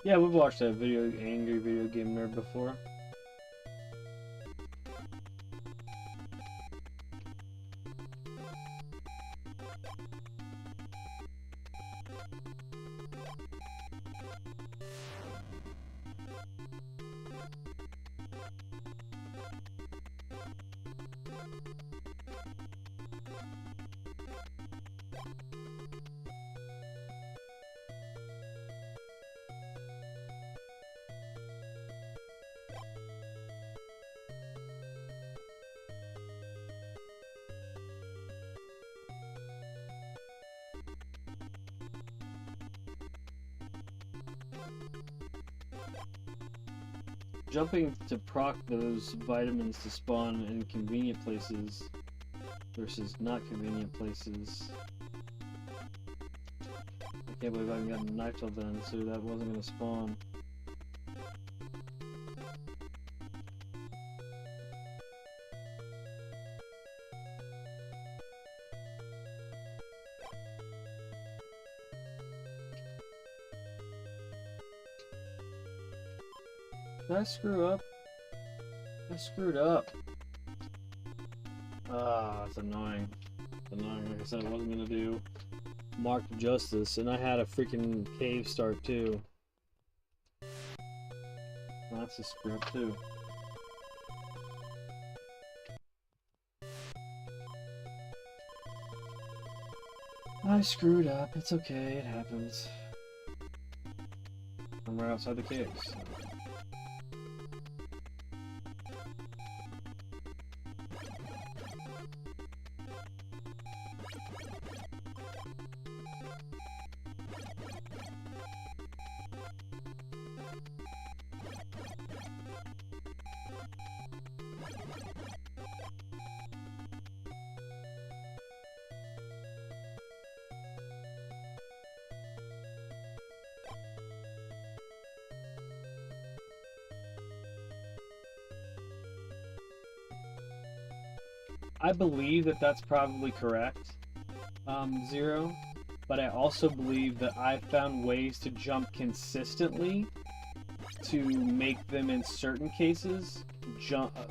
[SPEAKER 2] Yeah, we've watched that Angry Video Game Nerd before. Jumping to proc those vitamins to spawn in convenient places versus not convenient places. I can't believe I haven't gotten a knife till then, so that wasn't going to spawn. Did I screw up? I screwed up. Ah, it's annoying. It's annoying. Like I said, I wasn't gonna do Mark Justice, and I had a freaking cave start too. That's a screw up too. I screwed up. It's okay. It happens. I'm right outside the cave. So. I believe that that's probably correct, Zero, but I also believe that I've found ways to jump consistently to make them in certain cases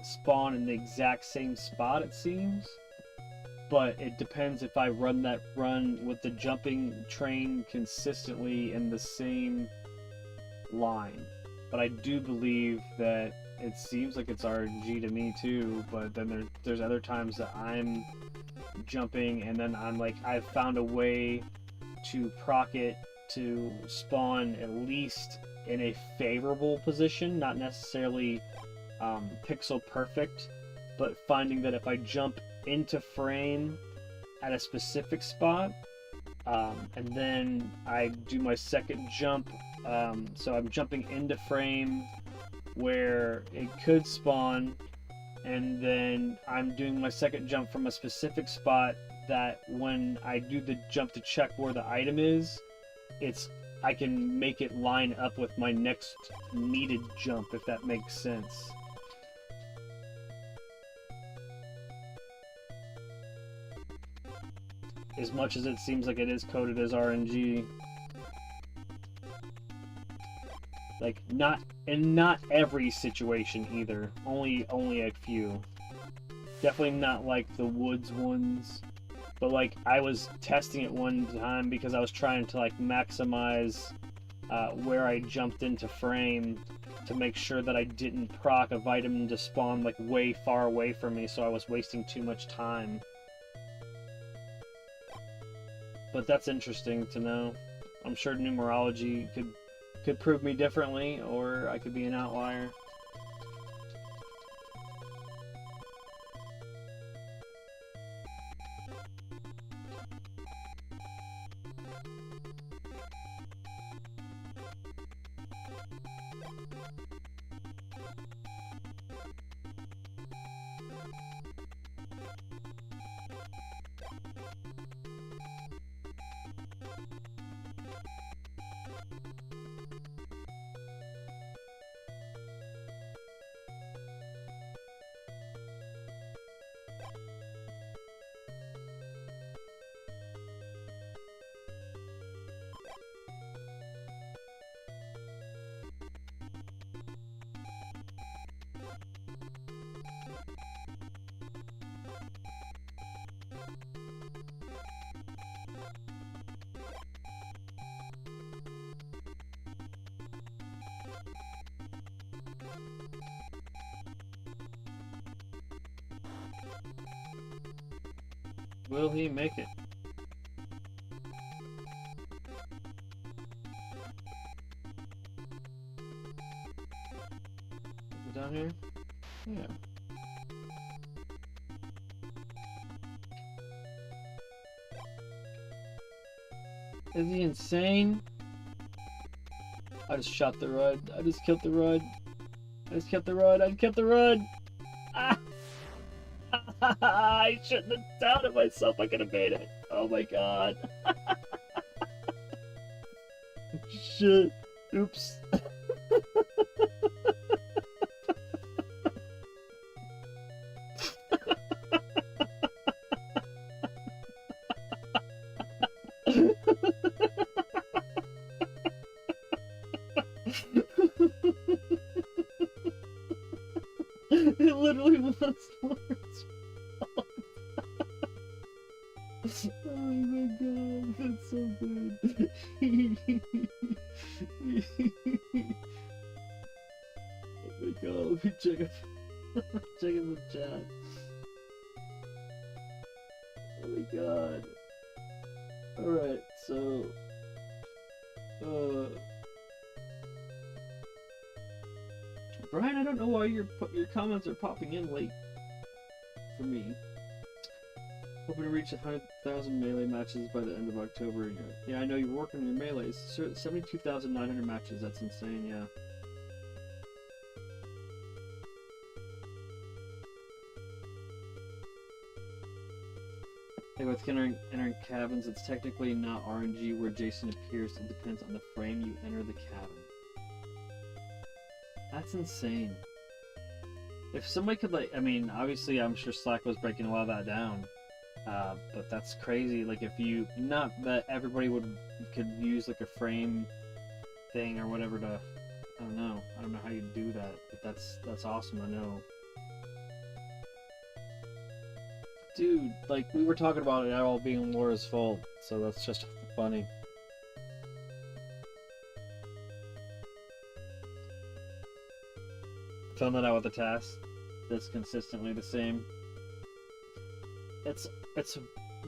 [SPEAKER 2] spawn in the exact same spot, it seems. But it depends if I run that run with the jumping train consistently in the same line. But I do believe that it seems like it's RNG to me too, but then there's other times that I'm jumping and then I'm like, I've found a way to proc it to spawn at least in a favorable position, not necessarily pixel perfect, but finding that if I jump into frame at a specific spot, and then I do my second jump, so I'm jumping into frame where it could spawn, and then I'm doing my second jump from a specific spot that when I do the jump to check where the item is, I can make it line up with my next needed jump, if that makes sense. As much as it seems like it is coded as RNG. Like, not every situation either. Only a few. Definitely not like the woods ones. But like, I was testing it one time because I was trying to like maximize where I jumped into frame to make sure that I didn't proc a vitamin to spawn like way far away from me, so I was wasting too much time. But that's interesting to know. I'm sure numerology could prove me differently, or I could be an outlier. Will he make it? Is it down here? Yeah. Is he insane? I just shot the run. I just killed the run. I just kept the run. I kept the run. Ah! I shouldn't have doubted myself. I could have made it. Oh my god. Shit. Oops. It literally was words. Oh my god, that's so good. Oh my god, let me check it. Check in the chat. Oh my god. Alright, so Brian, I don't know why your comments are popping in late for me. Hoping to reach 100,000 melee matches by the end of October. Yeah, I know you're working on your melees. 72,900 matches, that's insane, yeah. Like with entering cabins, it's technically not RNG where Jason appears. It depends on the frame you enter the cabin. That's insane. If somebody could, like, I mean, obviously I'm sure Slack was breaking a lot of that down. But that's crazy. Like, if you, not that everybody could use like a frame thing or whatever to, I don't know how you do that, but that's awesome to know. Dude, like, we were talking about it all being Laura's fault, so that's just funny. Filling it out with a task that's consistently the same. It's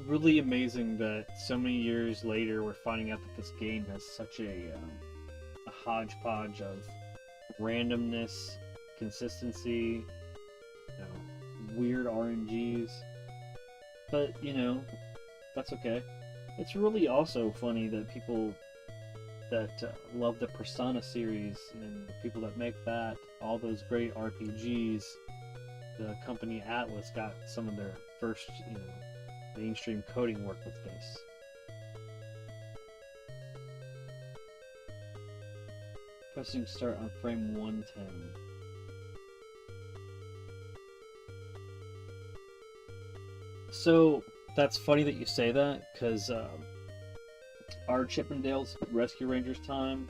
[SPEAKER 2] really amazing that so many years later we're finding out that this game has such a hodgepodge of randomness, consistency, weird RNGs. But, that's okay. It's really also funny that people that love the Persona series and the people that make that, all those great RPGs, the company Atlus got some of their first, mainstream coding work with this. Pressing start on frame 110. So, that's funny that you say that, because our Chippendales Rescue Rangers time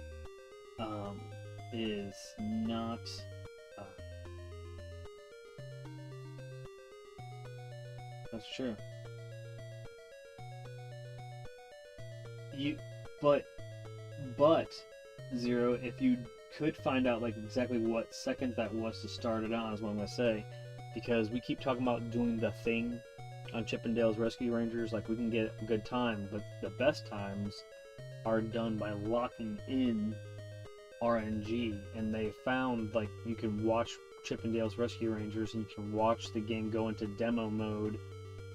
[SPEAKER 2] is not... that's true. But Zero, if you could find out like exactly what second that was to start it on, is what I'm gonna say, because we keep talking about doing the thing on Chippendale's Rescue Rangers, like we can get a good time, but the best times are done by locking in RNG, and they found like you can watch Chippendale's Rescue Rangers and you can watch the game go into demo mode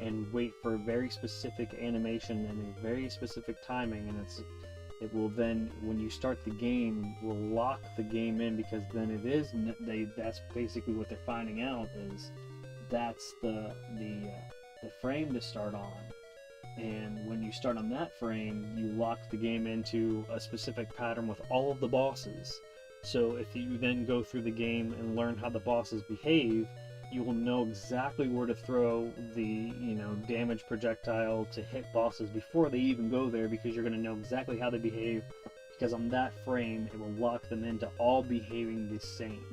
[SPEAKER 2] and wait for a very specific animation and a very specific timing, and it will then, when you start the game, will lock the game in, because then it is, that's basically what they're finding out, is that's the frame to start on. And when you start on that frame, you lock the game into a specific pattern with all of the bosses. So if you then go through the game and learn how the bosses behave, you will know exactly where to throw the, damage projectile to hit bosses before they even go there, because you're going to know exactly how they behave, because on that frame it will lock them into all behaving the same.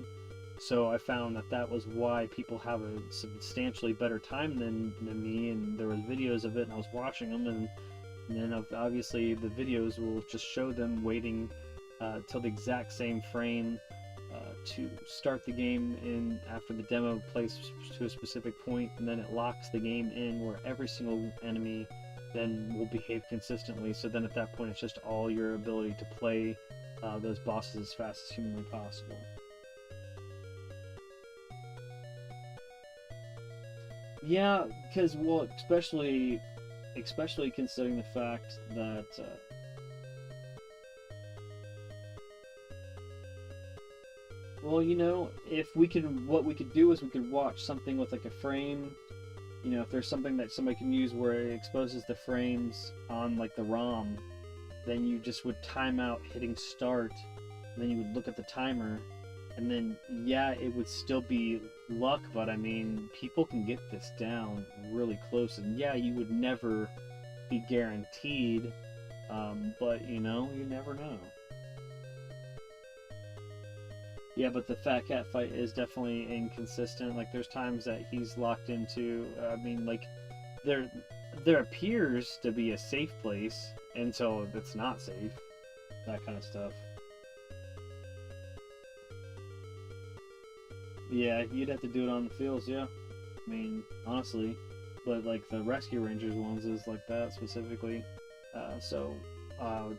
[SPEAKER 2] So I found that was why people have a substantially better time than me, and there was videos of it and I was watching them, and then obviously the videos will just show them waiting till the exact same frame to start the game in after the demo plays to a specific point, and then it locks the game in where every single enemy then will behave consistently. So then at that point it's just all your ability to play those bosses as fast as humanly possible. Yeah, because, well, especially considering the fact that Well, you know, if we could, what we could do is we could watch something with like a frame. You know, if there's something that somebody can use where it exposes the frames on like the ROM, then you just would time out hitting start, and then you would look at the timer, and then yeah, it would still be luck, but I mean, people can get this down really close, and yeah, you would never be guaranteed, but you know, you never know. Yeah, but the Fat Cat fight is definitely inconsistent. Like, there's times that he's locked into. I mean, like, there appears to be a safe place until it's not safe. That kind of stuff. Yeah, you'd have to do it on the fields. Yeah, I mean, honestly, but like the Rescue Rangers ones is like that specifically.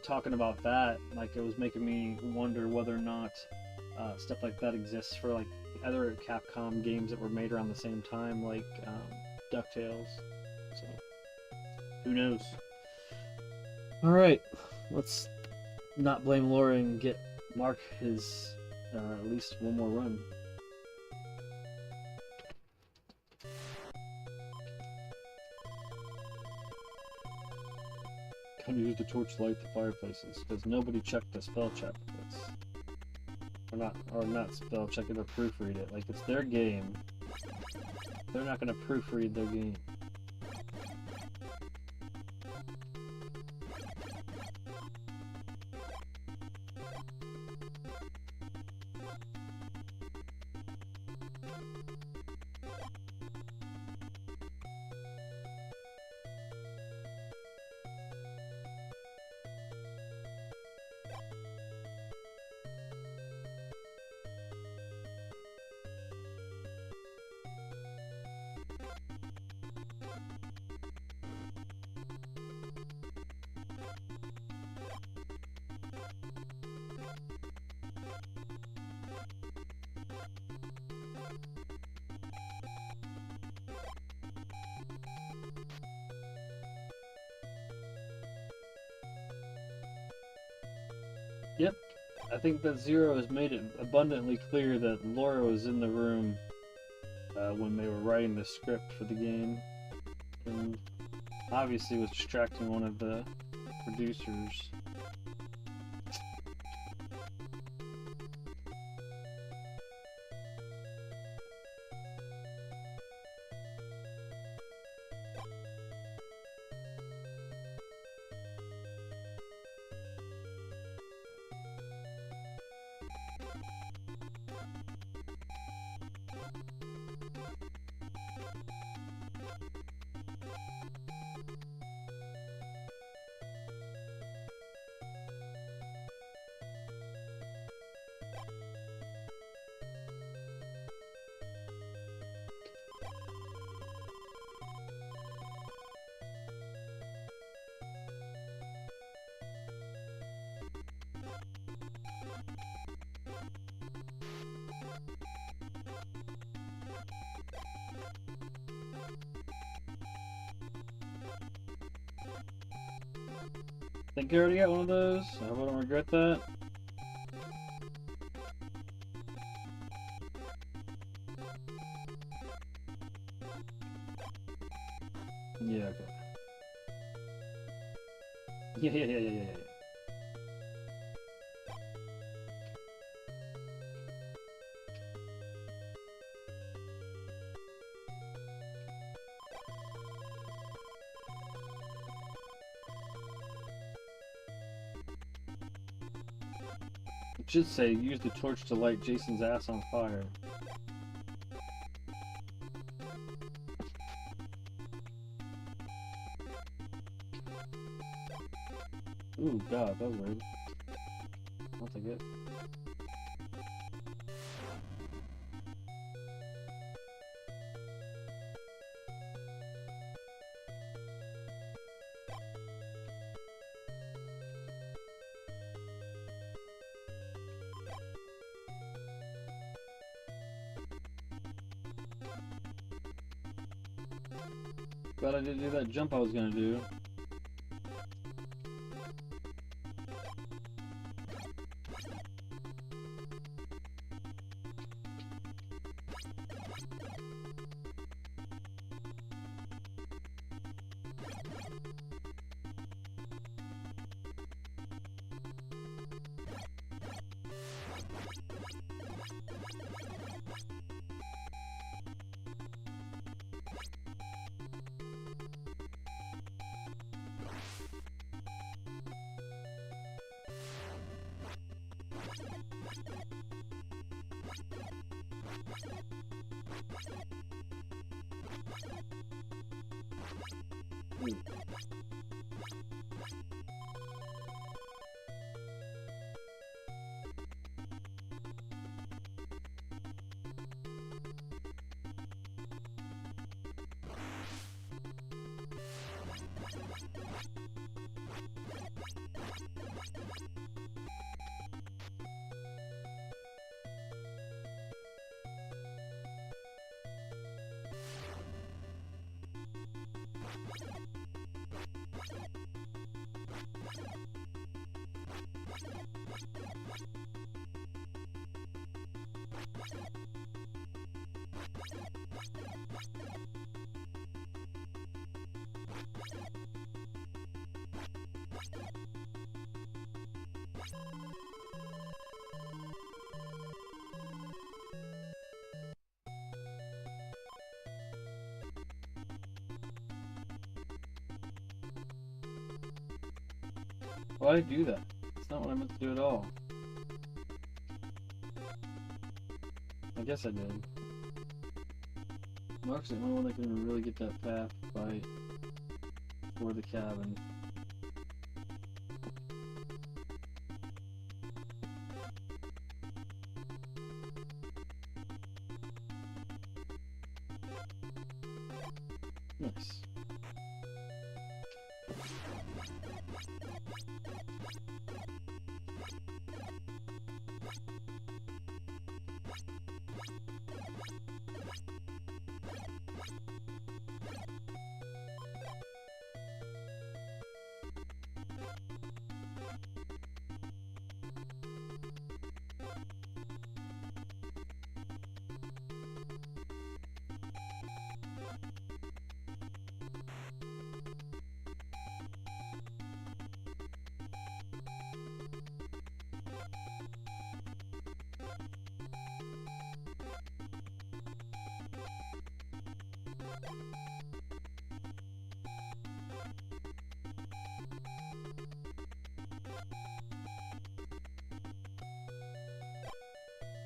[SPEAKER 2] Talking about that, like, it was making me wonder whether or not stuff like that exists for like other Capcom games that were made around the same time, like DuckTales. So, who knows? Alright, let's not blame Laura and get Mark his at least one more run. Gotta use the torch to light the fireplaces, because nobody checked the spell check. Or not spell check it or proofread it. Like, it's their game. They're not gonna proofread their game. Yep, I think that Zero has made it abundantly clear that Laura was in the room when they were writing the script for the game, and obviously was distracting one of the producers. Think you already got one of those? I hope I don't regret that. Yeah, okay. Yeah. It should say, use the torch to light Jason's ass on fire. Ooh, God, that was weird. I'll take it. Glad I didn't do that jump I was gonna do. Why did I do that? It's not what I meant to do at all. I guess I did. Mark's the only one that can really get that path by for the cabin. Nice.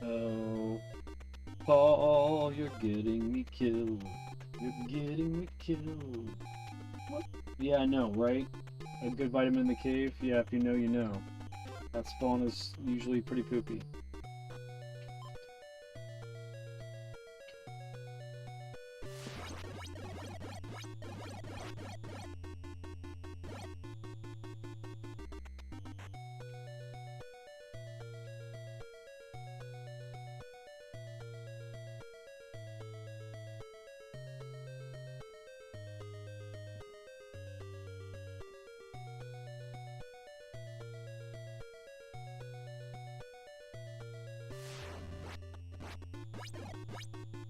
[SPEAKER 2] Oh, Paul, you're getting me killed. You're getting me killed. What? Yeah, I know, right? A good vitamin in the cave? Yeah, if you know, you know. That spawn is usually pretty poopy.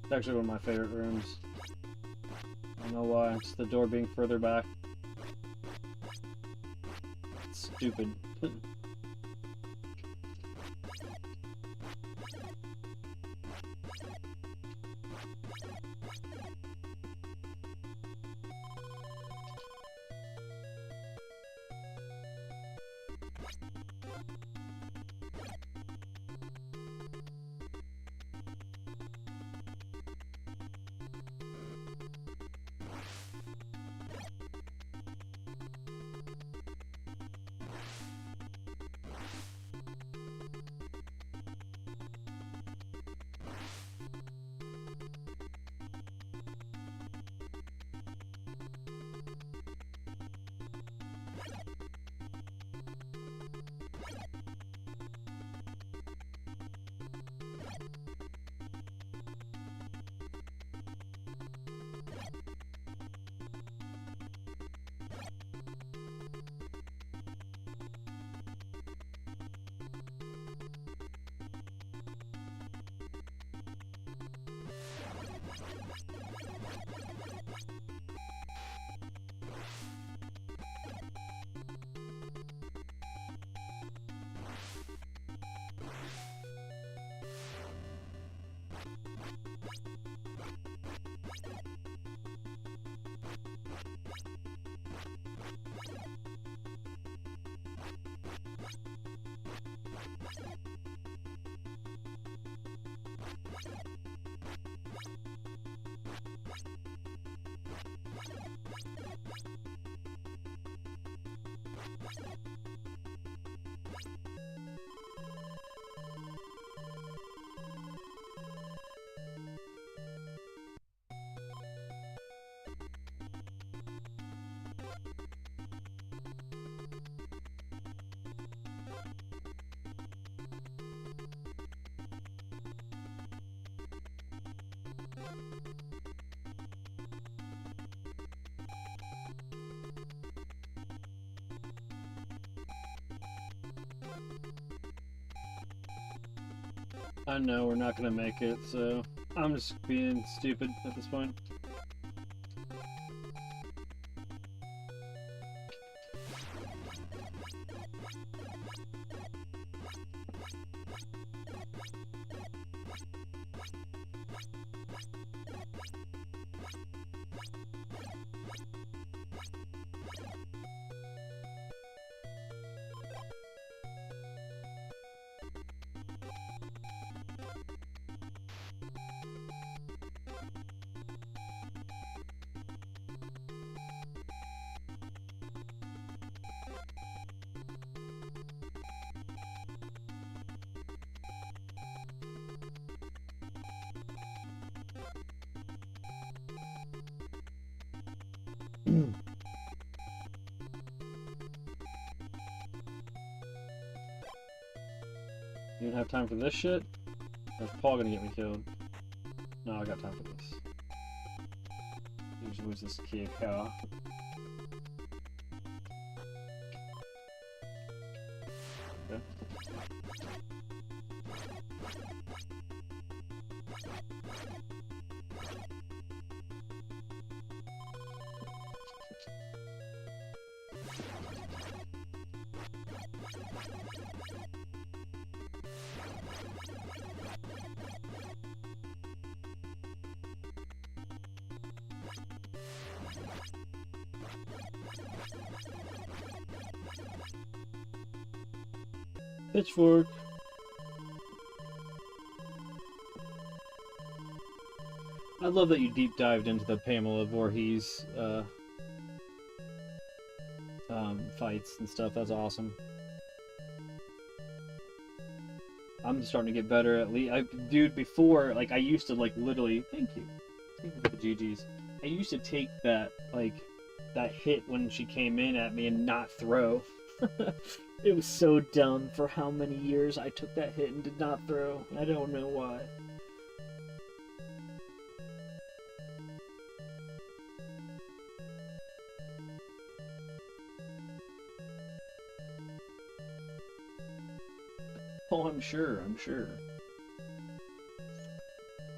[SPEAKER 2] It's actually one of my favorite rooms. I don't know why, it's the door being further back. It's stupid. I know we're not gonna make it, so I'm just being stupid at this point. You don't have time for this shit? Or is Paul gonna get me killed? No, I got time for this. Here's who's this kid cow. Okay. Pitchfork. I love that you deep dived into the Pamela Voorhees fights and stuff. That's awesome. I'm starting to get better at least. Dude, before, like, I used to, like, literally. Thank you. Thank you for the GGs. I used to take that, like, that hit when she came in at me and not throw. It was so dumb for how many years I took that hit and did not throw. I don't know why. Oh, I'm sure.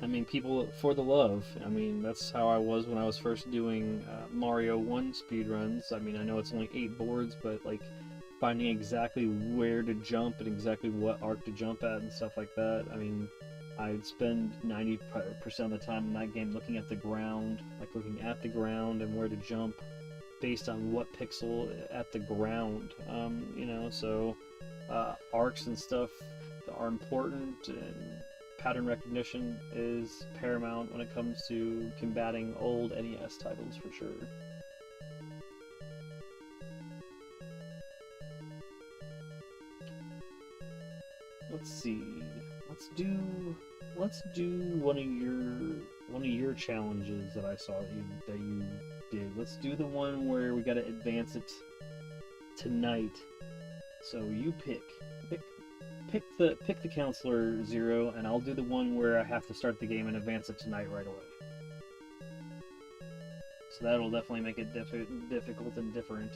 [SPEAKER 2] I mean, people for the love. I mean, that's how I was when I was first doing Mario 1 speedruns. I mean, I know it's only 8 boards, but, like, finding exactly where to jump and exactly what arc to jump at and stuff like that. I mean, I'd spend 90% of the time in that game looking at the ground, and where to jump based on what pixel at the ground. You know, so arcs and stuff are important, and pattern recognition is paramount when it comes to combating old NES titles, for sure. Let's see. Let's do one of your challenges that I saw that you did. Let's do the one where we gotta advance it tonight. So you pick the counselor 0, and I'll do the one where I have to start the game and advance it tonight right away. So that'll definitely make it difficult and different.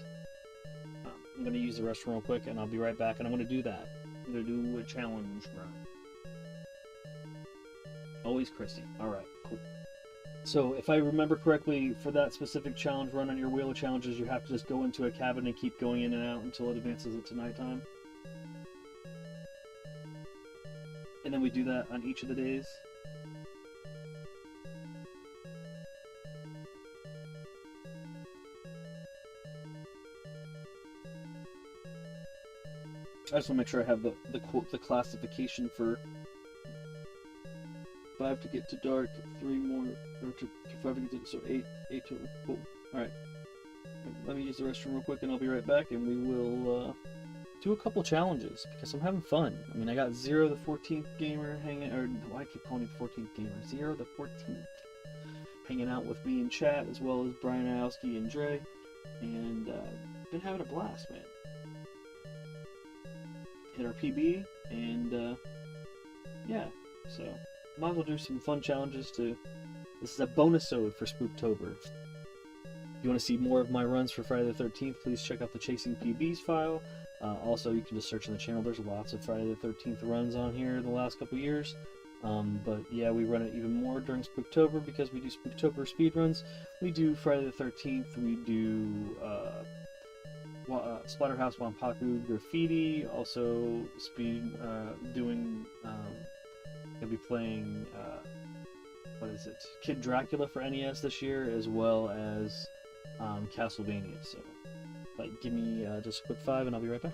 [SPEAKER 2] I'm gonna use the restroom real quick, and I'll be right back. And I'm gonna do that. I'm gonna do a challenge run. Always Christy. Alright, cool. So if I remember correctly, for that specific challenge run on your wheel of challenges, you have to just go into a cabin and keep going in and out until it advances it to nighttime. And then we do that on each of the days. I just want to make sure I have the classification for 5 to get to dark, 3 more, or to 5 to get to, so 8 total. Cool. Alright. Let me use the restroom real quick and I'll be right back, and we will do a couple challenges because I'm having fun. I mean, I got Zero the 14th Gamer hanging, or why I keep calling him 14th Gamer? Zero the 14th hanging out with me in chat, as well as Brian Iowski and Dre, and been having a blast, man. Hit our PB, and yeah, so might as well do some fun challenges to. This is a bonus-ode for Spooktober. If you want to see more of my runs for Friday the 13th, please check out the Chasing PBs file. Also, you can just search on the channel. There's lots of Friday the 13th runs on here in the last couple years. But yeah, we run it even more during Spooktober because we do Spooktober speedruns. We do Friday the 13th. We do Splatterhouse Wampaku Graffiti. Also, gonna be playing what is it? Kid Dracula for NES this year, as well as Castlevania. So, give me just a quick 5, and I'll be right back.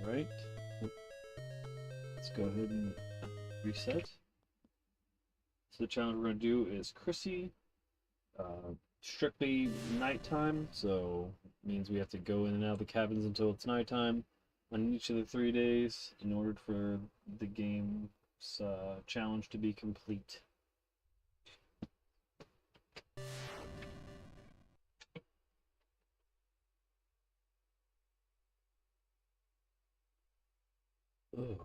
[SPEAKER 1] Alright. Let's go ahead and reset. So the challenge we're going to do is Chrissy. Strictly nighttime, so it means we have to go in and out of the cabins until it's nighttime on each of the 3 days in order for the game's challenge to be complete. Ugh.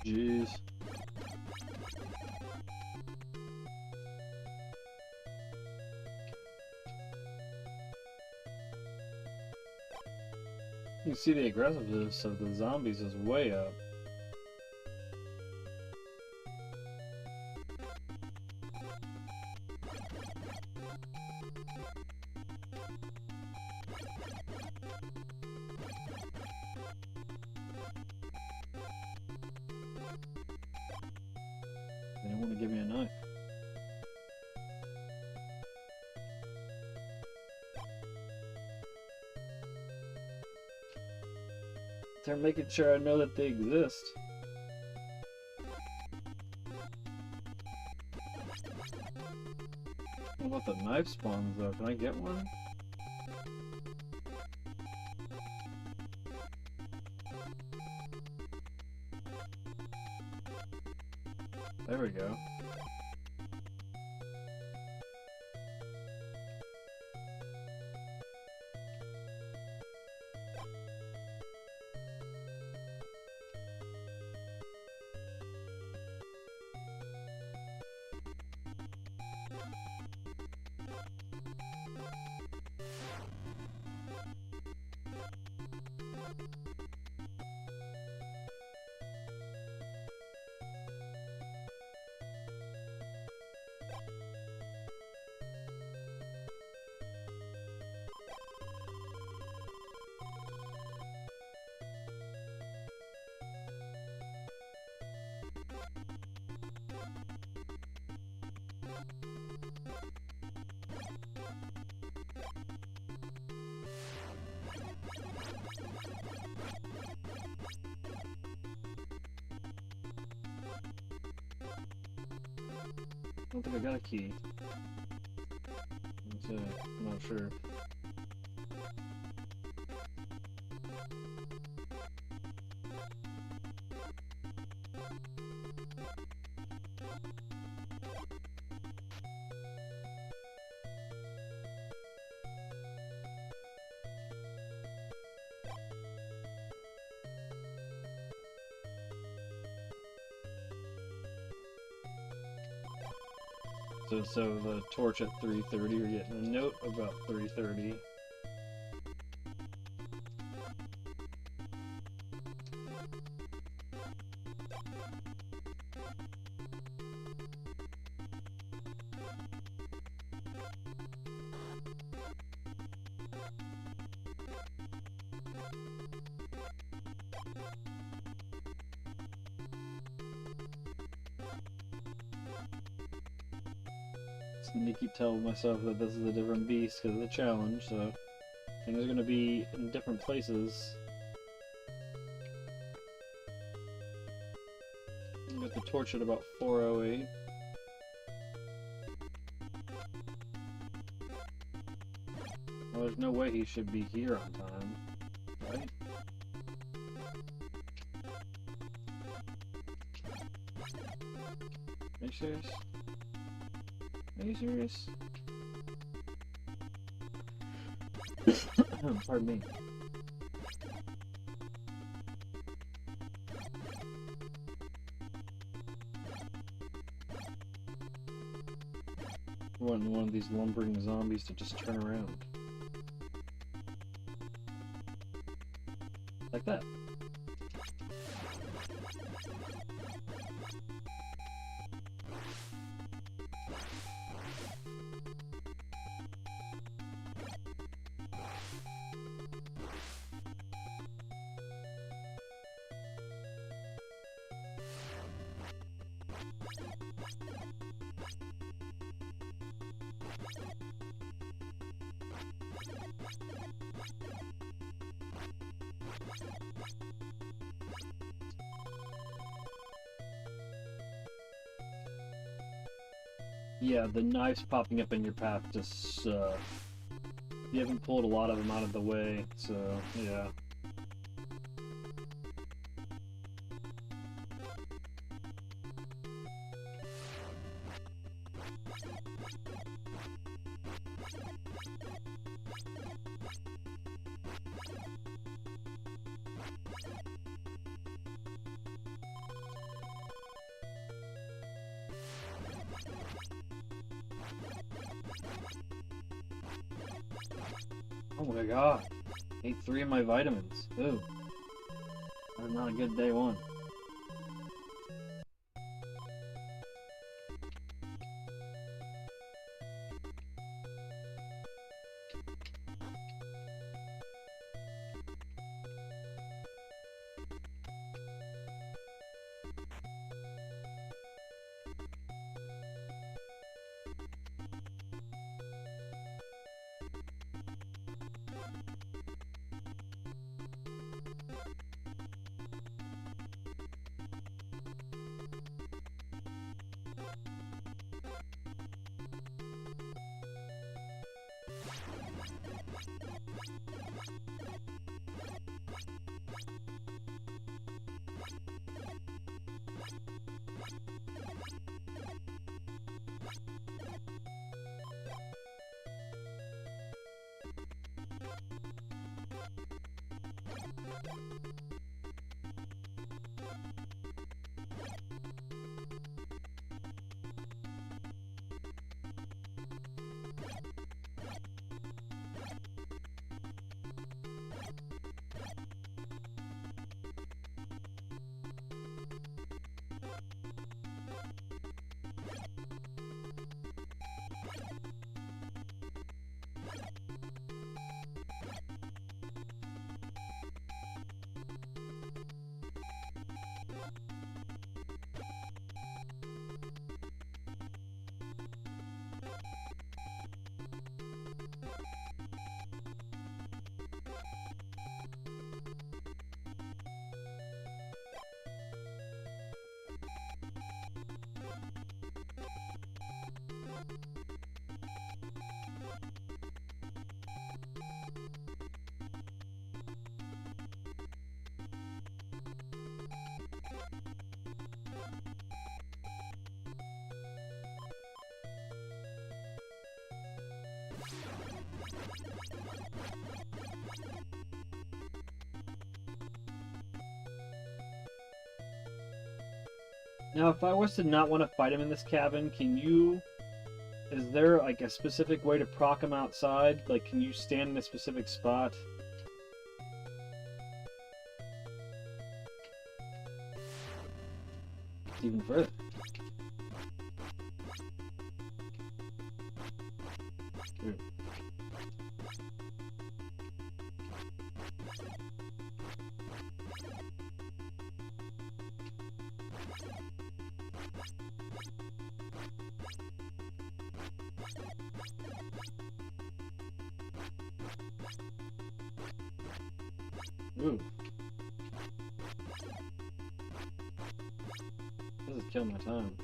[SPEAKER 1] Jeez. You can see the aggressiveness of the zombies is way up. They don't want to give me a knife. They're making sure I know that they exist. What about the knife spawns though? Can I get one? There we go. I don't think I got a key. I'm not sure. So the torch at 3:30, we're getting a note about 3:30. I keep telling myself that this is a different beast because of the challenge, so things are going to be in different places. Got the torch at about 4:08. Well, there's no way he should be here on time, right? Are you serious?
[SPEAKER 2] Are you serious? Pardon me. Want one of these lumbering zombies to just turn around. Like that. Yeah, the knives popping up in your path just suck. You haven't pulled a lot of them out of the way, so yeah. Oh my god. Ate 3 of my vitamins. Ooh. That's not a good day one. Now, if I was to not want to fight him in this cabin, can you... Is there, like, a specific way to proc him outside? Like, can you stand in a specific spot? Even further. Ooh. Ooh. This is killing my time.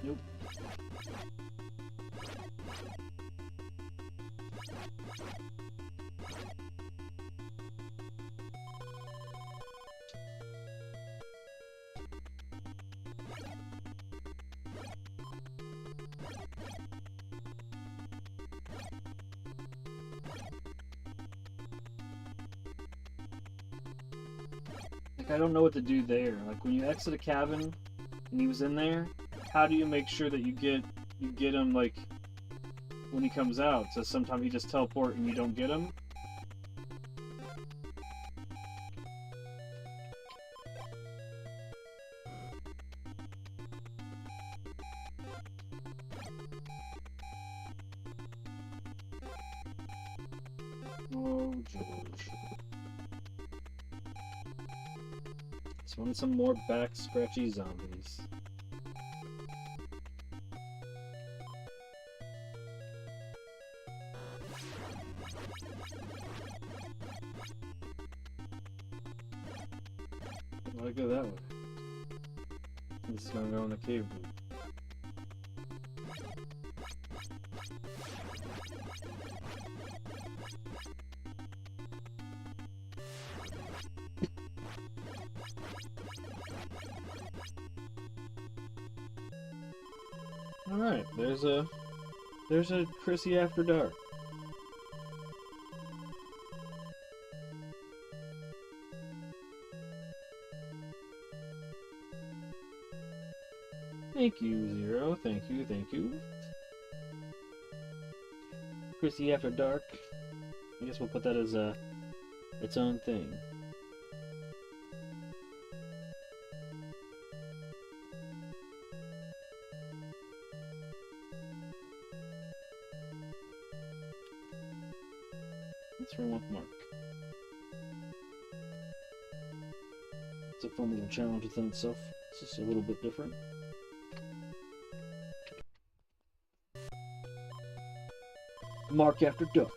[SPEAKER 2] Nope. Like, I don't know what to do there. Like, when you exit a cabin and he was in there, how do you make sure that you get him, like, when he comes out? So sometimes he just teleport and you don't get him? Oh, George. Just wanted some more back scratchy zombies. Why go that way? This is gonna go in the cave room. Alright, there's a Chrissy After Dark. Thank you, Zero. Thank you, thank you. Chrissy After Dark. I guess we'll put that as its own thing. Let's run with Mark. It's a fun little challenge within itself. It's just a little bit different. Mark After Dark.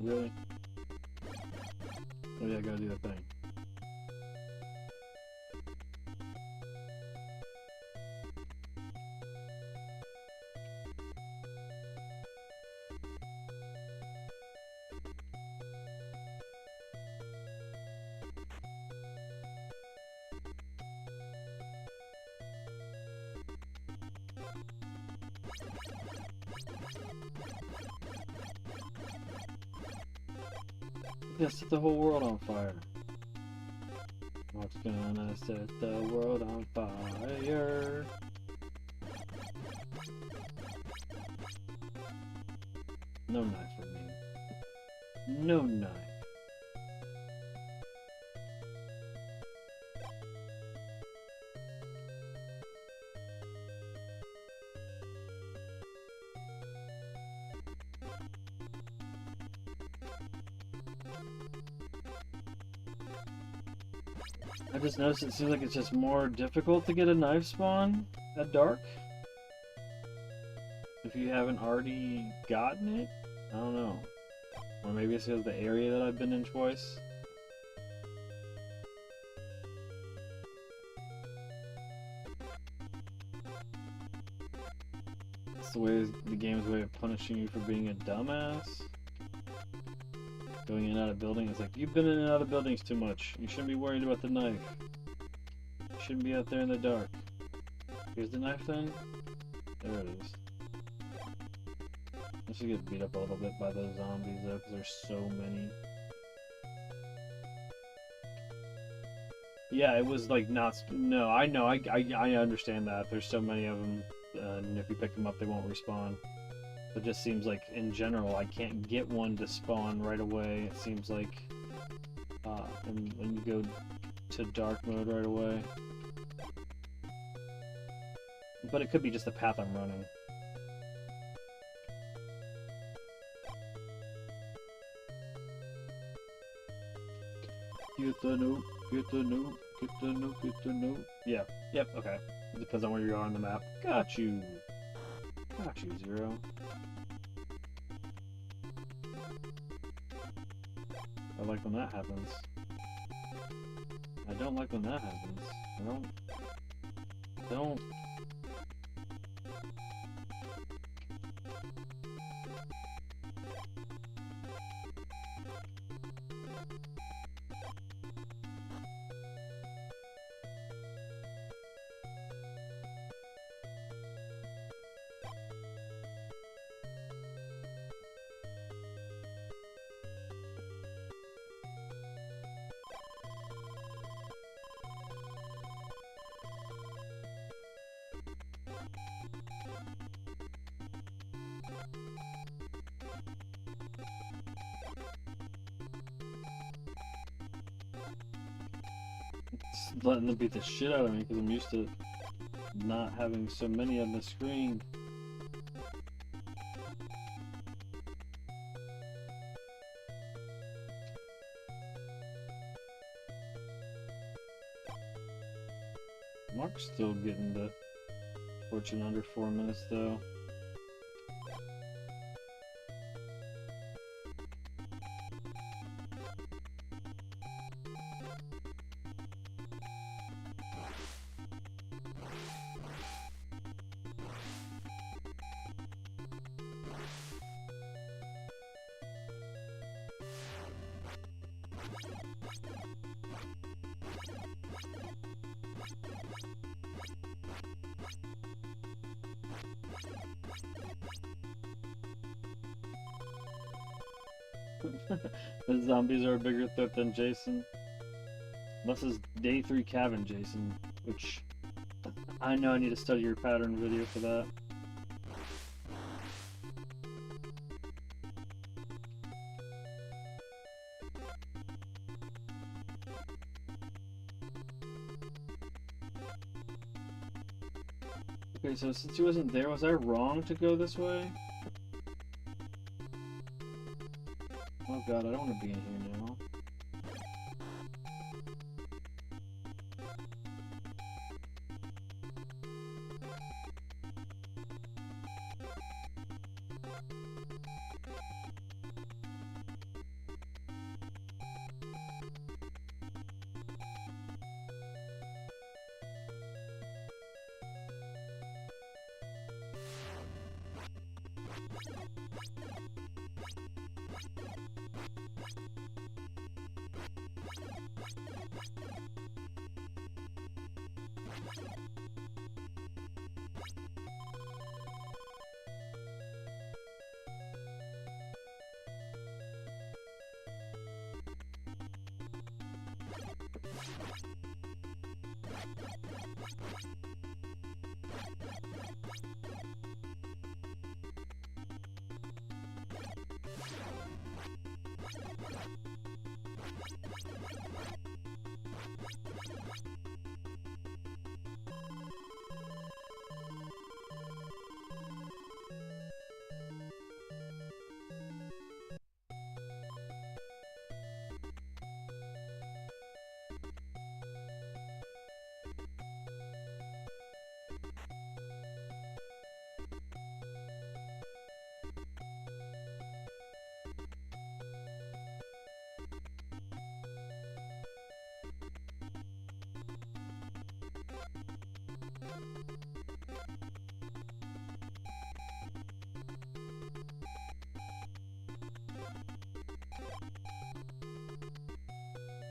[SPEAKER 2] Really? Oh yeah, I gotta do that thing. Just set the whole world on fire. What's gonna set the world on fire? No knife for me. No knife. I just noticed it seems like it's just more difficult to get a knife spawn at dark. If you haven't already gotten it? I don't know. Or maybe it's because of the area that I've been in twice. It's the game's way of punishing you for being a dumbass. Going in and out of buildings, it's like, you've been in and out of buildings too much. You shouldn't be worried about the knife. You shouldn't be out there in the dark. Here's the knife then. There it is. I should get beat up a little bit by those zombies though, because there's so many. Yeah, it was like not. No, I know. I understand that. There's so many of them, and if you pick them up, they won't respawn. It just seems like, in general, I can't get one to spawn right away. It seems like, and when you go to dark mode right away. But it could be just the path I'm running. Get the note, get the note, get the note, get the note. Yeah, yep, okay. It depends on where you are on the map. Got you. Got you, Zero. I like when that happens. I don't like when that happens. I don't. It's letting them beat the shit out of me because I'm used to not having so many on the screen. Mark's still getting the fortune under 4 minutes though. The zombies are a bigger threat than Jason. This is day 3 cabin Jason, which I know I need to study your pattern video for that. Okay, so since he wasn't there, was I wrong to go this way? Oh god, I don't want to be in here now.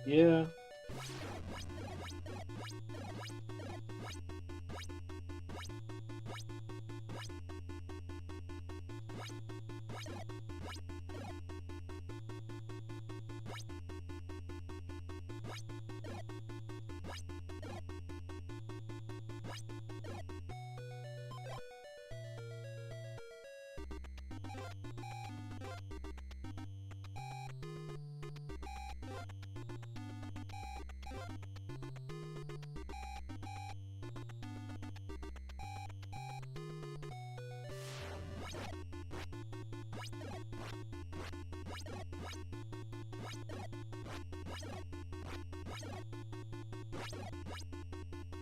[SPEAKER 2] Yeah.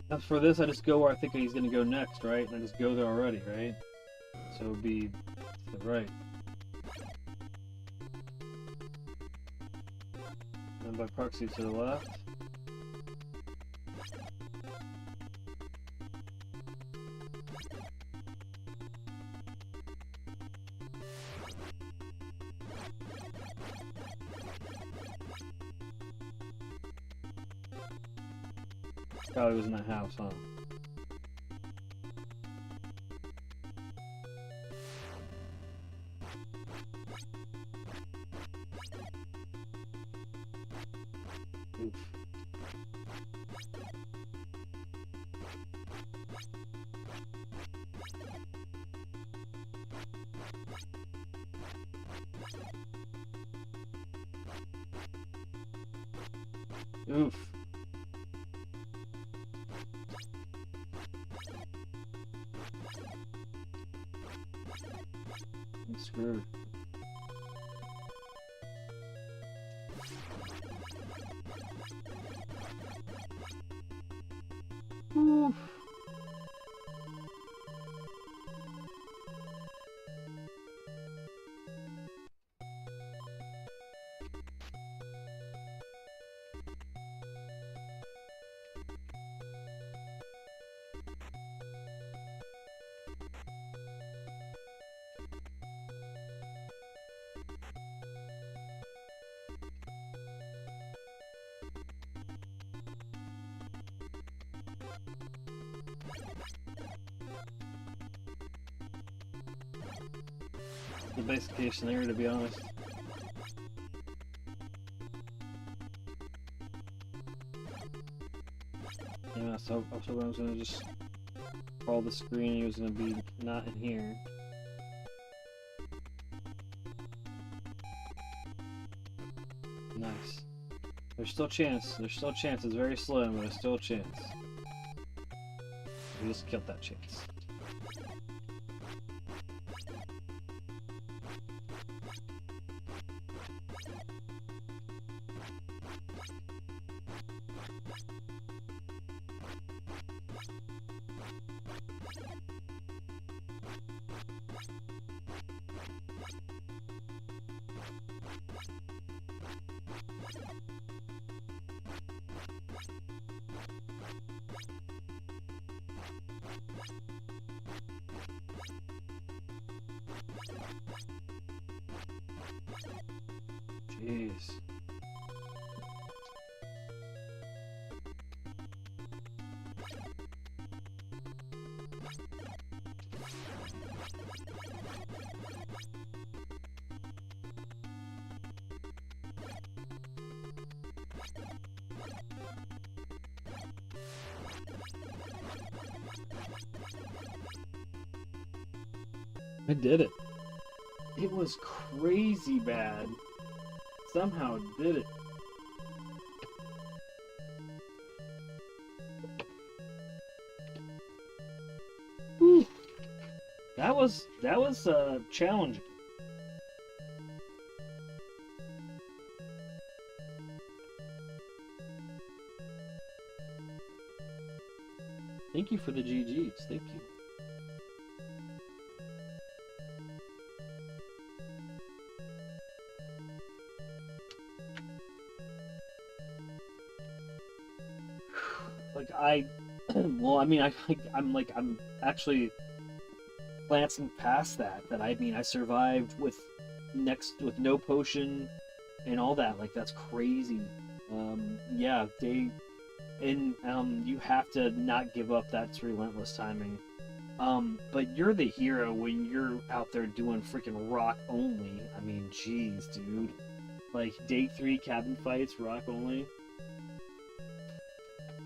[SPEAKER 2] Now for this, I just go where I think he's gonna go next, right? And I just go there already, right? So it'd be to the right. And by proxy to the left. Probably was in that house, huh? Oof. Oof. I'm screwed. Oof. The basic case scenario, to be honest. Yeah, so I was hoping I was gonna just crawl the screen. He was gonna be not in here. Nice. There's still a chance. There's still a chance. It's very slim, but there's still a chance. We just killed that chance. Jeez. I did it. It was crazy bad. Somehow did it. Whew. That was challenging. Thank you for the GGs. Thank you. Well, I mean, I'm actually glancing past that. I mean, I survived with no potion and all that. Like, that's crazy. Yeah, you have to not give up. That's relentless timing. But you're the hero when you're out there doing freaking rock only. I mean, jeez, dude. Like, day 3 cabin fights, rock only.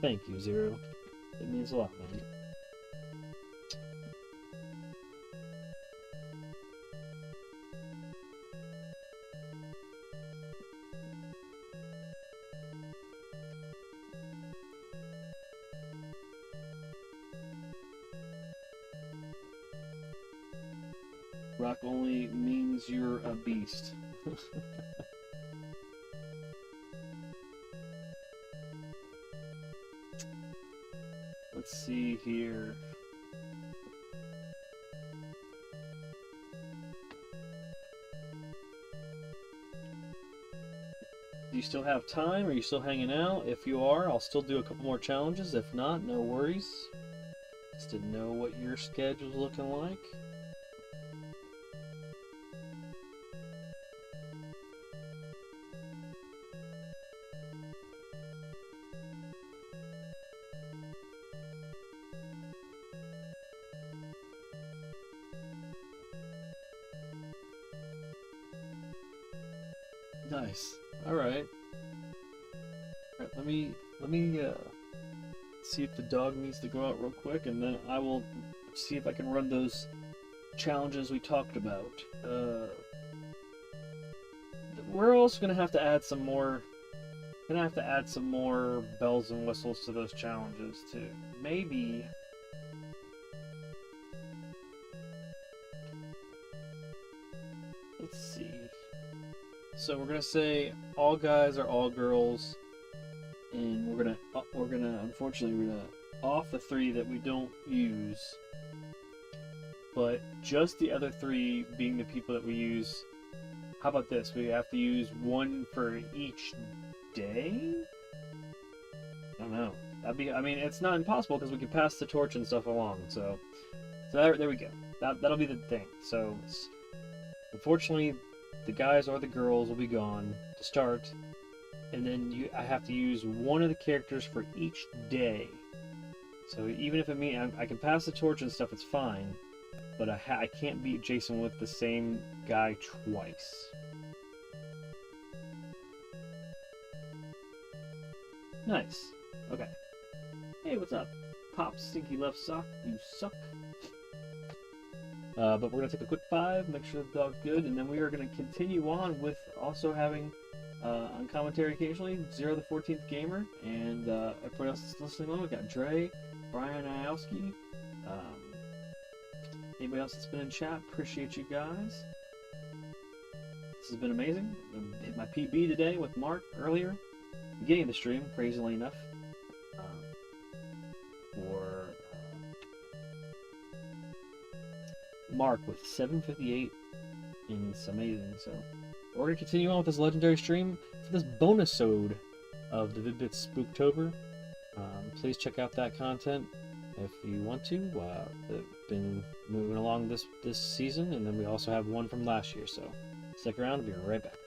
[SPEAKER 2] Thank you, Zero. It means a lot, man. Rock only means you're a beast. Let's see here. Do you still have time? Are you still hanging out? If you are, I'll still do a couple more challenges. If not, no worries. Just didn't know what your schedule's looking like. Nice. All right. Let me see if the dog needs to go out real quick, and then I will see if I can run those challenges we talked about. We're also gonna have to add some more. Gonna have to add some more bells and whistles to those challenges too. Maybe. Let's see. So we're gonna say all guys are all girls, and we're gonna unfortunately off the 3 that we don't use, but just the other 3 being the people that we use. How about this? We have to use 1 for each day. I don't know. That'd be. I mean, it's not impossible because we can pass the torch and stuff along. So there we go. That'll be the thing. So unfortunately, the guys or the girls will be gone to start, and then I have to use 1 of the characters for each day. So even if it means I can pass the torch and stuff, it's fine, but I can't beat Jason with the same guy twice. Nice. Okay. Hey, what's up? Pop Stinky Left Sock, you suck. But we're going to take a quick 5, make sure the dog's good, and then we are going to continue on with also having on commentary occasionally Zero the 14th Gamer, and everybody else that's listening on. We've got Dre, Brian Iowski, anybody else that's been in chat, appreciate you guys. This has been amazing. I hit my PB today with Mark earlier, beginning of the stream, crazily enough, for Mark with 758, and it's amazing. So we're going to continue on with this legendary stream for this bonus-ode of the Vid-Bits SpookTober. Please check out that content if you want to. They've been moving along this season, and then we also have one from last year, so stick around, I'll be right back.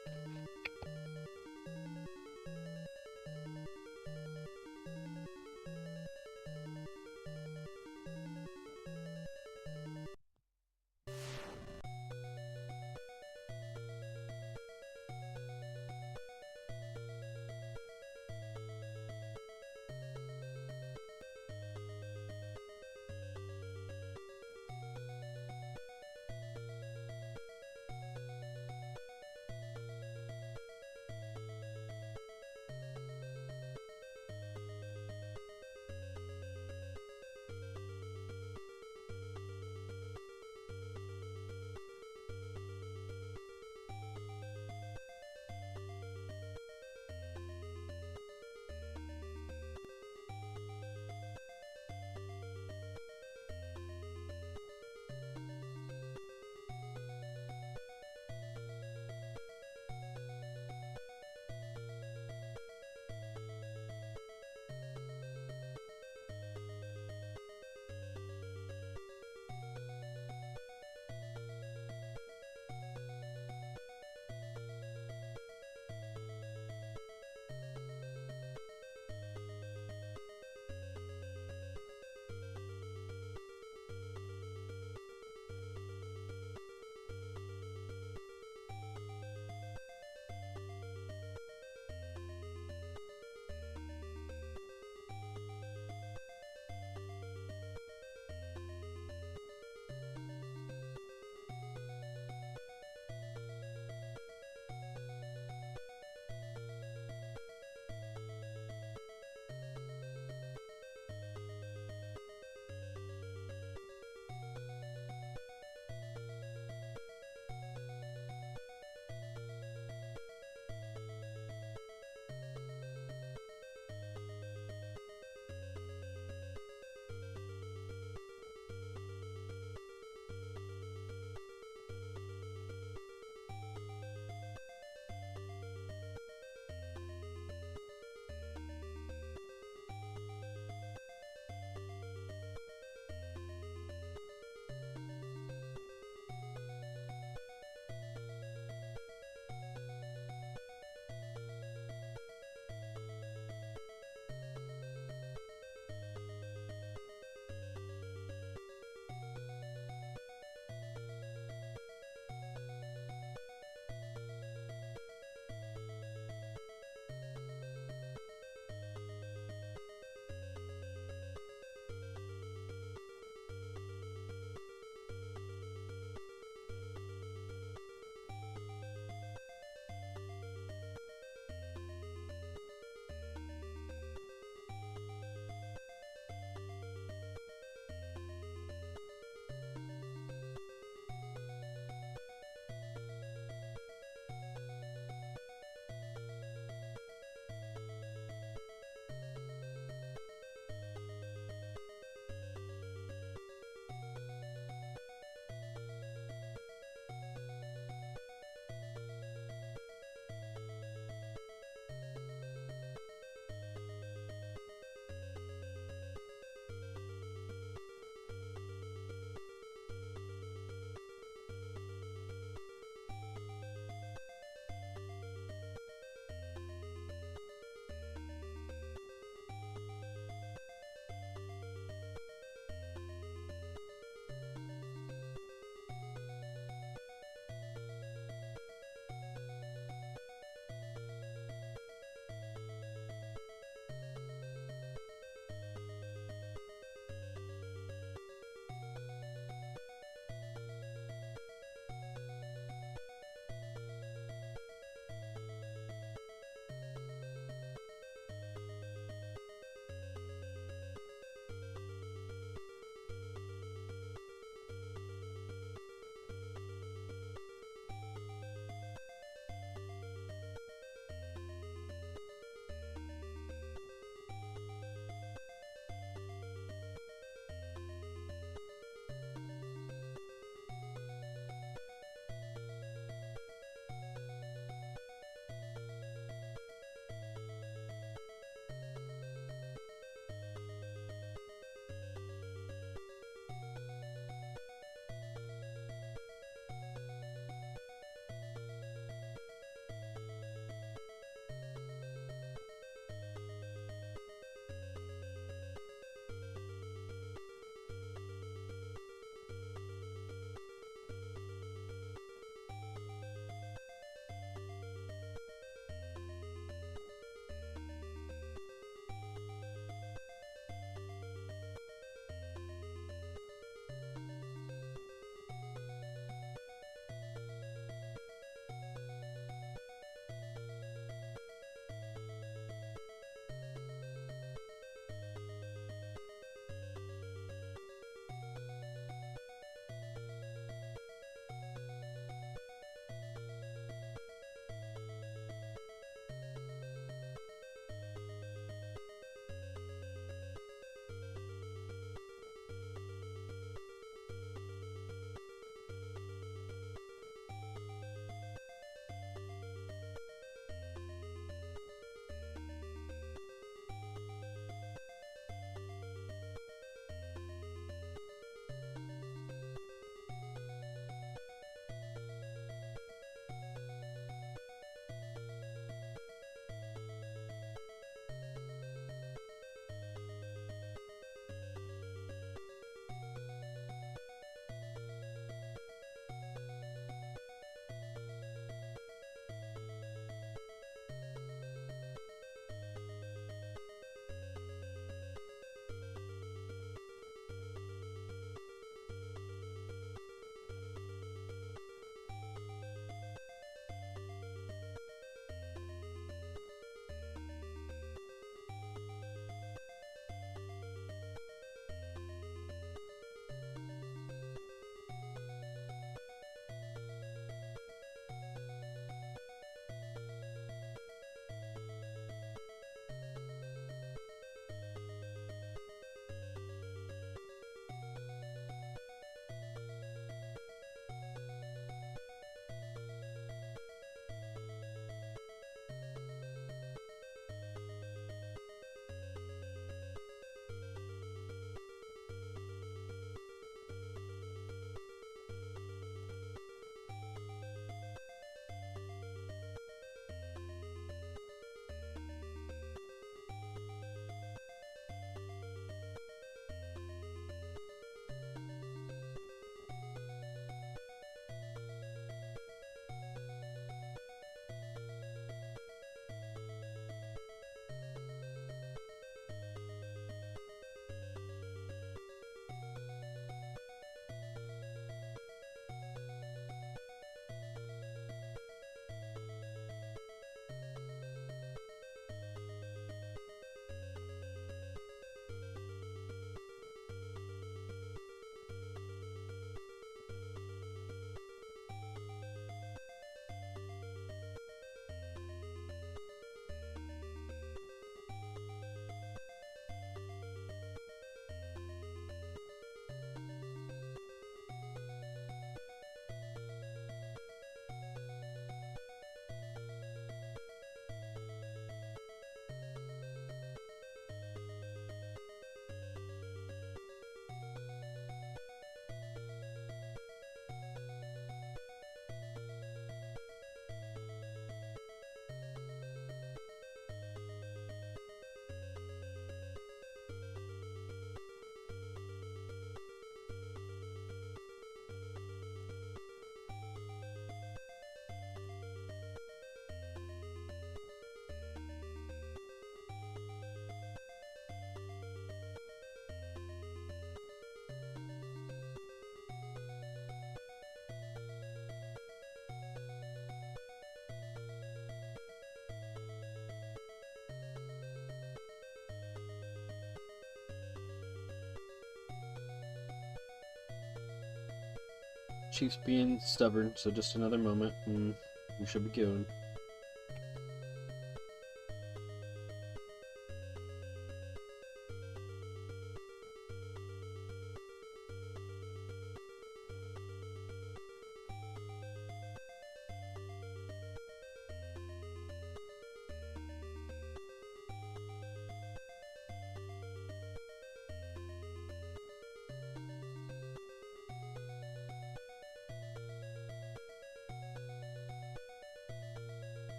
[SPEAKER 1] Chief's being stubborn, so just another moment, and we should be going.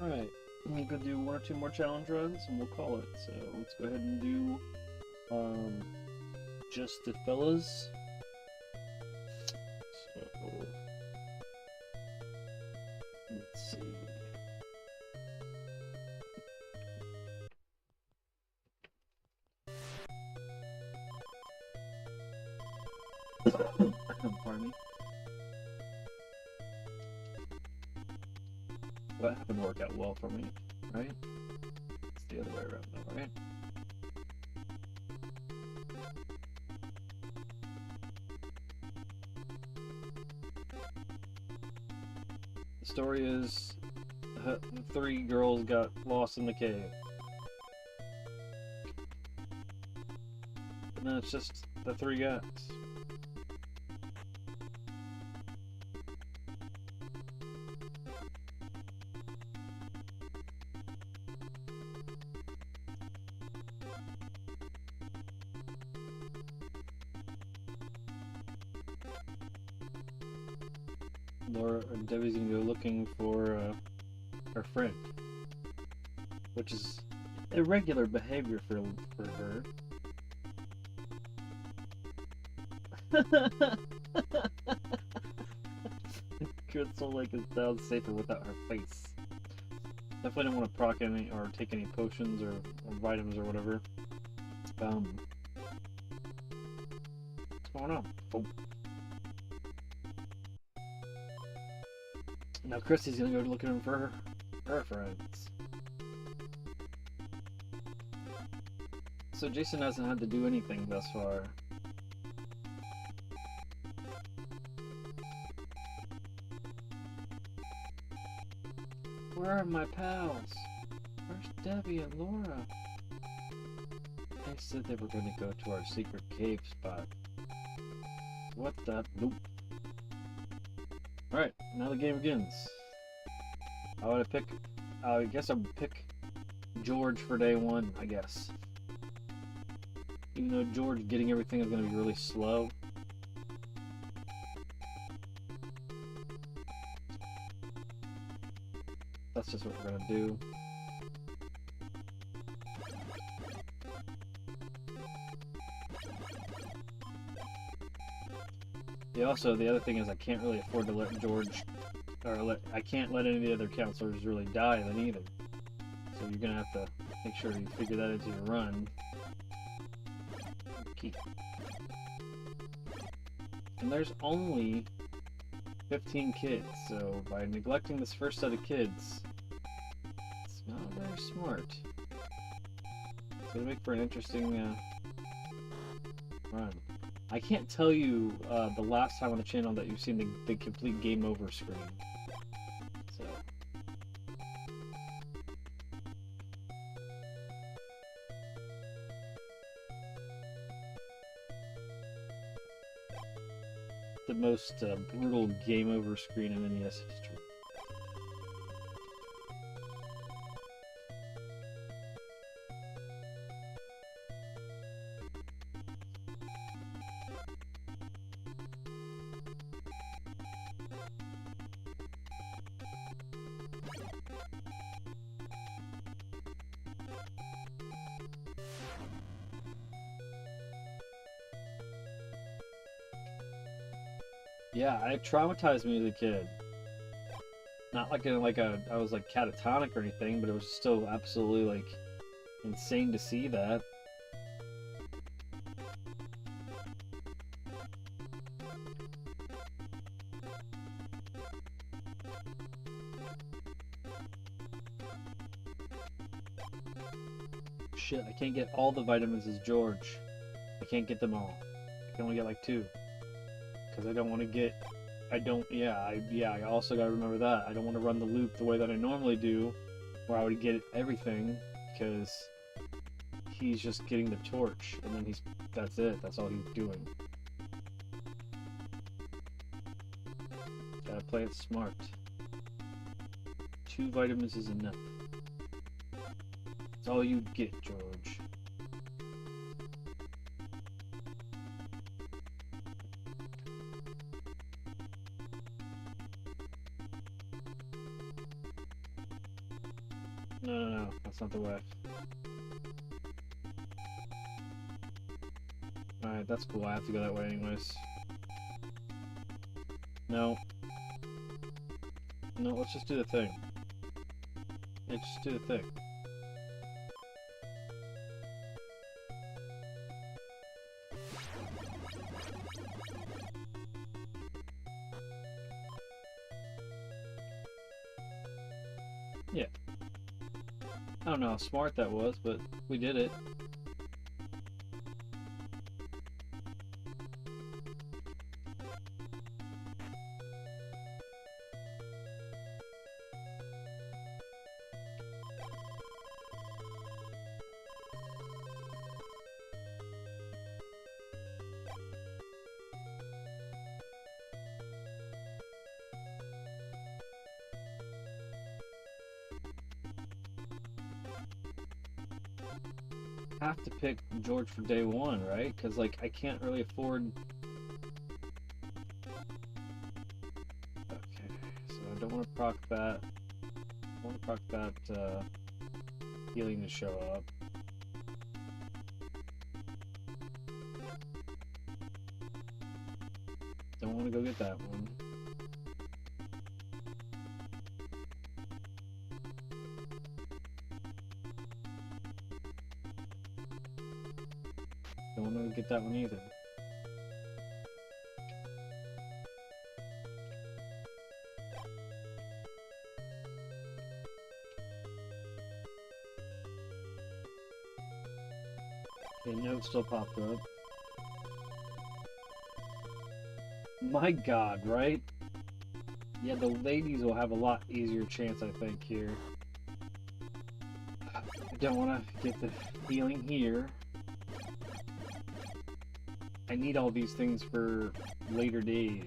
[SPEAKER 2] Alright, we'll go do one or two more challenge runs and we'll call it. So let's go ahead and do just the fellas. So let's see. Pardon me. That happened to work out well for me, right? It's the other way around though, right? The story is the three girls got lost in the cave. And then it's just the three guys. Laura and Debbie's gonna go looking for her friend, which is irregular behavior for her. Crystal Lake is down safer without her face. Definitely don't want to proc any or take any potions or vitamins or whatever. What's going on? Oh. Now Christy's gonna go looking for her friends. So Jason hasn't had to do anything thus far. Where are my pals? Where's Debbie and Laura? They said they were going to go to our secret cave spot. What the? Nope. Alright, now the game begins. I guess I'll pick George for day one, I guess. Even though George getting everything is going to be really slow. That's just what we're going to do. Yeah, also, the other thing is I can't really afford to let George, I can't let any of the other counselors really die then either. So you're going to have to make sure you figure that into your run. Keep. And there's only 15 kids, so by neglecting this first set of kids, it's not very smart. It's going to make for an interesting run. I can't tell you the last time on the channel that you've seen the complete game over screen. So. The most brutal game over screen in NES history. Yeah, it traumatized me as a kid. Not like I was like catatonic or anything, but it was still absolutely like insane to see that. Shit, I can't get all the vitamins as George. I can't get them all. I can only get like 2. Because I don't want to get, I also got to remember that. I don't want to run the loop the way that I normally do, where I would get everything, because he's just getting the torch, and then that's it, that's all he's doing. Gotta play it smart. 2 vitamins is enough. That's all you get, George. No, that's not the way. Alright, that's cool, I have to go that way anyways. No. No, let's just do the thing. Yeah, just do the thing. Yeah. I don't know how smart that was, but we did it. Have to pick George for day one, right? Because like I can't really afford. Okay, so I don't want to proc that. I want to proc that healing to show up. Don't want to go get that one. Don't want to get that one either. A note still popped up. My God, right? Yeah, the ladies will have a lot easier chance, I think, here. I don't want to get the feeling here. I need all these things for later days.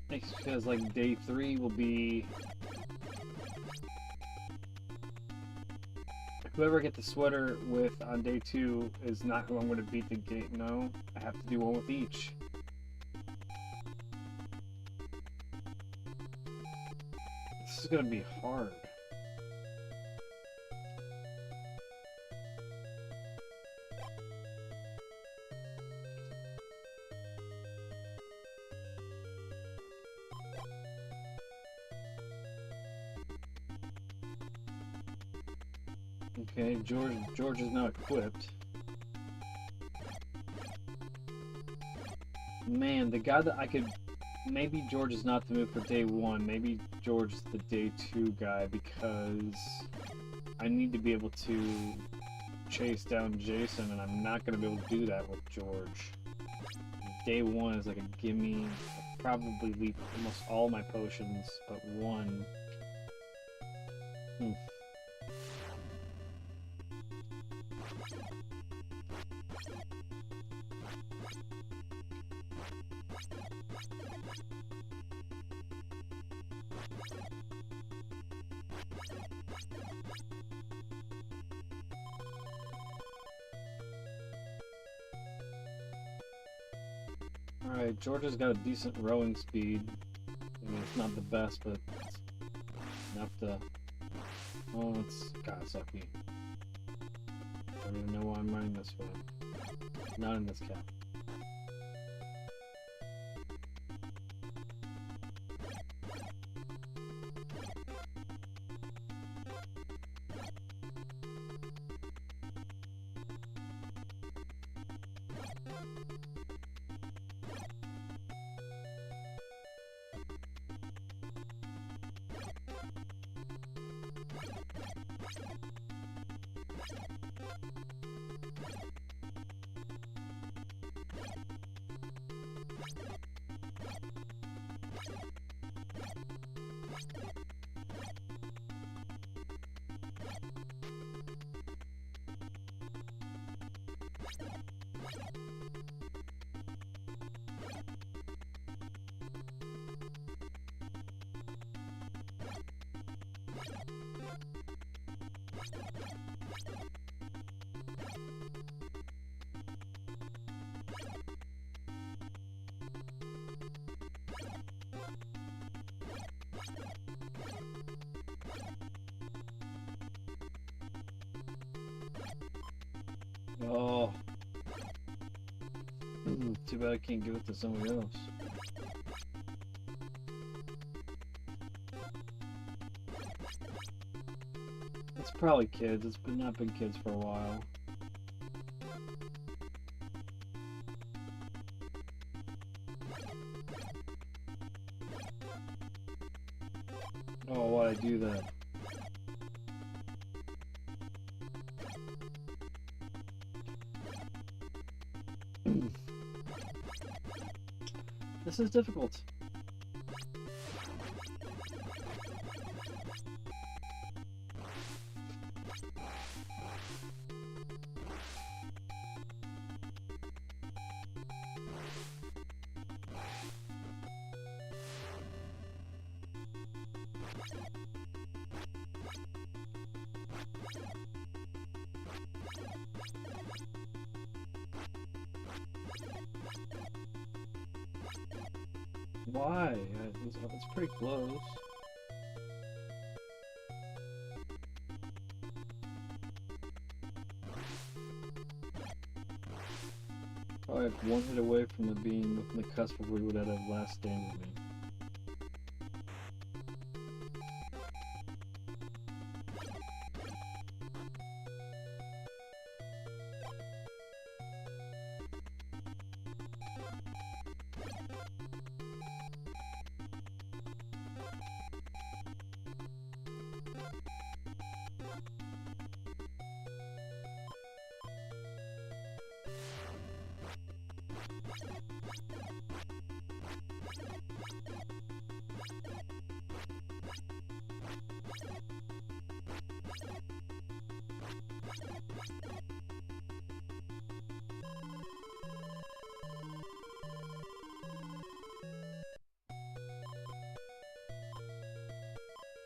[SPEAKER 2] Because, like, day 3 will be... Whoever I get the sweater with on day 2 is not who I'm going to beat the game. No, I have to do one with each. This is going to be hard. Okay, George is now equipped. Man, the guy that I could... Maybe George is not the move for day 1. Maybe George is the day 2 guy, because I need to be able to chase down Jason, and I'm not going to be able to do that with George. Day 1 is like a gimme. I'll probably leave almost all my potions but one. Alright, Georgia's got a decent rowing speed. I mean, it's not the best, but it's enough to... Oh, it's... God, it's lucky. I don't even know why I'm running this way. Not in this cap. Oh. Too bad I can't give it to somebody else. It's probably kids. It's not been kids for a while. Oh, why'd I do that? This is difficult. Why? It's pretty close. Probably one hit away from it being within the cusp of where he would have last stand with me.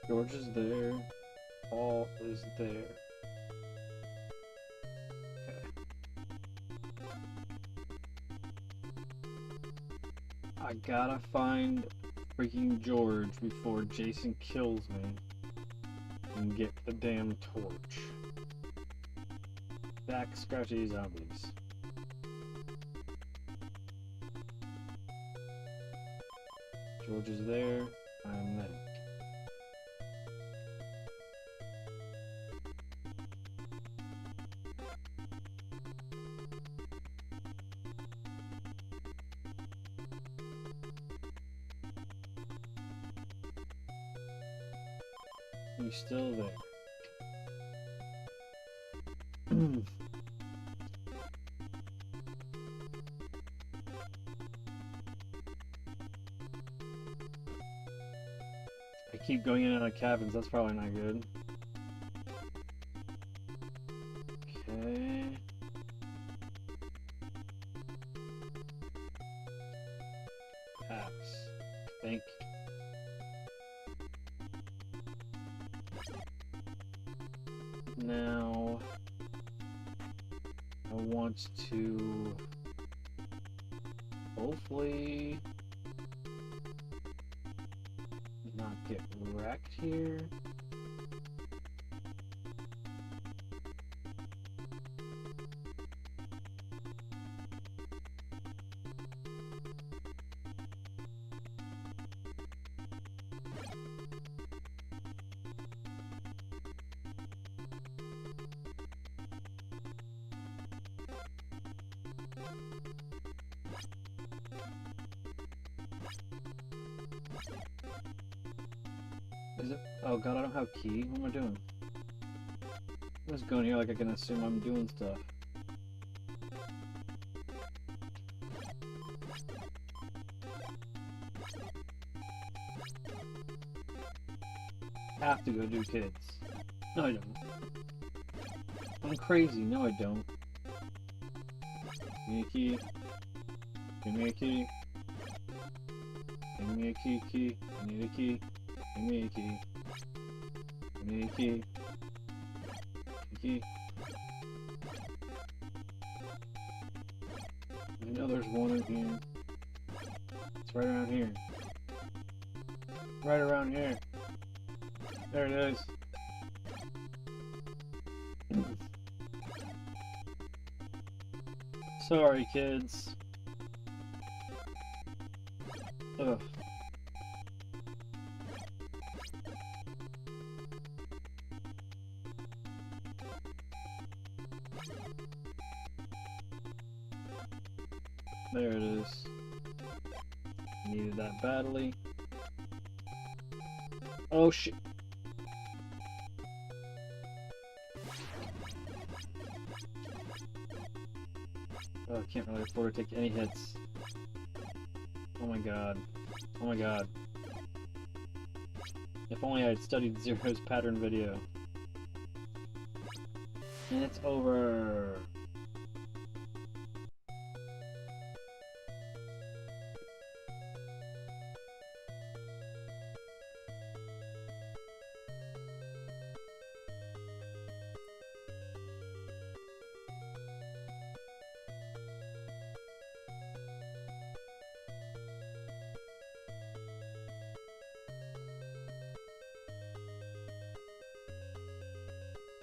[SPEAKER 2] George is there. Paul is there. Okay. I gotta find freaking George before Jason kills me and get the damn torch. Back scratchy zombies. George is there. I'm there. He's still there. I keep going in and out of cabins, that's probably not good. Okay. Pass. Thank you. Now, I want to hopefully not get wrecked here. Is it? Oh god, I don't have a key. What am I doing? I'm just going here like I can assume I'm doing stuff. Have to go do kids. No, I don't. I'm crazy. No, I don't. Give me a key. Give me a key. Give me a key. I need a key. Give me a key. Give me a key. Key. I know there's one in here. It's right around here. Right around here. There it is. Sorry, kids. Ugh. There it is. Needed that badly. Oh shit. Oh, I can't really afford to take any hits. Oh my god. Oh my god. If only I had studied Zero's pattern video. And it's over.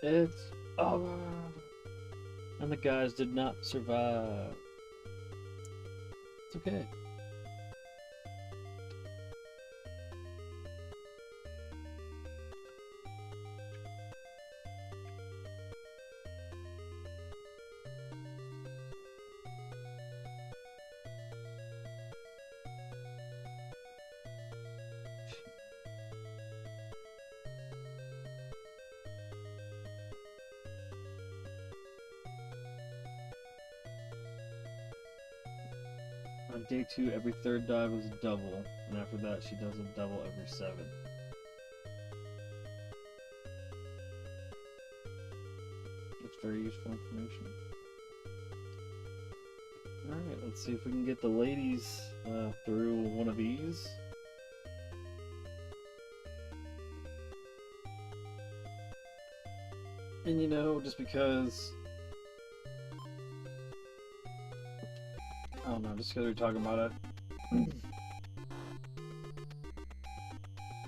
[SPEAKER 2] It's over. And the guys did not survive. It's okay. On day 2, every third dive was a double, and after that, she does a double every 7. That's very useful information. Alright, let's see if we can get the ladies through one of these. And you know, just because... I don't know, just because we're talking about it.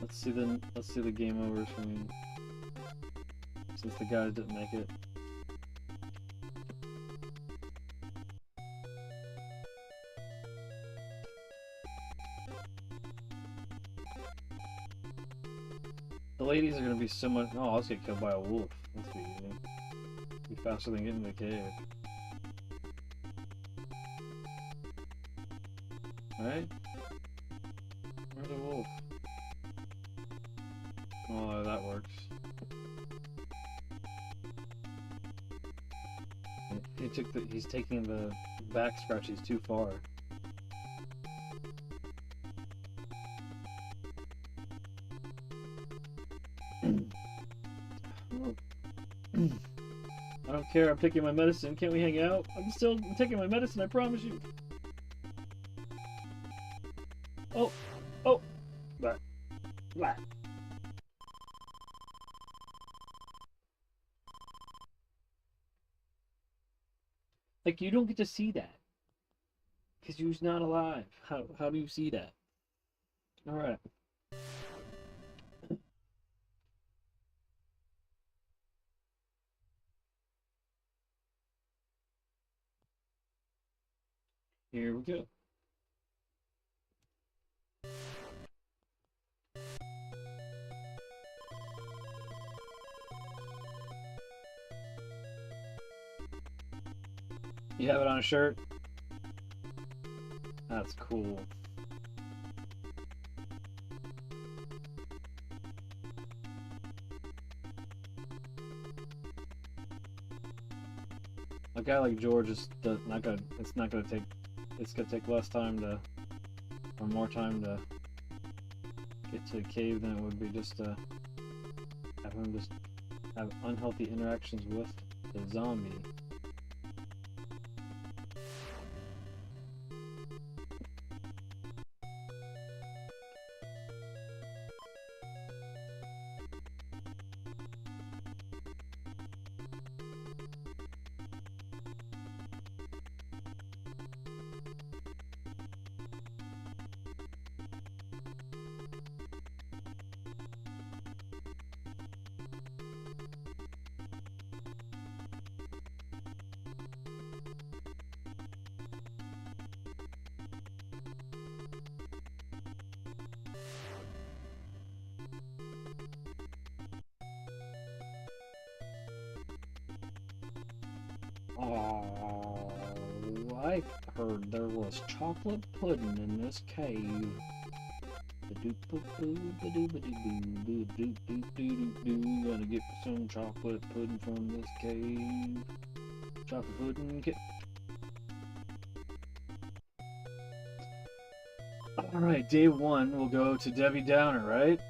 [SPEAKER 2] Let's see the game overs for me. Since the guys didn't make it. The ladies are gonna be so much. Oh, I'll just get killed by a wolf. That's be easy. Be faster than getting in the cave. Right? Where's the wolf? Oh, that works. He's taking the back scratches too far. I don't care, I'm taking my medicine. Can't we hang out? I'm still taking my medicine, I promise you. Oh! Oh! Blah. Blah. Like, you don't get to see that. Because you're not alive. How do you see that? Alright. Here we go. You have it on a shirt? That's cool. A guy like George is not gonna. It's not gonna take. It's gonna take less time to, or more time to get to the cave than it would be just to have him just have unhealthy interactions with the zombie. Oh, I heard there was chocolate pudding in this cave. Gonna get some chocolate pudding from this cave. Chocolate pudding. Alright, day 1, we'll go to Debbie Downer, right?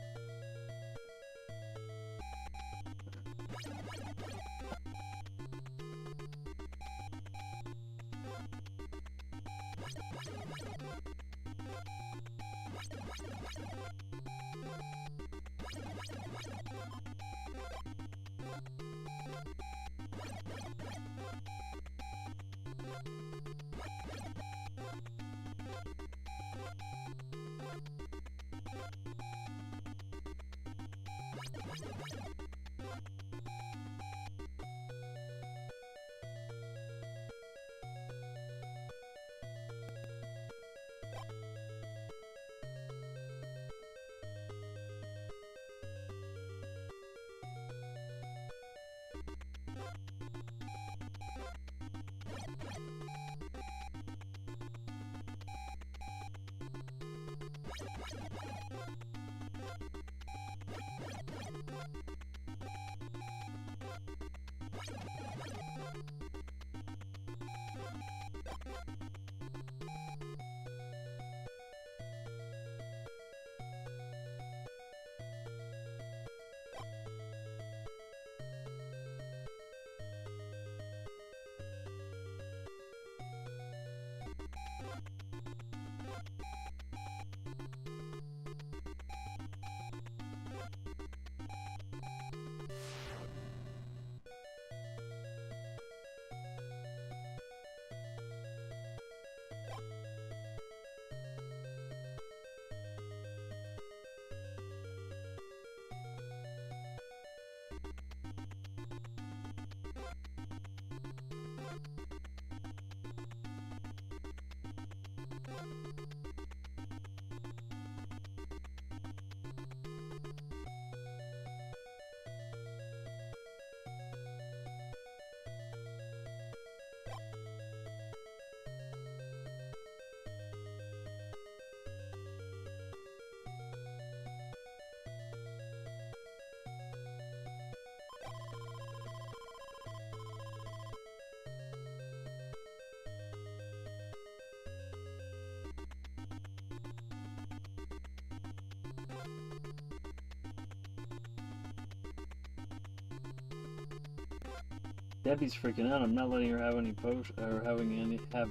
[SPEAKER 2] Debbie's freaking out. I'm not letting her have any potion or have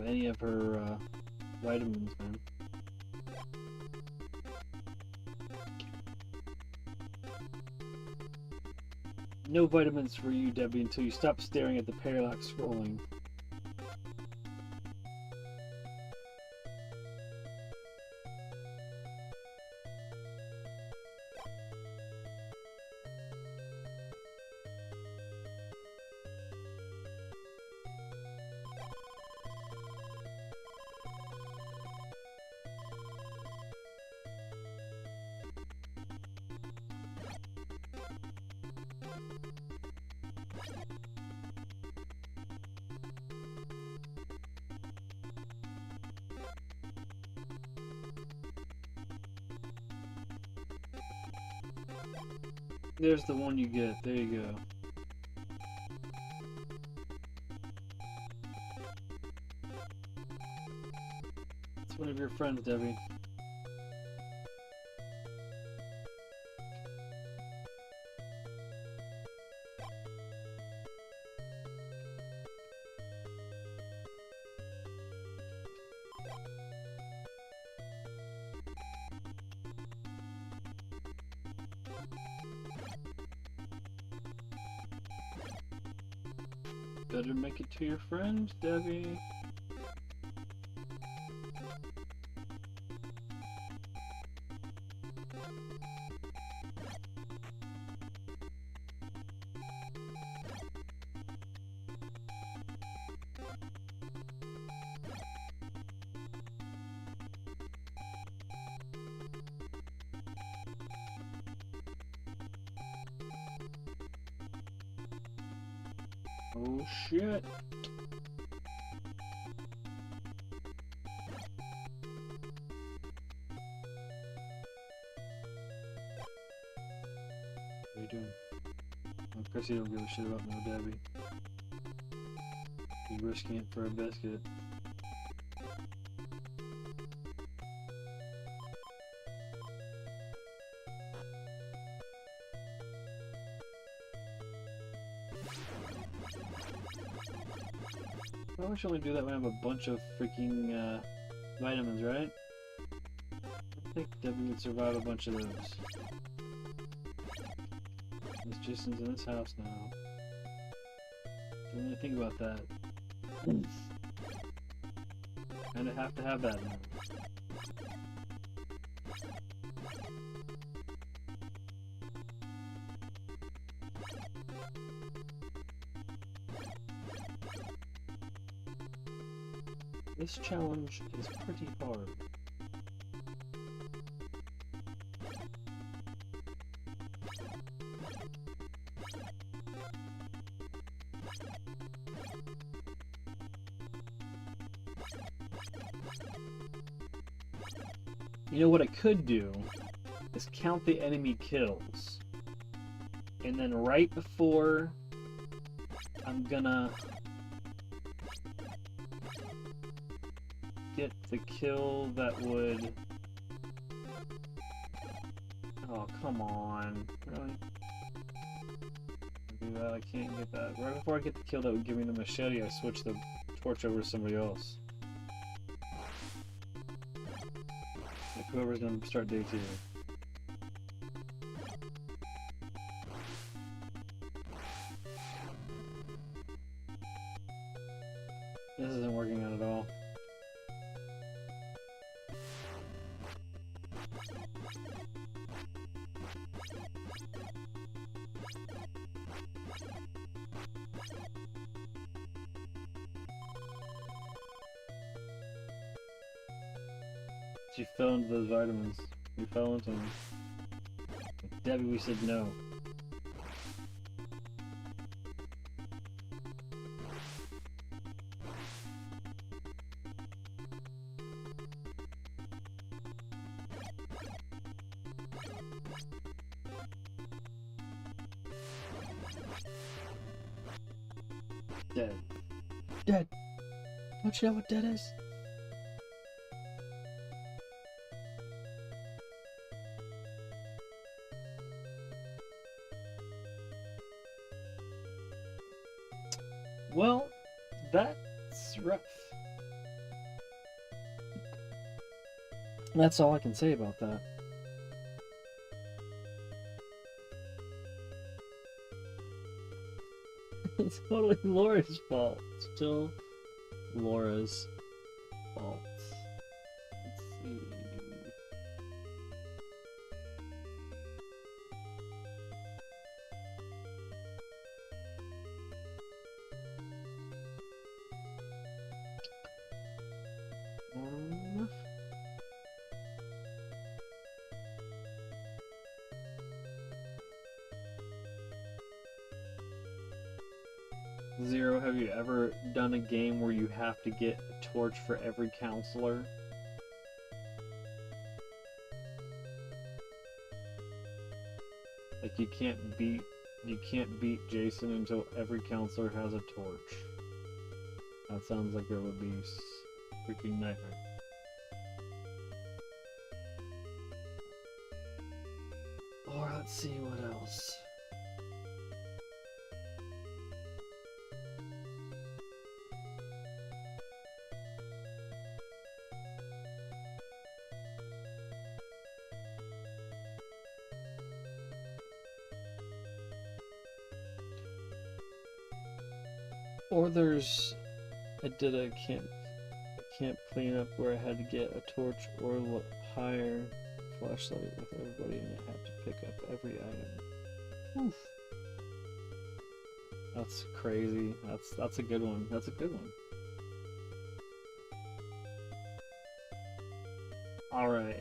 [SPEAKER 2] any of her vitamins, man. No vitamins for you, Debbie, until you stop staring at the parallax scrolling. There's the one you get. There you go. It's one of your friends, Debbie. Better make it to your friend, Debbie. Oh shit. What are you doing? Of course you don't give a shit about no Debbie. You're risking it for a biscuit. I should only do that when I have a bunch of freaking vitamins, right? I think Debbie would survive a bunch of those. Miss Jason's in his house now. Didn't really think about that. Kinda have to have that now. This challenge is pretty hard. You know what I could do is count the enemy kills. And then right before I'm gonna get the kill that would... Oh, come on. Really? Do that? I can't get that. Right before I get the kill that would give me the machete, I switch the torch over to somebody else. Like whoever's gonna start day 2. This isn't working out at all. She fell into those vitamins. You fell into them. Debbie, we said no. Dead. Dead. Don't you know what dead is? Well, that's rough. That's all I can say about that. It's totally Laura's fault. Still Laura's fault. Let's see. Zero, have you ever done a game where you have to get a torch for every counselor? Like you can't beat Jason until every counselor has a torch. That sounds like it would be a freaking nightmare. Or let's see what else. Or there's, I did a camp cleanup where I had to get a torch or higher flashlight with everybody, and I had to pick up every item. Oof. That's crazy. That's a good one. That's a good one. All right.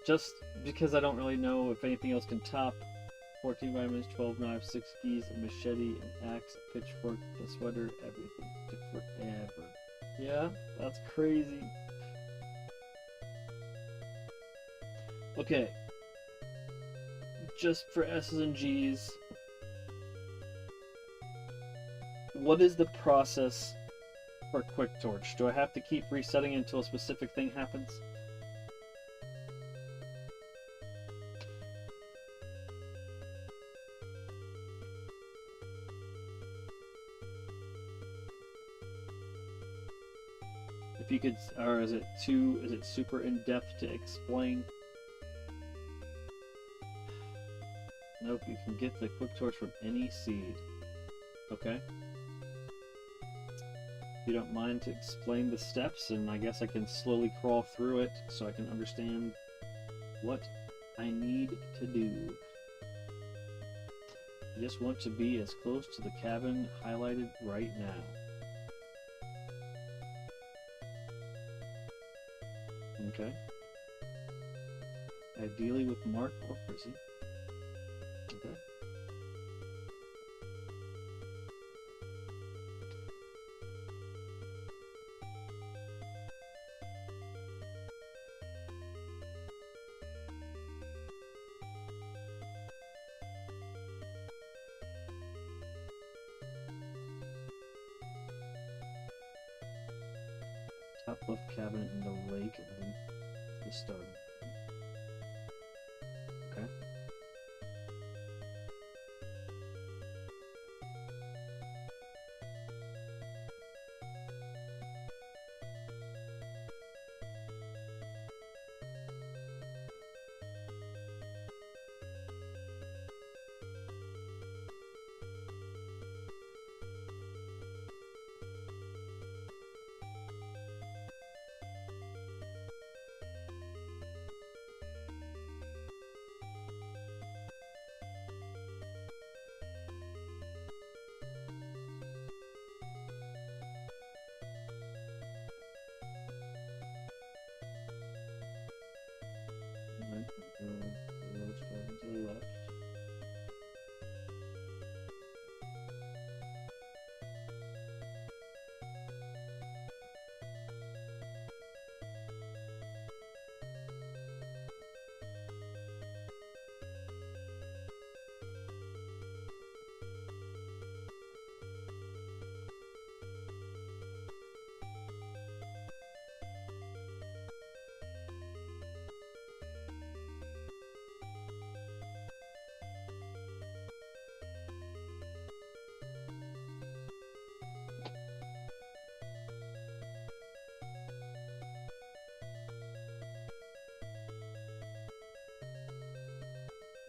[SPEAKER 2] Just because I don't really know if anything else can top 14 vitamins, 12 knives, 6 skis, a machete, an axe, a pitchfork, a sweater, everything. Took forever. Yeah, that's crazy. Okay. Just for S's and G's, what is the process for Quick Torch? Do I have to keep resetting until a specific thing happens? If you could, or is it super in-depth to explain? Nope, you can get the Quick Torch from any seed. Okay. If you don't mind to explain the steps, and I guess I can slowly crawl through it so I can understand what I need to do. I just want to be as close to the cabin highlighted right now. Okay. Ideally with Mark or Prissy. Okay. Top left cabinet in the lake and then the start. Okay.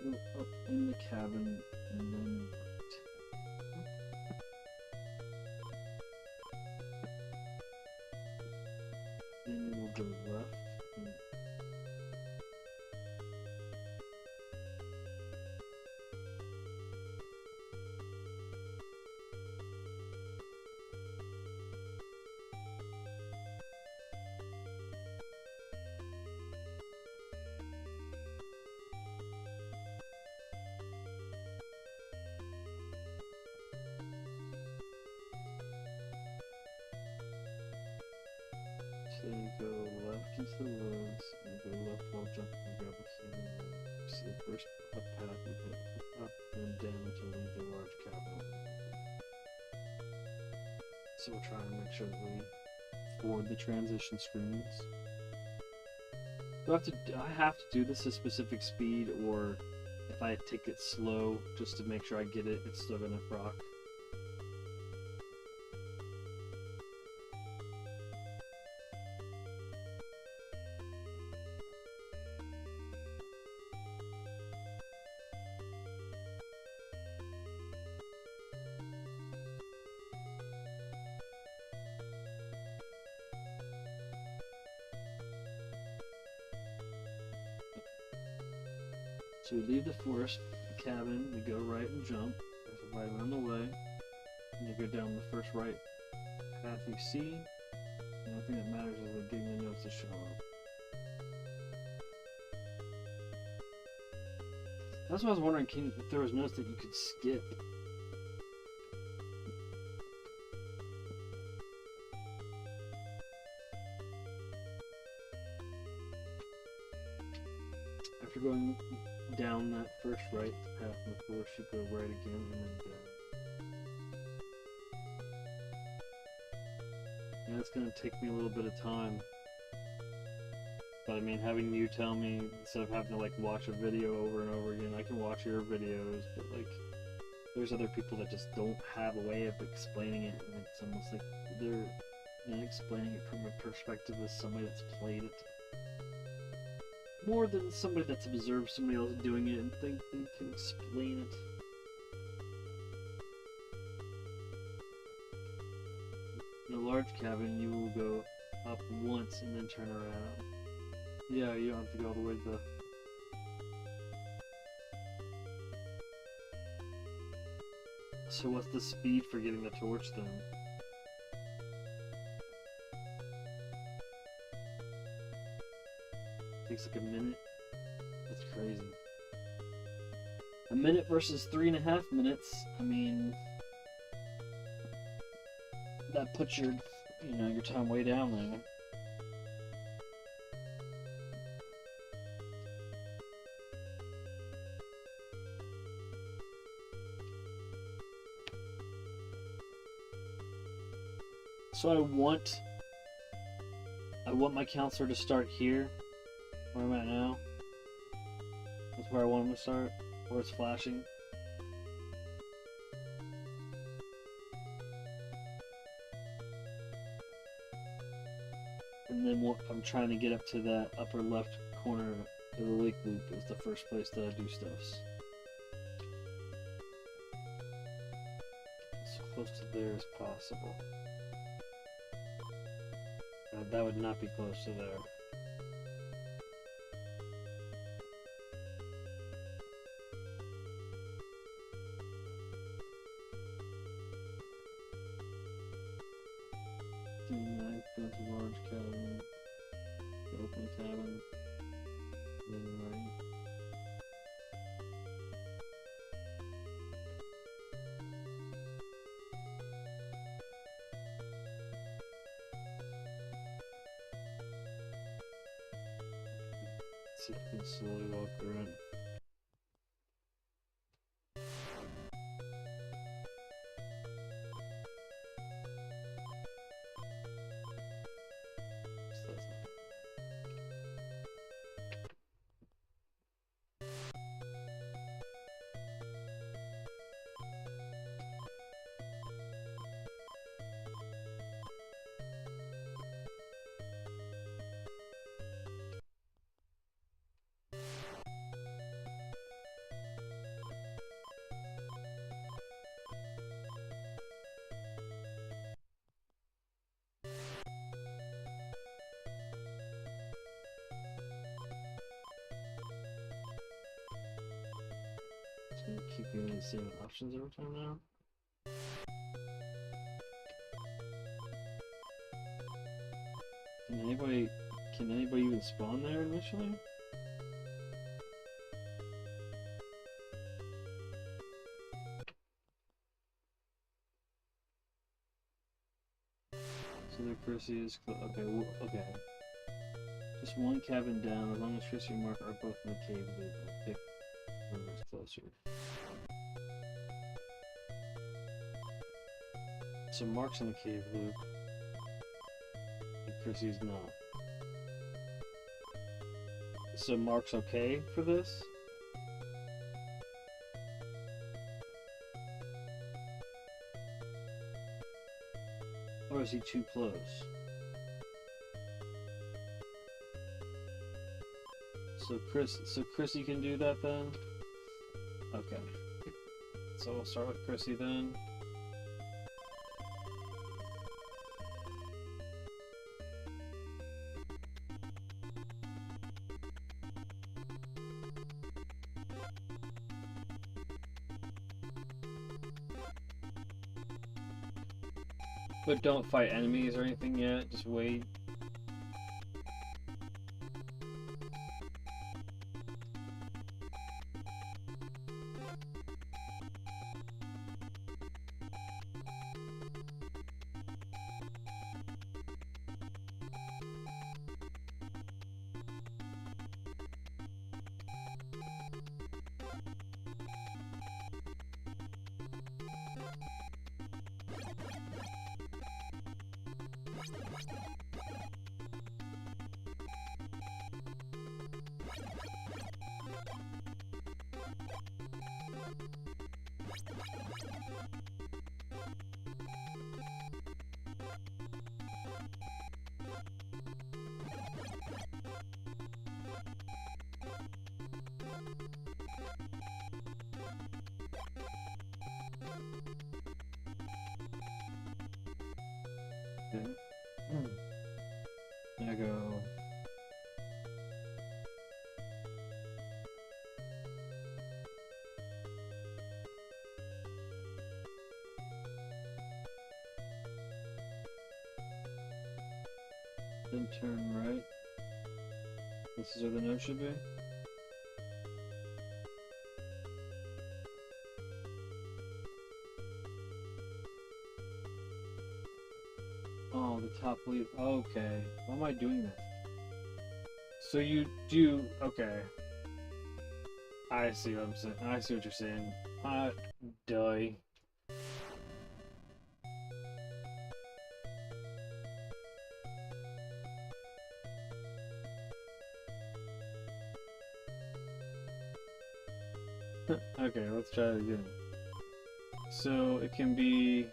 [SPEAKER 2] Go up in the cabin and then then we'll go left. So you go left into the woods, and go left while jumping and grab a key. See the first up path you hit, up and down until you leave the large cabin. So we'll try and make sure that we forward the transition screens. Do I have to do this at a specific speed, or if I take it slow just to make sure I get it, it's still gonna rock? So we leave the forest cabin, we go right and jump. There's a right on the way. And you go down the first right path you see. The only thing that matters is like getting the notes to show up. That's what I was wondering, if there was notes that you could skip. After going down that first right path in the forest, you go right again and then down. And it's going to take me a little bit of time. But I mean, having you tell me, instead of having to like watch a video over and over again, I can watch your videos, but like, there's other people that just don't have a way of explaining it, and it's almost like they're explaining it from a perspective of somebody that's played it. More than somebody that's observed somebody else doing it and think they can explain it. In a large cabin, you will go up once and then turn around. Yeah, you don't have to go all the way to the... So what's the speed for getting the torch then? Takes like a minute. That's crazy. A minute versus 3.5 minutes. I mean, that puts your, your time way down there. So I want my counselor to start here. Where I'm at now. That's where I want him to start. Where it's flashing. And then what I'm trying to get up to that upper left corner of the lake loop is the first place that I do stuffs. As close to there as possible. That would not be close to there. Go to large cabin, open cabin, then right. See if we can slowly walk around. keep giving the same options every time now. Can anybody even spawn there initially? So their Chrissy is okay. Okay. Just one cabin down. As long as Chrissy and Mark are both in the cave, they will pick whoever's closer. So Mark's in the cave loop, and Chrissy's not. So Mark's okay for this? Or is he too close? So Chrissy can do that then? Okay. So we'll start with Chrissy then. But don't fight enemies or anything yet, just wait. Okay. I go. Then turn right. This is where the note should be. Oh, the top leaf. Okay. Why am I doing that? So you do. Okay. I see what I'm saying. I see what you're saying. Die. Okay, let's try it again. So it can be.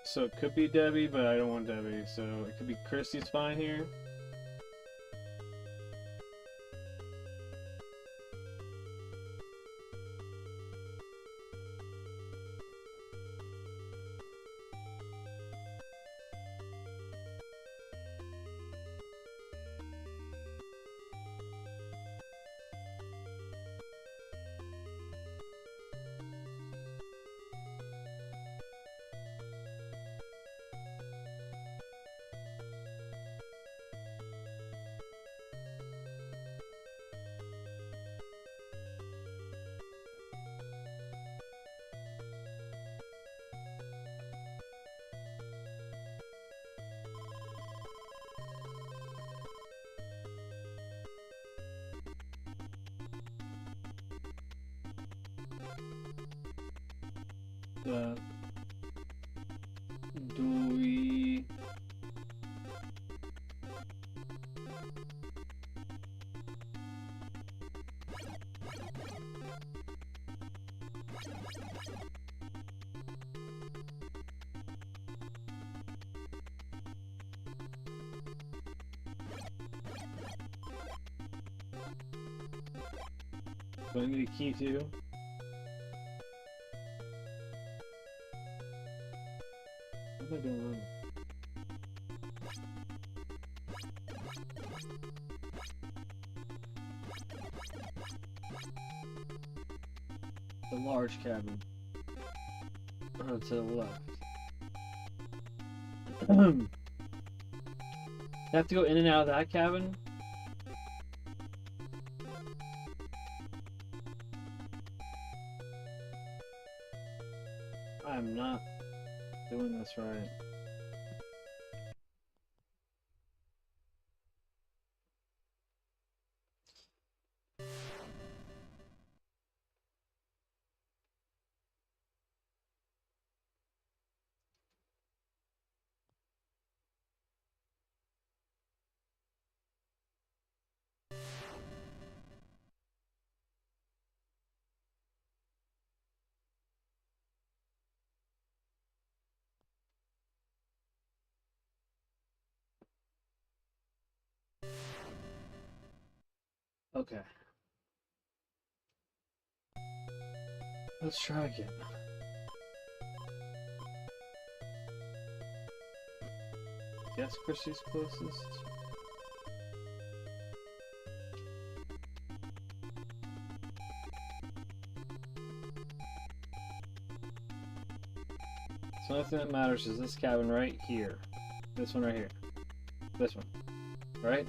[SPEAKER 2] So it could be Debbie, but I don't want Debbie. So it could be Christy's fine here. Do we... Do I need a key too? What am I doing wrong? The large cabin. To the left. You have to go in and out of that cabin? I'm not doing this right. Okay. Let's try again. Guess Chrissy's closest. So the only thing that matters is this cabin right here. This one right here. This one. Right?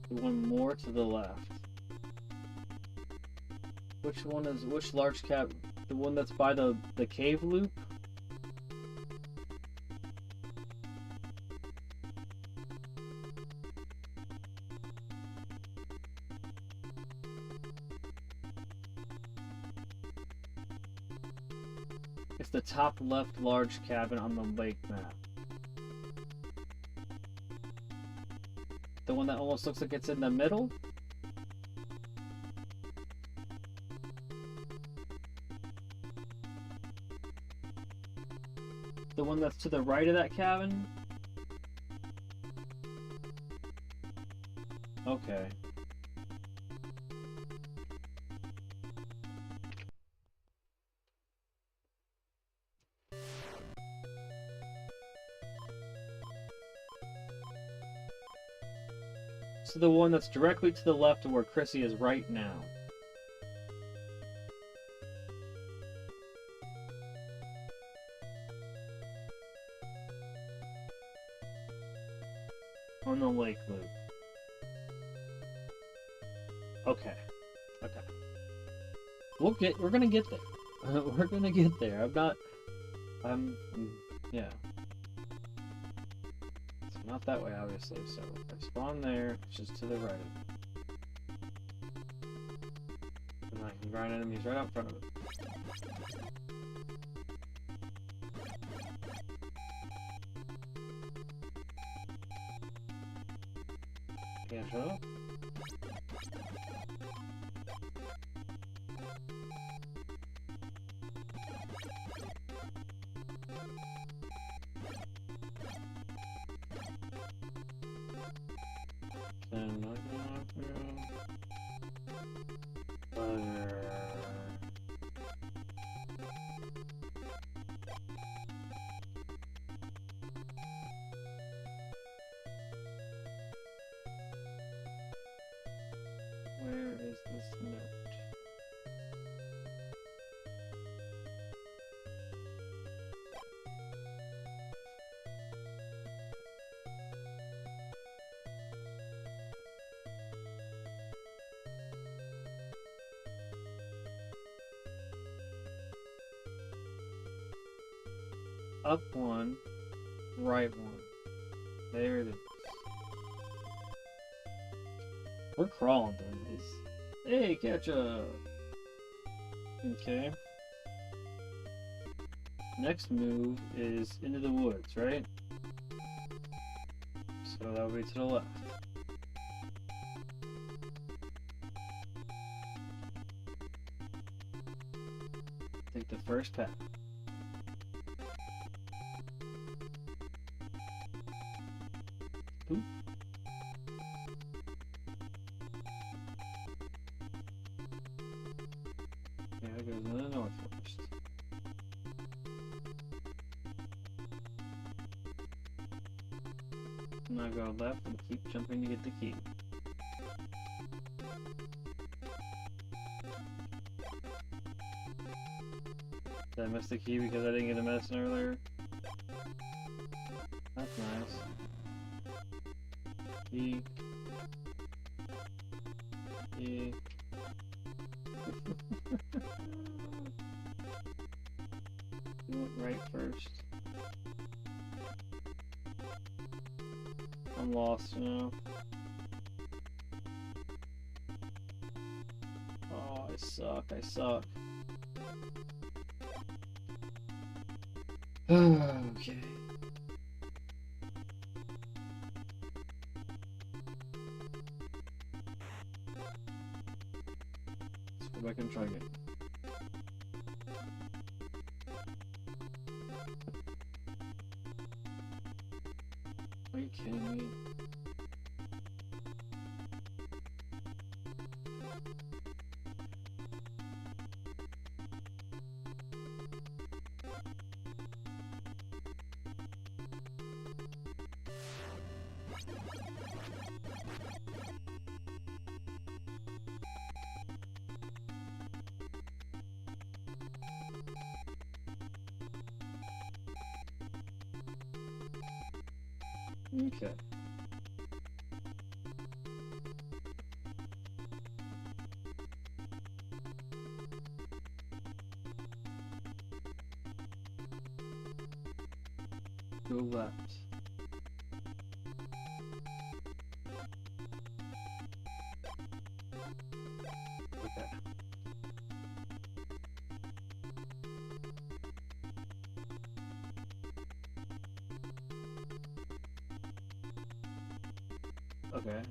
[SPEAKER 2] One more to the left. Which one is which large cap? The one that's by the cave loop? It's the top left large cabin on the lake map. The one that almost looks like it's in the middle? The one that's to the right of that cabin? Okay. So the one that's directly to the left of where Chrissy is right now. On the lake loop. Okay. Okay. We're gonna get there. We're gonna get there. Yeah. It's not that way, obviously, so I spawn there, which is to the right of it. And I can grind enemies right out front of it. Can't shut up. I'm not gonna knock through. Where is this note? Up one, right one. There it is. We're crawling through these. Hey, catch up! Okay. Next move is into the woods, right? So that'll be to the left. Take the first path. Oop. Now go left and keep jumping to get the key. Did I miss the key because I didn't get a medicine earlier? That's nice. Key. Key. You went right first. I'm lost now. Oh, I suck. I suck. Okay. Let's go back and try again. Are you kidding me? Okay. Go left. Okay. Okay.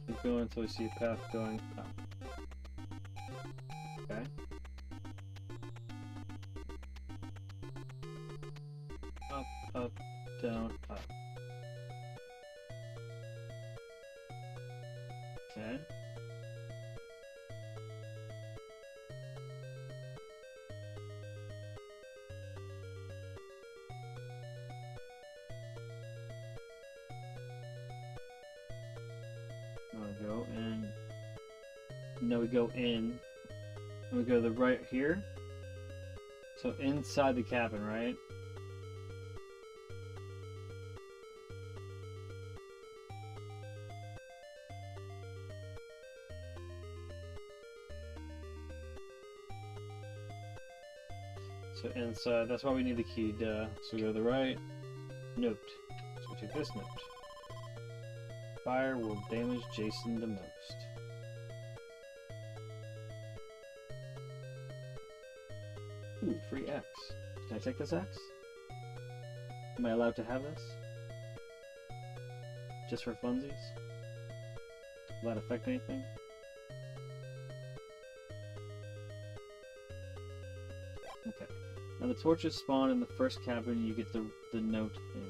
[SPEAKER 2] Keep going until we see a path going up. Okay. Up, up, down, up. Okay. Now go in. No, we go in. And we go to the right here. So inside the cabin, right? So inside, that's why we need the key, duh. So we go to the right. Note. So we take this note. Fire will damage Jason the most. Ooh, free X. Can I take this X? Am I allowed to have this? Just for funsies? Will that affect anything? Okay. Now the torches spawn in the first cabin, you get the note in.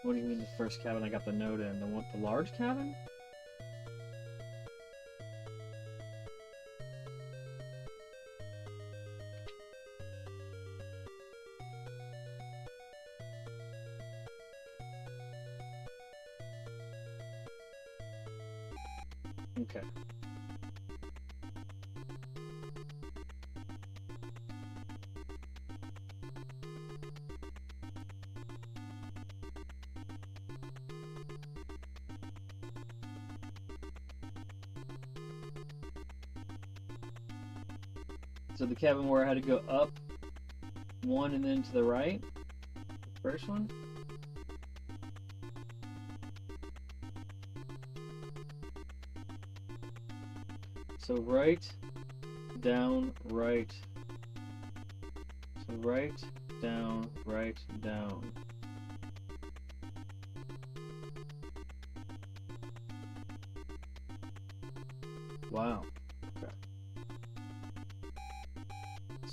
[SPEAKER 2] What do you mean the first cabin I got the note in? The large cabin? Okay. So the cabin where I had to go up one and then to the right? First one? So right, down, right. So right, down, right, down. Wow. Okay.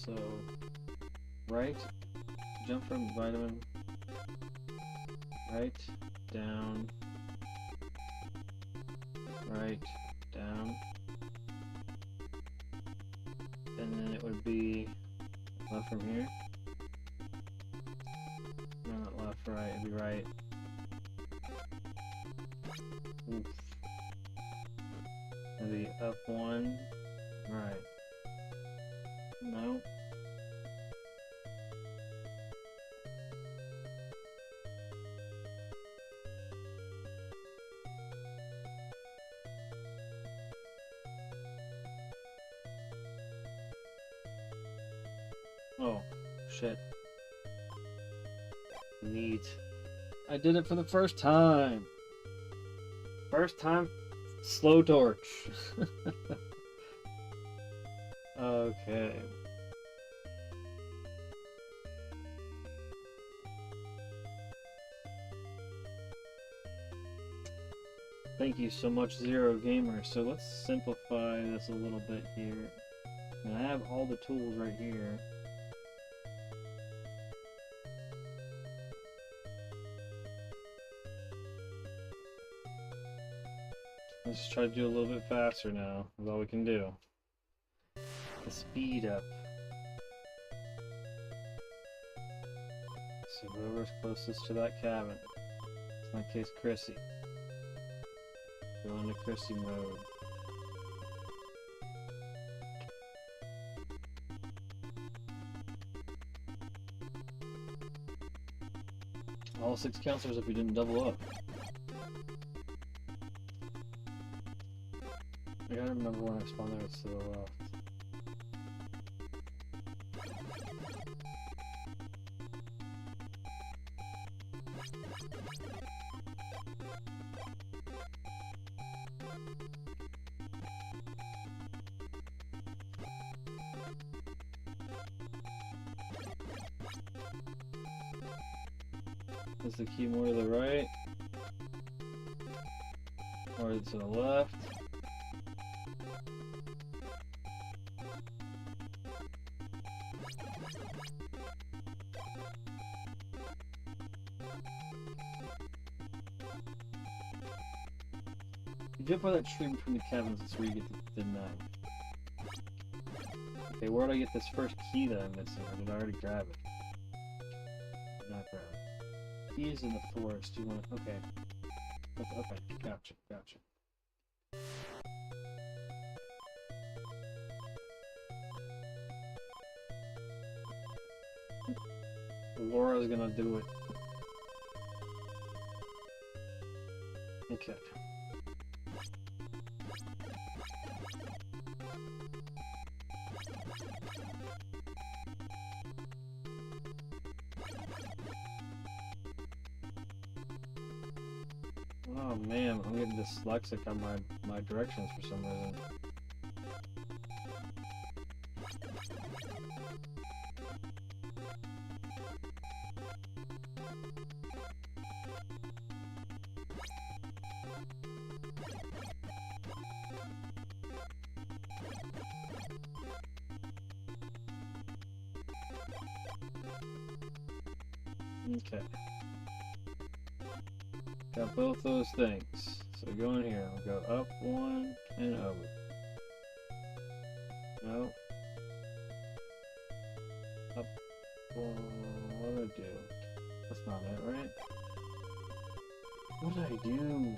[SPEAKER 1] So, right, jump from vitamin, right, down, right, down, and then it would be left from here. No, not left, right, it'd be right. Oof. It'd be up one, right. No. Oh, shit. Neat. I did it for the first time. First time, slow torch. Okay. Thank you so much, Zero Gamer. So let's simplify this a little bit here. And I have all the tools right here. Let's just try to do a little bit faster now. That's all we can do. The speed up. So whoever's closest to that cabin. In my case, Chrissy. Go into Chrissy mode. All 6 counselors if we didn't double up. I gotta remember when I spawn there, it's to the left. Is the key more to the right? Or to the left? You jump by that tree between the cabins, that's where you get the knife. Okay, where did I get this first key that I'm missing? Or did I already grab it? Not grab it. Key is in the forest. You want? Okay. Okay. Gotcha. Laura's gonna do it. Okay. Oh man, I'm getting dyslexic on my directions for some reason. Okay. Got both those things. So go in here. We'll go up one and over. No. Up one. What did I do? That's not it, right? What did I do?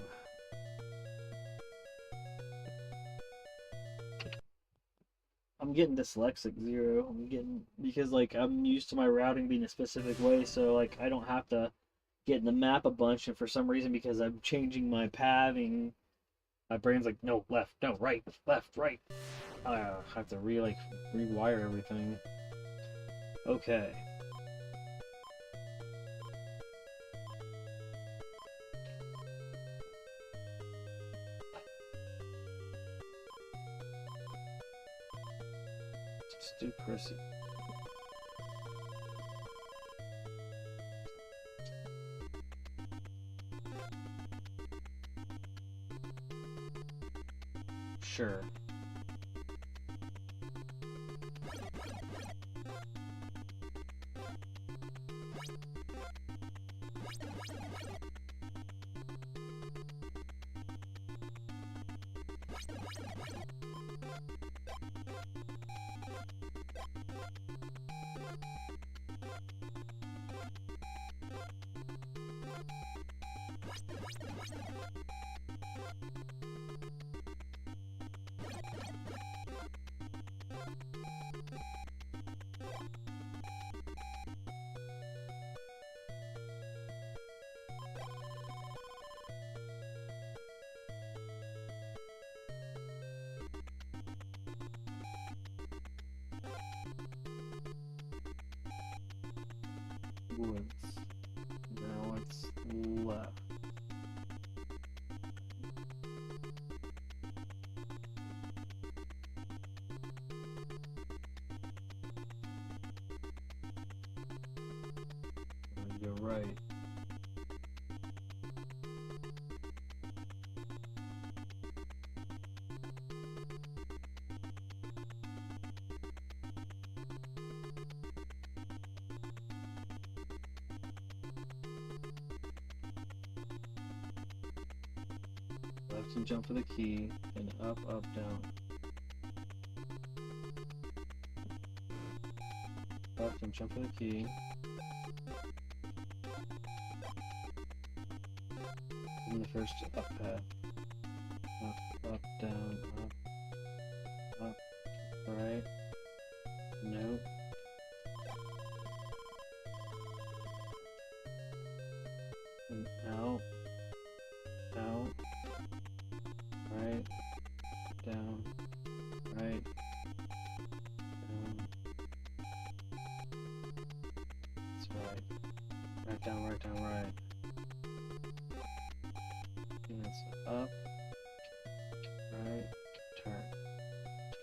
[SPEAKER 1] I'm getting dyslexic, Zero. I'm getting, because like I'm used to my routing being a specific way, so like I don't have to get in the map a bunch, and for some reason, because I'm changing my pathing, my brain's like, no, left, no, right, left, right. I have to rewire everything. Okay. Just do Chrissy. Sure.
[SPEAKER 2] Woods. Now it's left. You're right. Left and jump for the key, and up, up, down. Left and jump for the key. And the first up path. Up, up, down, up, right. Nope. And out, out, right, down, right, down. That's right. Right down, right down, right. And it's up, right, turn,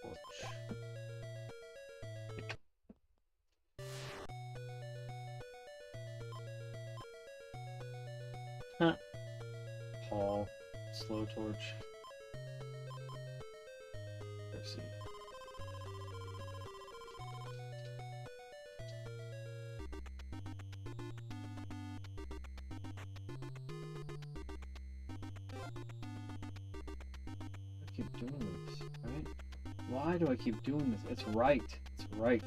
[SPEAKER 2] torch. Huh. Paul, slow torch. Let's see. I keep doing this, right? Why do I keep doing this? It's right. It's right.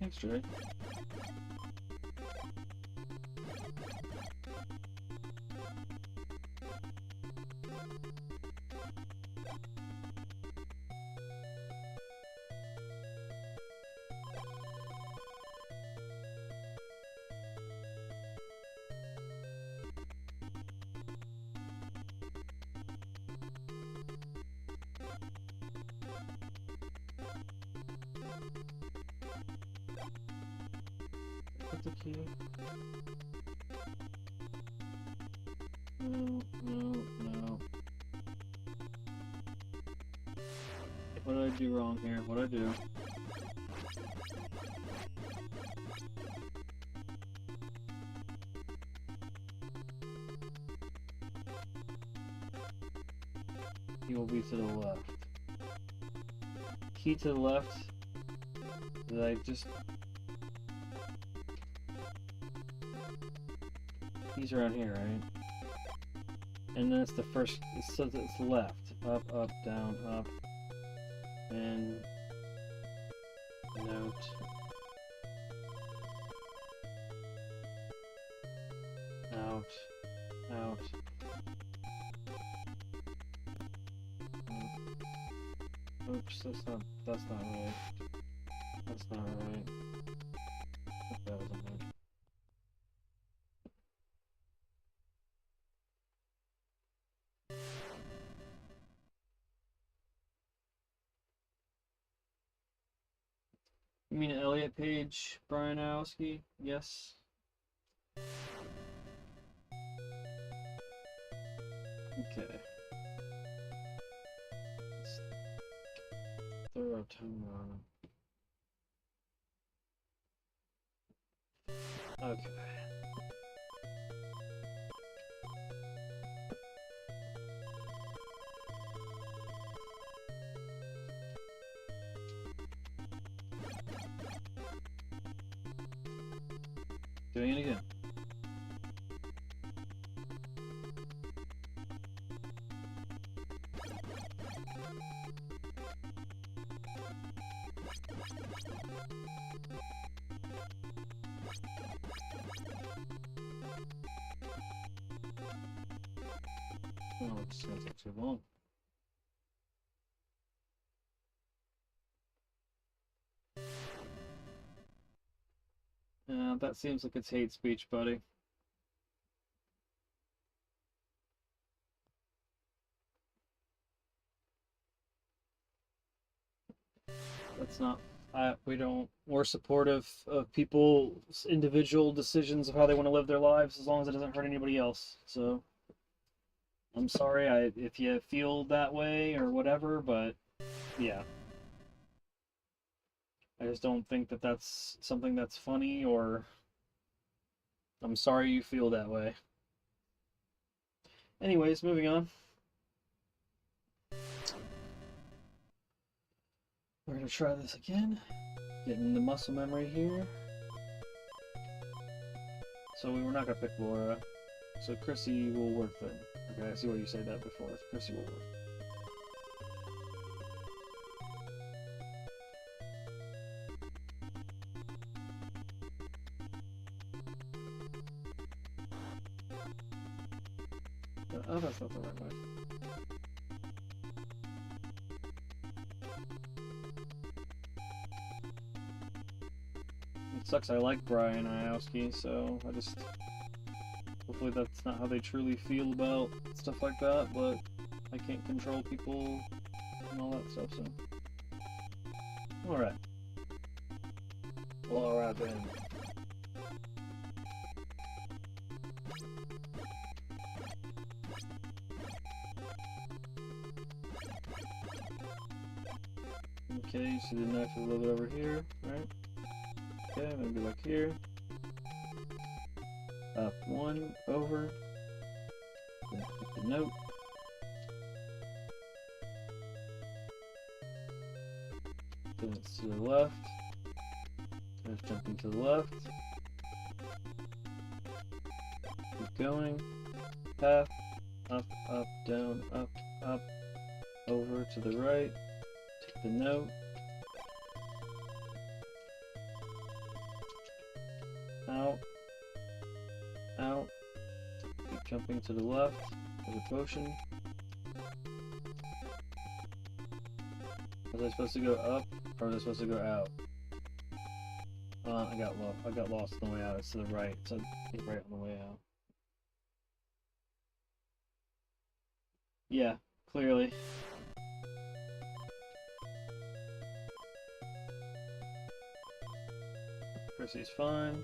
[SPEAKER 2] Thanks, Dre. Put the key. No, no, no. What did I do wrong here? What did I do? Key will be to the left. Key to the left. Did I just... He's around here, right? And then it's the first, it says it's left. Up, up, down, up. And... Note. Out. Out. Oops, that's not right. That's not right. That wasn't right. You mean Elliot Page, Brian Owski? Yes. Okay. Let's throw a timer on him. Okay. Doing it again. Oh, it's gonna take too long. That seems like it's hate speech, buddy. That's not. We're supportive of people's individual decisions of how they want to live their lives, as long as it doesn't hurt anybody else. So, I'm sorry if you feel that way or whatever, but yeah. I just don't think that that's something that's funny, or I'm sorry you feel that way. Anyways, moving on. We're gonna try this again. Getting the muscle memory here. So we're not gonna pick Laura. So Chrissy will work then. Okay, I see why you said that before. Chrissy will work. Oh, that's not the right way. It sucks, I like Brian Iowski, so I just... Hopefully that's not how they truly feel about stuff like that, but I can't control people and all that stuff, so... Alright. Well, alright then. Okay, so the knife is a little bit over here, right? Okay, I'm gonna go back here. Up one, over. Then hit the note. Then it's to the left. There's jumping to the left. Keep going. Path. Up, up, down, up, up. Over to the right. Take the note. Out. Out. Keep jumping to the left. There's a potion. Was I supposed to go up, or was I supposed to go out? I got lost on the way out. It's to the right. It's right on the way out. Yeah, clearly. Chrissy's fine.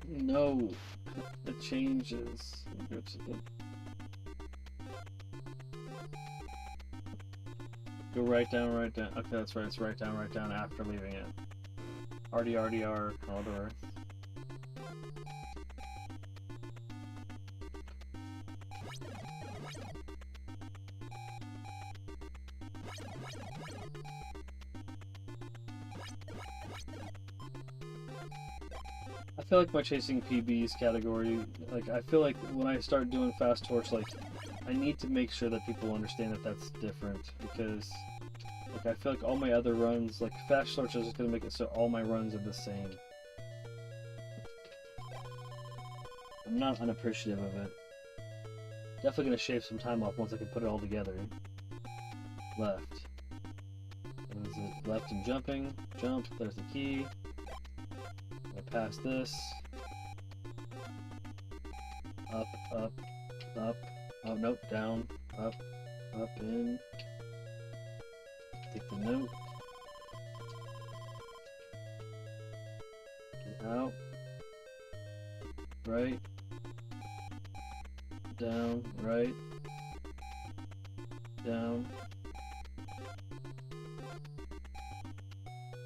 [SPEAKER 2] No, it changes. Go to the... Go right down, right down. Okay, that's right. It's right down after leaving it. RDR, Haldor. I feel like by chasing PBs category, like I feel like when I start doing Fast Torch, like I need to make sure that people understand that that's different, because like I feel like all my other runs, like Fast Torch is just gonna make it so all my runs are the same. I'm not unappreciative of it. Definitely gonna shave some time off once I can put it all together. Left. What is it? Left and jumping. Jump. There's the key. Past this. Up, up, up. Oh, nope, down, up, up, in. Take the note. Get out. Right. Down, right, down,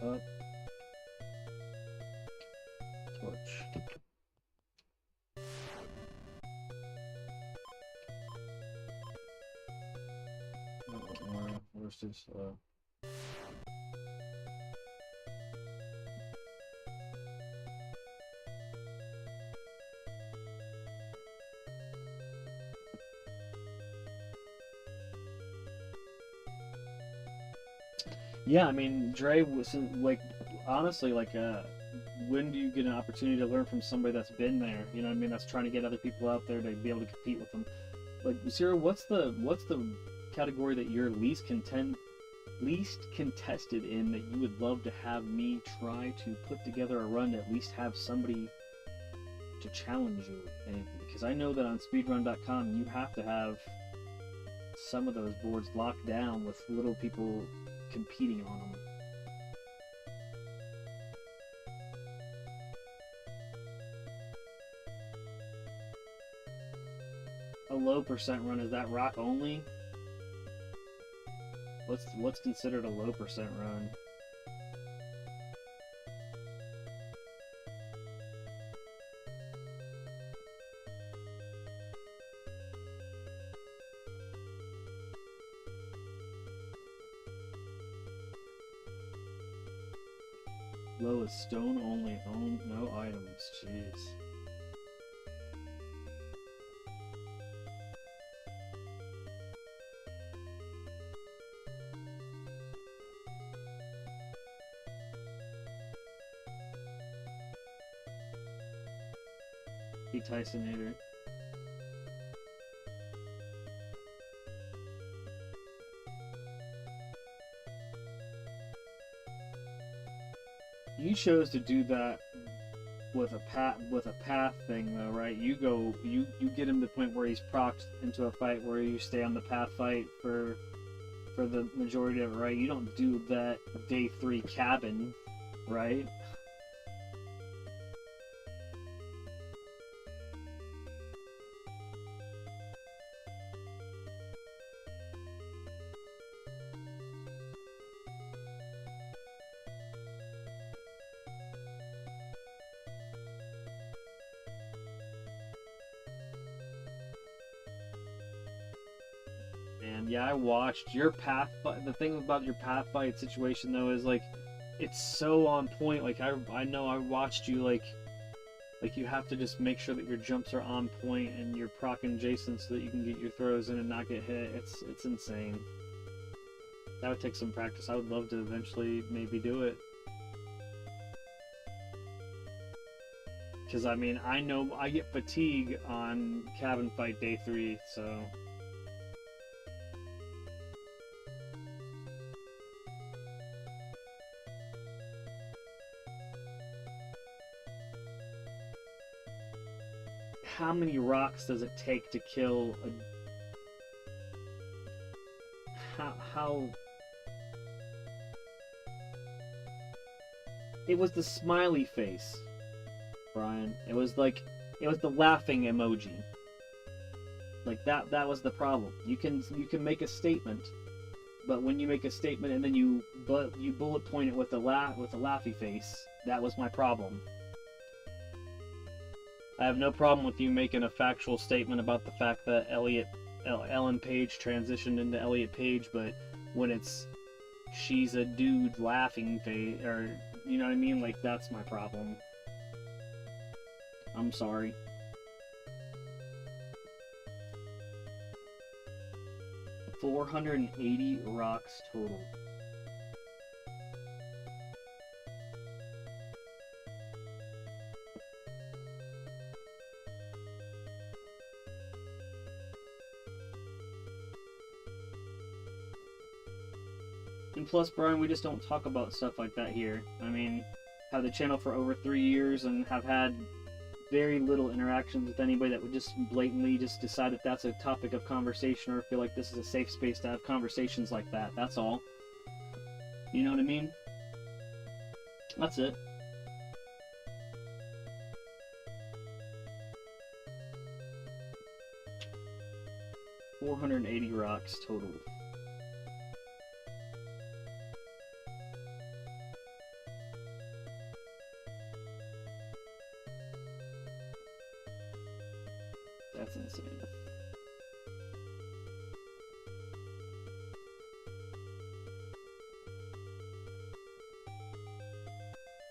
[SPEAKER 2] up, torch. Where's too slow? Yeah, I mean, Dre was like, honestly, like, when do you get an opportunity to learn from somebody that's been there? You know what I mean? That's trying to get other people out there to be able to compete with them. Like, Zero, what's the category that you're least contested in that you would love to have me try to put together a run to at least have somebody to challenge you in? Because I know that on speedrun.com you have to have some of those boards locked down with little people competing on them. A low percent run, is that rock only? What's considered a low percent run? Low is stone only, no items, jeez. Tysonator. You chose to do that with a path thing though, right? You get him to the point where he's procced into a fight where you stay on the path fight for the majority of it, right? You don't do that day 3 cabin, right? Yeah, I watched your path. The thing about your path fight situation though is like, it's so on point. Like I know I watched you like you have to just make sure that your jumps are on point and you're proccing Jason so that you can get your throws in and not get hit. It's insane. That would take some practice. I would love to eventually maybe do it. Because I mean, I know I get fatigue on cabin fight day 3, so. How many rocks does it take to kill a... How... It was the smiley face, Brian. It was the laughing emoji. Like that was the problem. You can make a statement, but when you make a statement and then you bullet point it with a laughy face, that was my problem. I have no problem with you making a factual statement about the fact that Ellen Page transitioned into Elliot Page, but when it's she's a dude laughing face, or you know what I mean, like that's my problem. I'm sorry. $480 rocks total. And plus, Brian, we just don't talk about stuff like that here. I mean, have the channel for over 3 years and have had very little interactions with anybody that would just blatantly just decide that that's a topic of conversation or feel like this is a safe space to have conversations like that. That's all. You know what I mean? That's it. 480 rocks total. That's insane.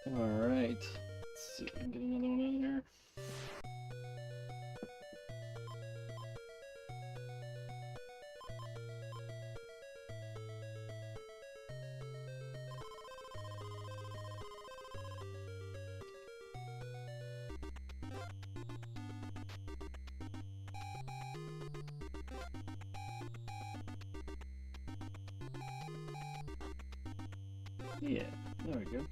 [SPEAKER 2] Alright. Let's see if we can get another one in here. Yeah, there we go.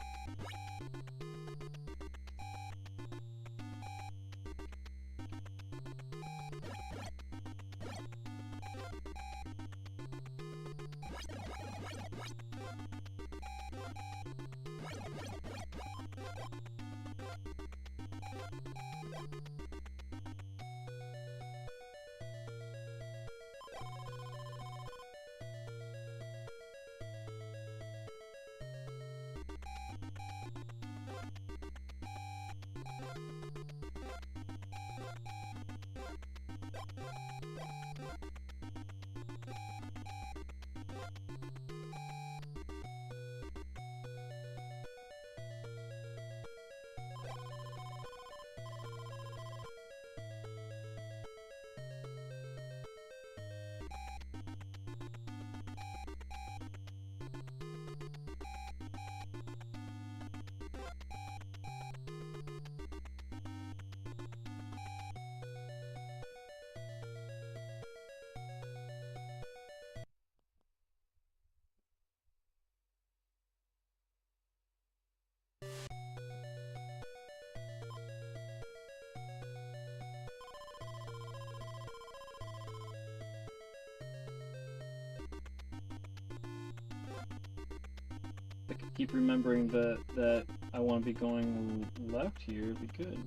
[SPEAKER 2] I could keep remembering that I want to be going left here, it'd be good.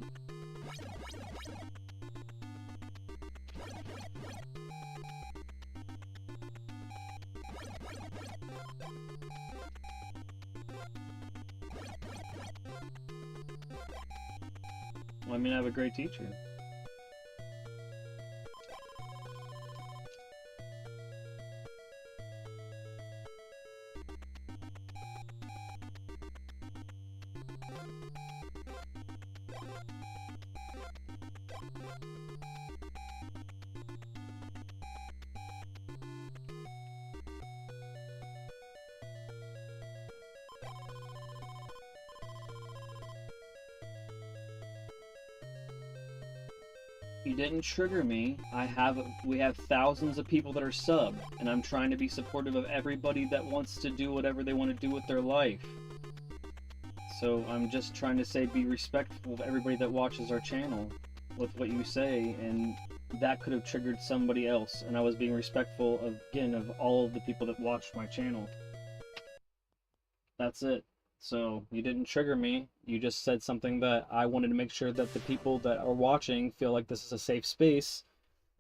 [SPEAKER 2] Well, I mean, I have a great teacher. You didn't trigger me. We have thousands of people that are subbed, and I'm trying to be supportive of everybody that wants to do whatever they want to do with their life. So I'm just trying to say be respectful of everybody that watches our channel with what you say, and that could have triggered somebody else, and I was being respectful of, again, of all of the people that watched my channel. That's it. So you didn't trigger me. You just said something that I wanted to make sure that the people that are watching feel like this is a safe space.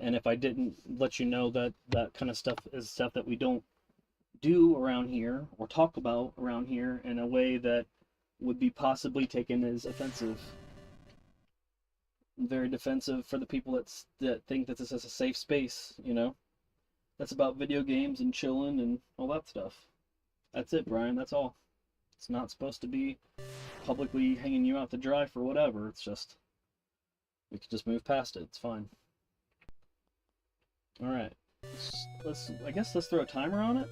[SPEAKER 2] And if I didn't let you know that that kind of stuff is stuff that we don't do around here or talk about around here in a way that would be possibly taken as offensive. Very defensive for the people that think that this is a safe space, you know? That's about video games and chilling and all that stuff. That's it, Brian. That's all. It's not supposed to be publicly hanging you out to dry for whatever. It's just, we could just move past it. It's fine. All right. I guess let's throw a timer on it,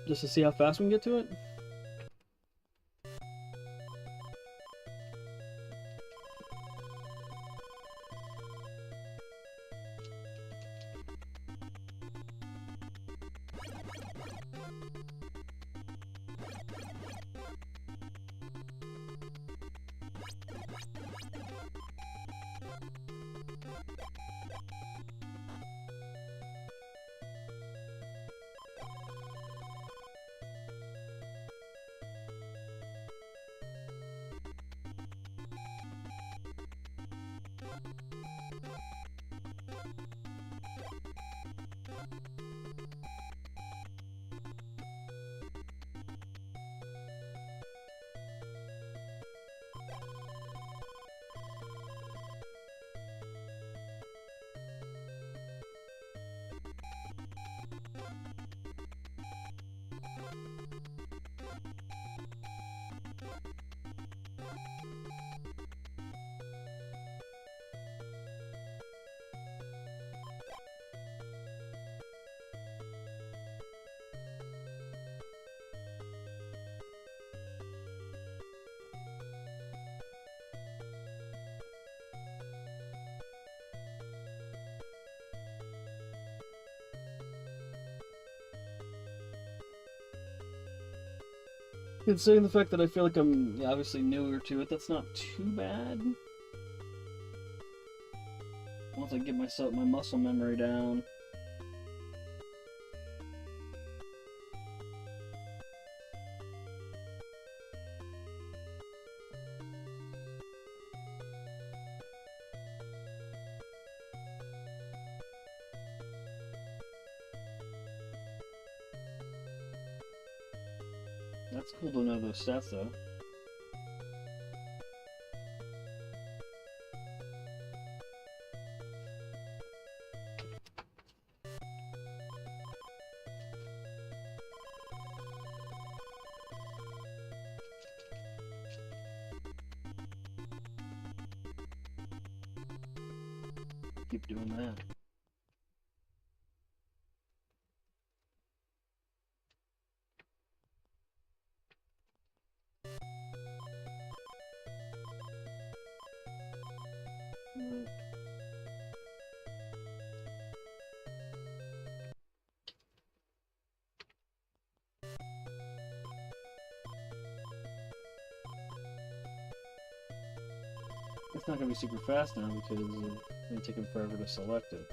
[SPEAKER 2] just to see how fast we can get to it. Considering the fact that I feel like I'm obviously newer to it, that's not too bad. Once I get my muscle memory down. That's cool to know those stats, though. Keep doing that. It's not going to be super fast now because it's going to take him forever to select it.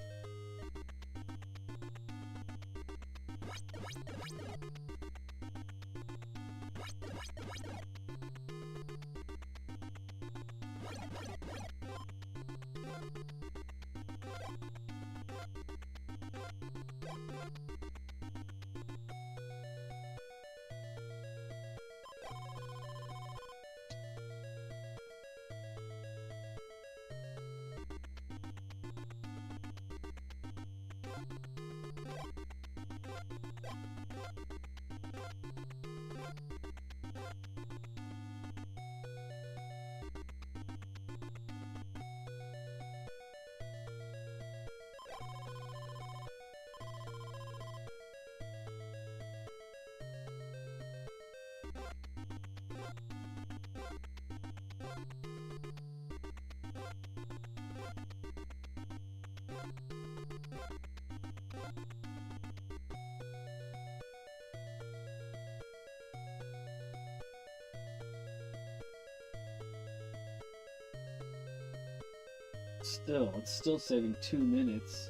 [SPEAKER 2] It's still saving 2 minutes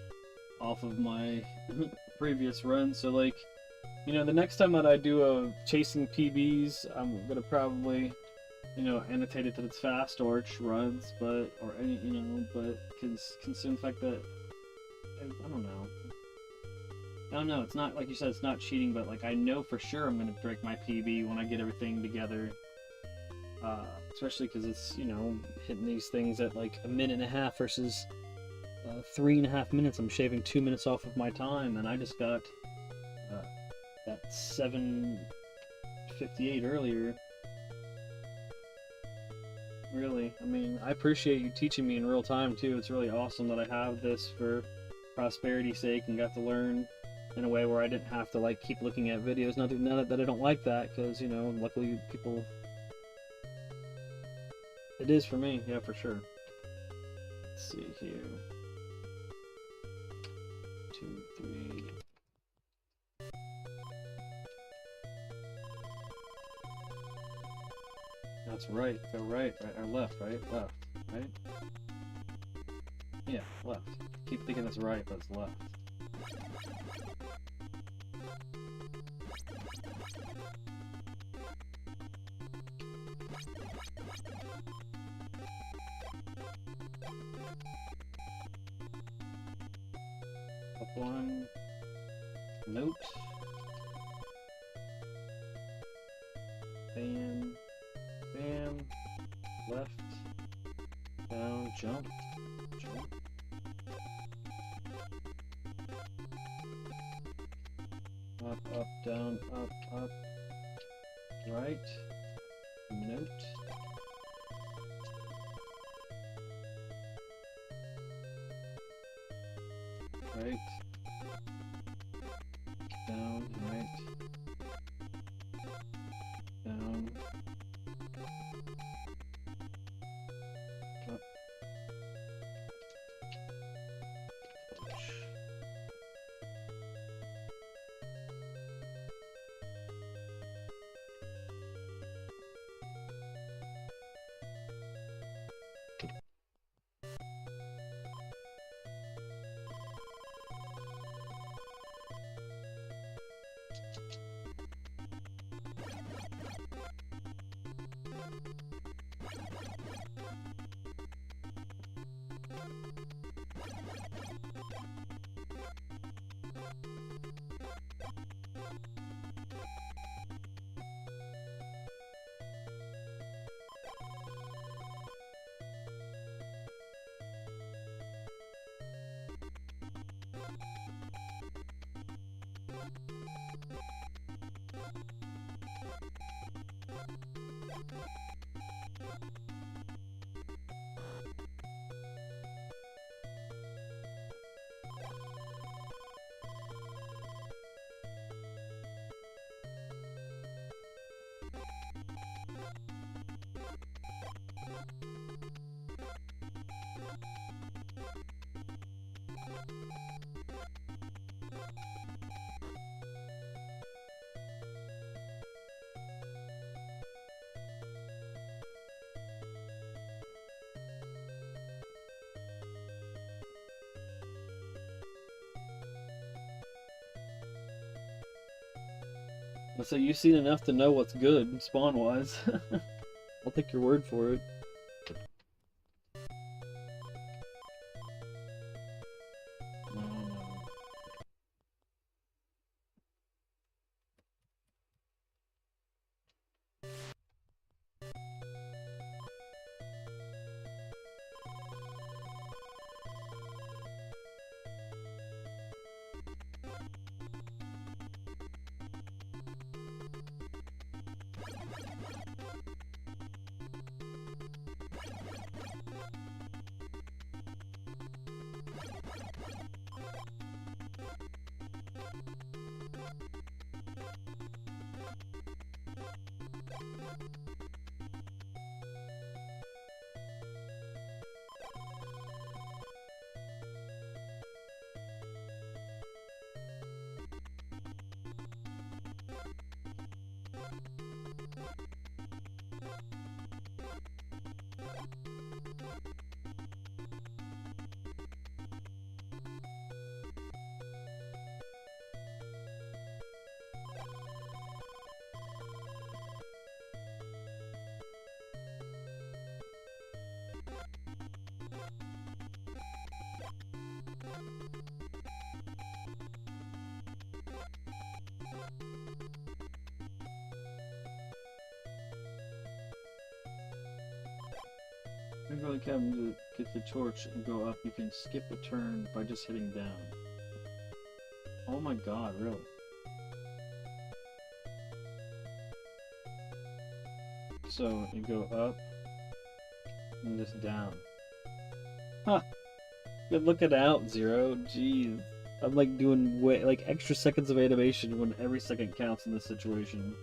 [SPEAKER 2] off of my previous run. So, like, you know, the next time that I do a chasing PBs, I'm gonna probably, you know, annotate it that it's fast or it runs, but considering the fact that I don't know. It's not like you said, it's not cheating, but like I know for sure I'm gonna break my PB when I get everything together. Especially because it's, you know, hitting these things at like a minute and a half versus 3.5 minutes. I'm shaving 2 minutes off of my time, and I just got that 7:58 earlier. Really, I mean, I appreciate you teaching me in real time too. It's really awesome that I have this for prosperity's sake and got to learn in a way where I didn't have to like keep looking at videos. Not that I don't like that, because, you know, luckily people. It is for me, yeah, for sure. Let's see here. 2, 3. That's right. Go right, or left, right? Left, right? Yeah, left. Keep thinking it's right, but it's left. Up 1. Note. Bam. Bam. Left. Down. Jump. Jump. Up, down, up. Right. Note. Right. Down, right. Down. Up. So you've seen enough to know what's good, spawn-wise. I'll take your word for it. If you really come to get the torch and go up, you can skip a turn by just hitting down. Oh my god, really? So you go up and just down. Huh. Good looking out, Zero. Jeez. I'm like doing way like extra seconds of animation when every second counts in this situation.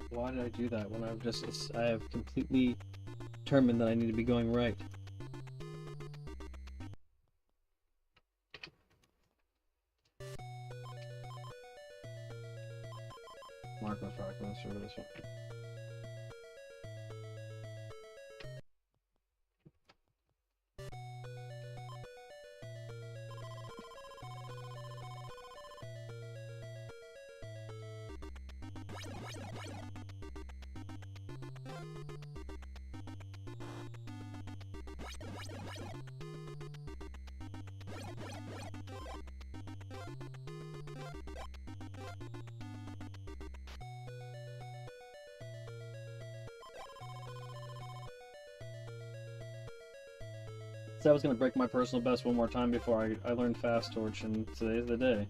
[SPEAKER 2] Why did I do that when I have completely determined that I need to be going right? Mark my fragments or this one. So I was gonna break my personal best one more time before I learned Fast Torch, and today's the day.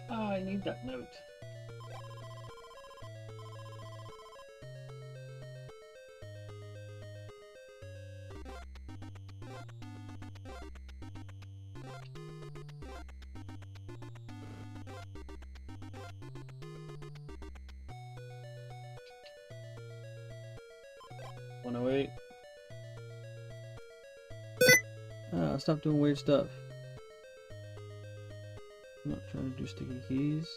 [SPEAKER 2] Oh, I need that note. Stop doing weird stuff. I'm not trying to do sticky keys.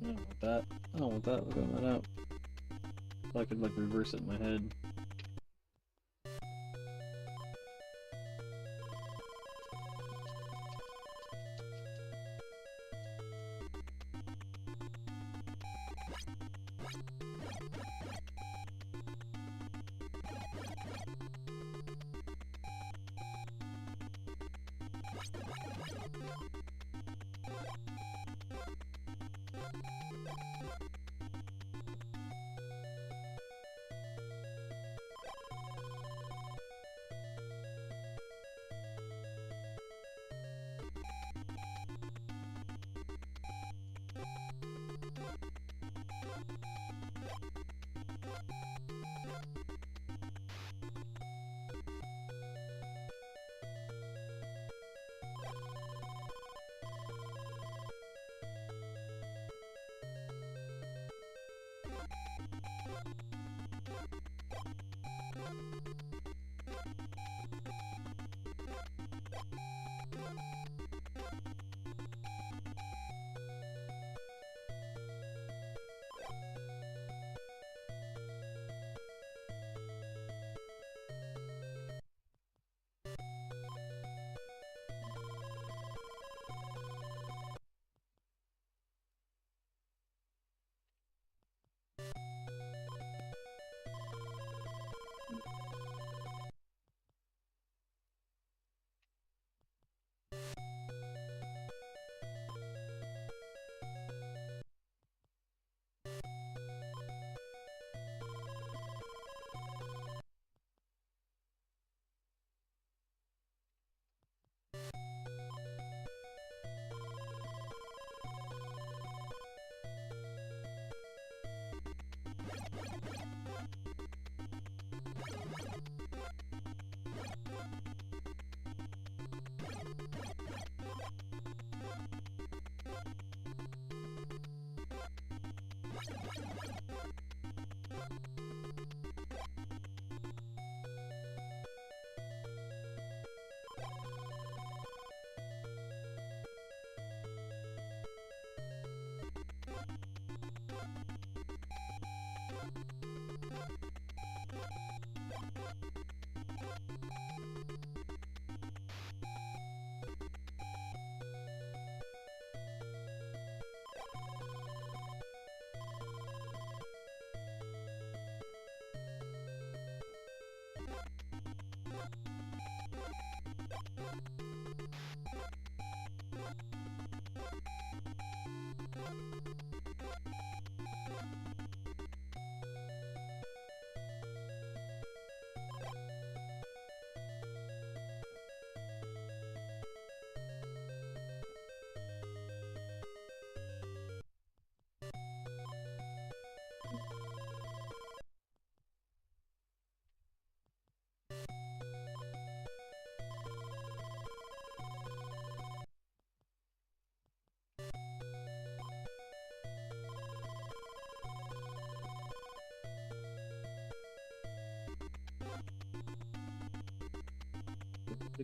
[SPEAKER 2] I don't want that. I don't want that. We're going that out. If I could like reverse it in my head.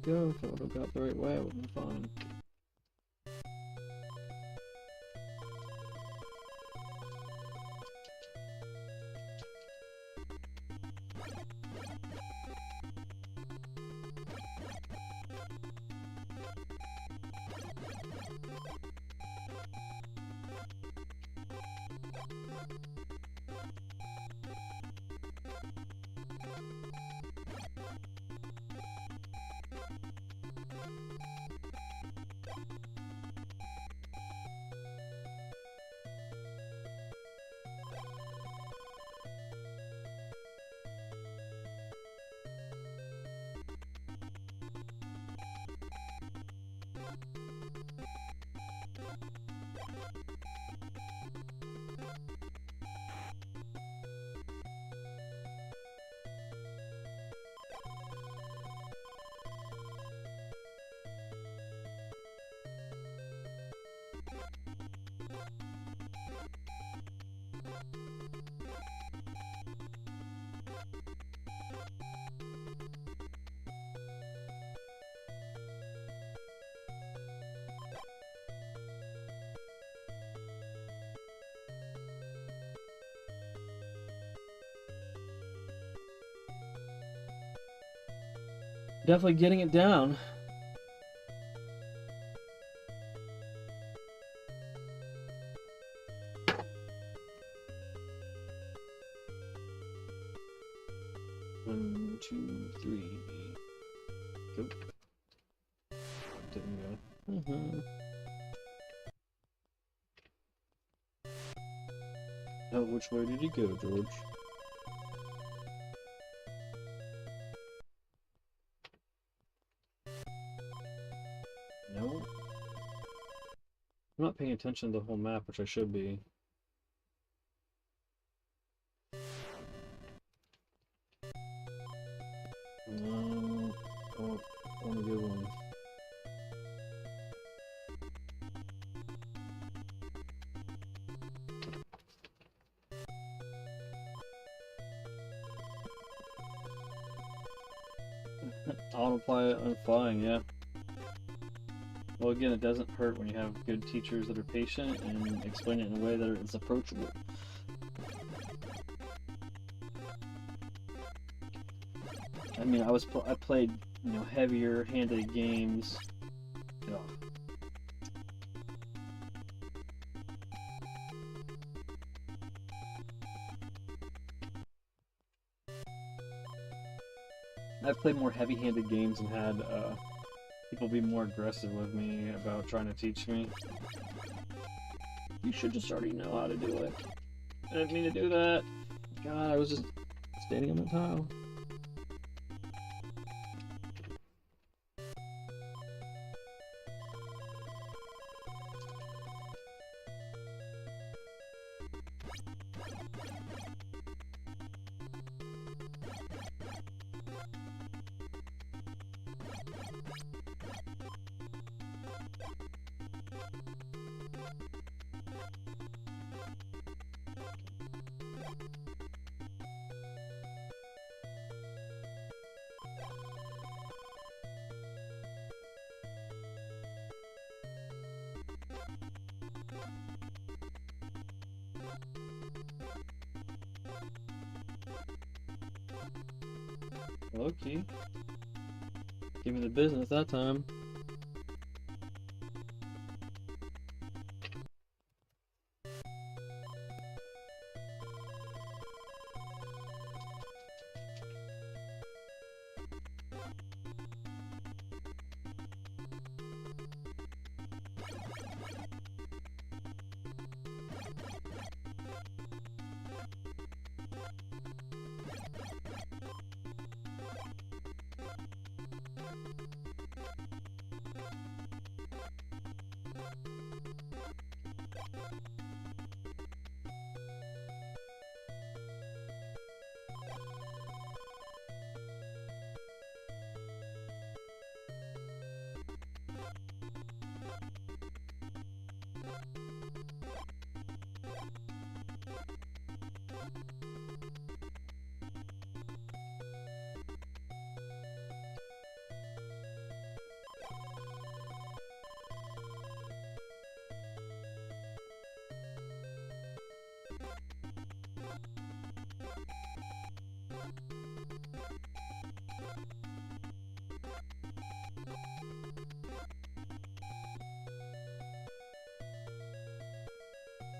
[SPEAKER 1] to go. If I would have got the right way, I would have been fine. Definitely getting it down. One, two, three. Go. Didn't go. Oh, which way did he go, George? No. I'm not paying attention to the whole map, which I should be. No. Oh, I want a good one. Autopilot and flying, yeah. Well, again, it doesn't hurt when you have good teachers that are patient and explain it in a way that is approachable. I mean, I played, you know, heavier-handed games. Ugh. I've played more heavy-handed games and had people be more aggressive with me about trying to teach me. You should just already know how to do it. I didn't mean to do that. God, I was just standing on the tile. Low-key. Give me the business that time.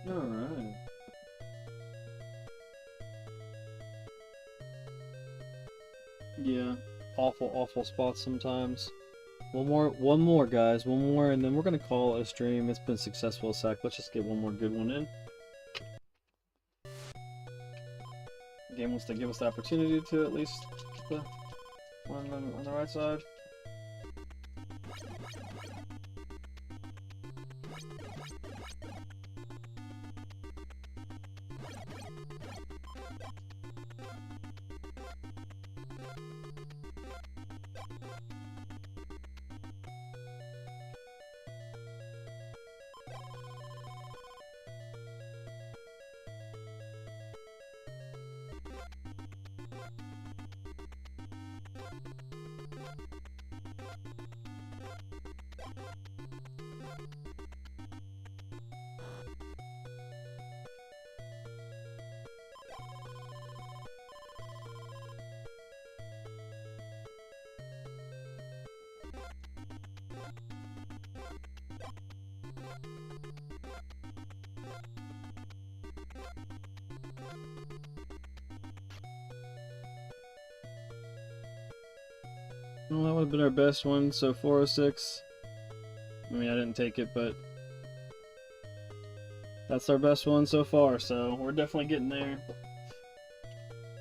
[SPEAKER 2] Alright. Yeah. Awful, awful spots sometimes. One more, guys. One more, and then we're gonna call it a stream. It's been successful as heck. Let's just get one more good one in. The game wants to give us the opportunity to at least get the one on the right side. Well, that would have been our best one, so 406. I mean, I didn't take it, but that's our best one so far, so we're definitely getting there.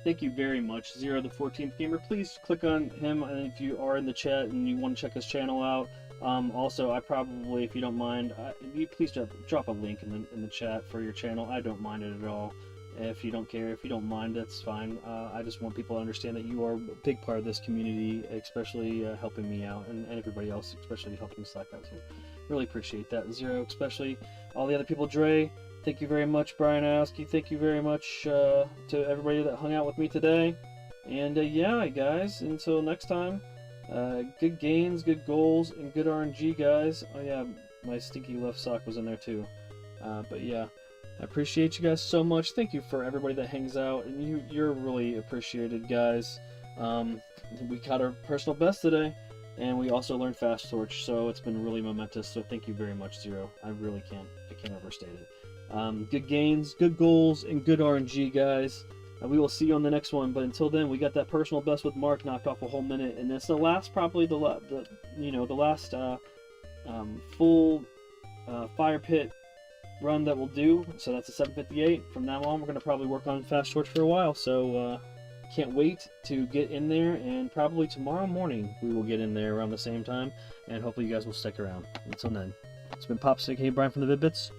[SPEAKER 2] Thank you very much, Zero the 14th Gamer. Please click on him if you are in the chat and you want to check his channel out. Also, I probably, if you don't mind, you please drop a link in the chat for your channel. I don't mind it at all. If you don't care, if you don't mind, that's fine. I just want people to understand that you are a big part of this community, especially helping me out, and everybody else, especially helping Slack out too. Really appreciate that, Zero, especially all the other people. Dre, thank you very much. Brian Askey, thank you very much to everybody that hung out with me today. And yeah, guys, until next time, good gains, good goals, and good RNG, guys. Oh yeah, my stinky left sock was in there too. But yeah. I appreciate you guys so much. Thank you for everybody that hangs out, and you're really appreciated, guys. We got our personal best today, and we also learned Fast Torch, so it's been really momentous. So thank you very much, Zero. I can't overstate it. Good gains, good goals, and good RNG, guys. We will see you on the next one. But until then, we got that personal best with Mark knocked off a whole minute, and it's the last, probably the last full fire pit run that we'll do. So that's a 758. From now on, we're going to probably work on Fast Torch for a while, so can't wait to get in there, and probably tomorrow morning we will get in there around the same time, and hopefully you guys will stick around. Until then, it's been Pops, aka Brian from the Vid-Bits.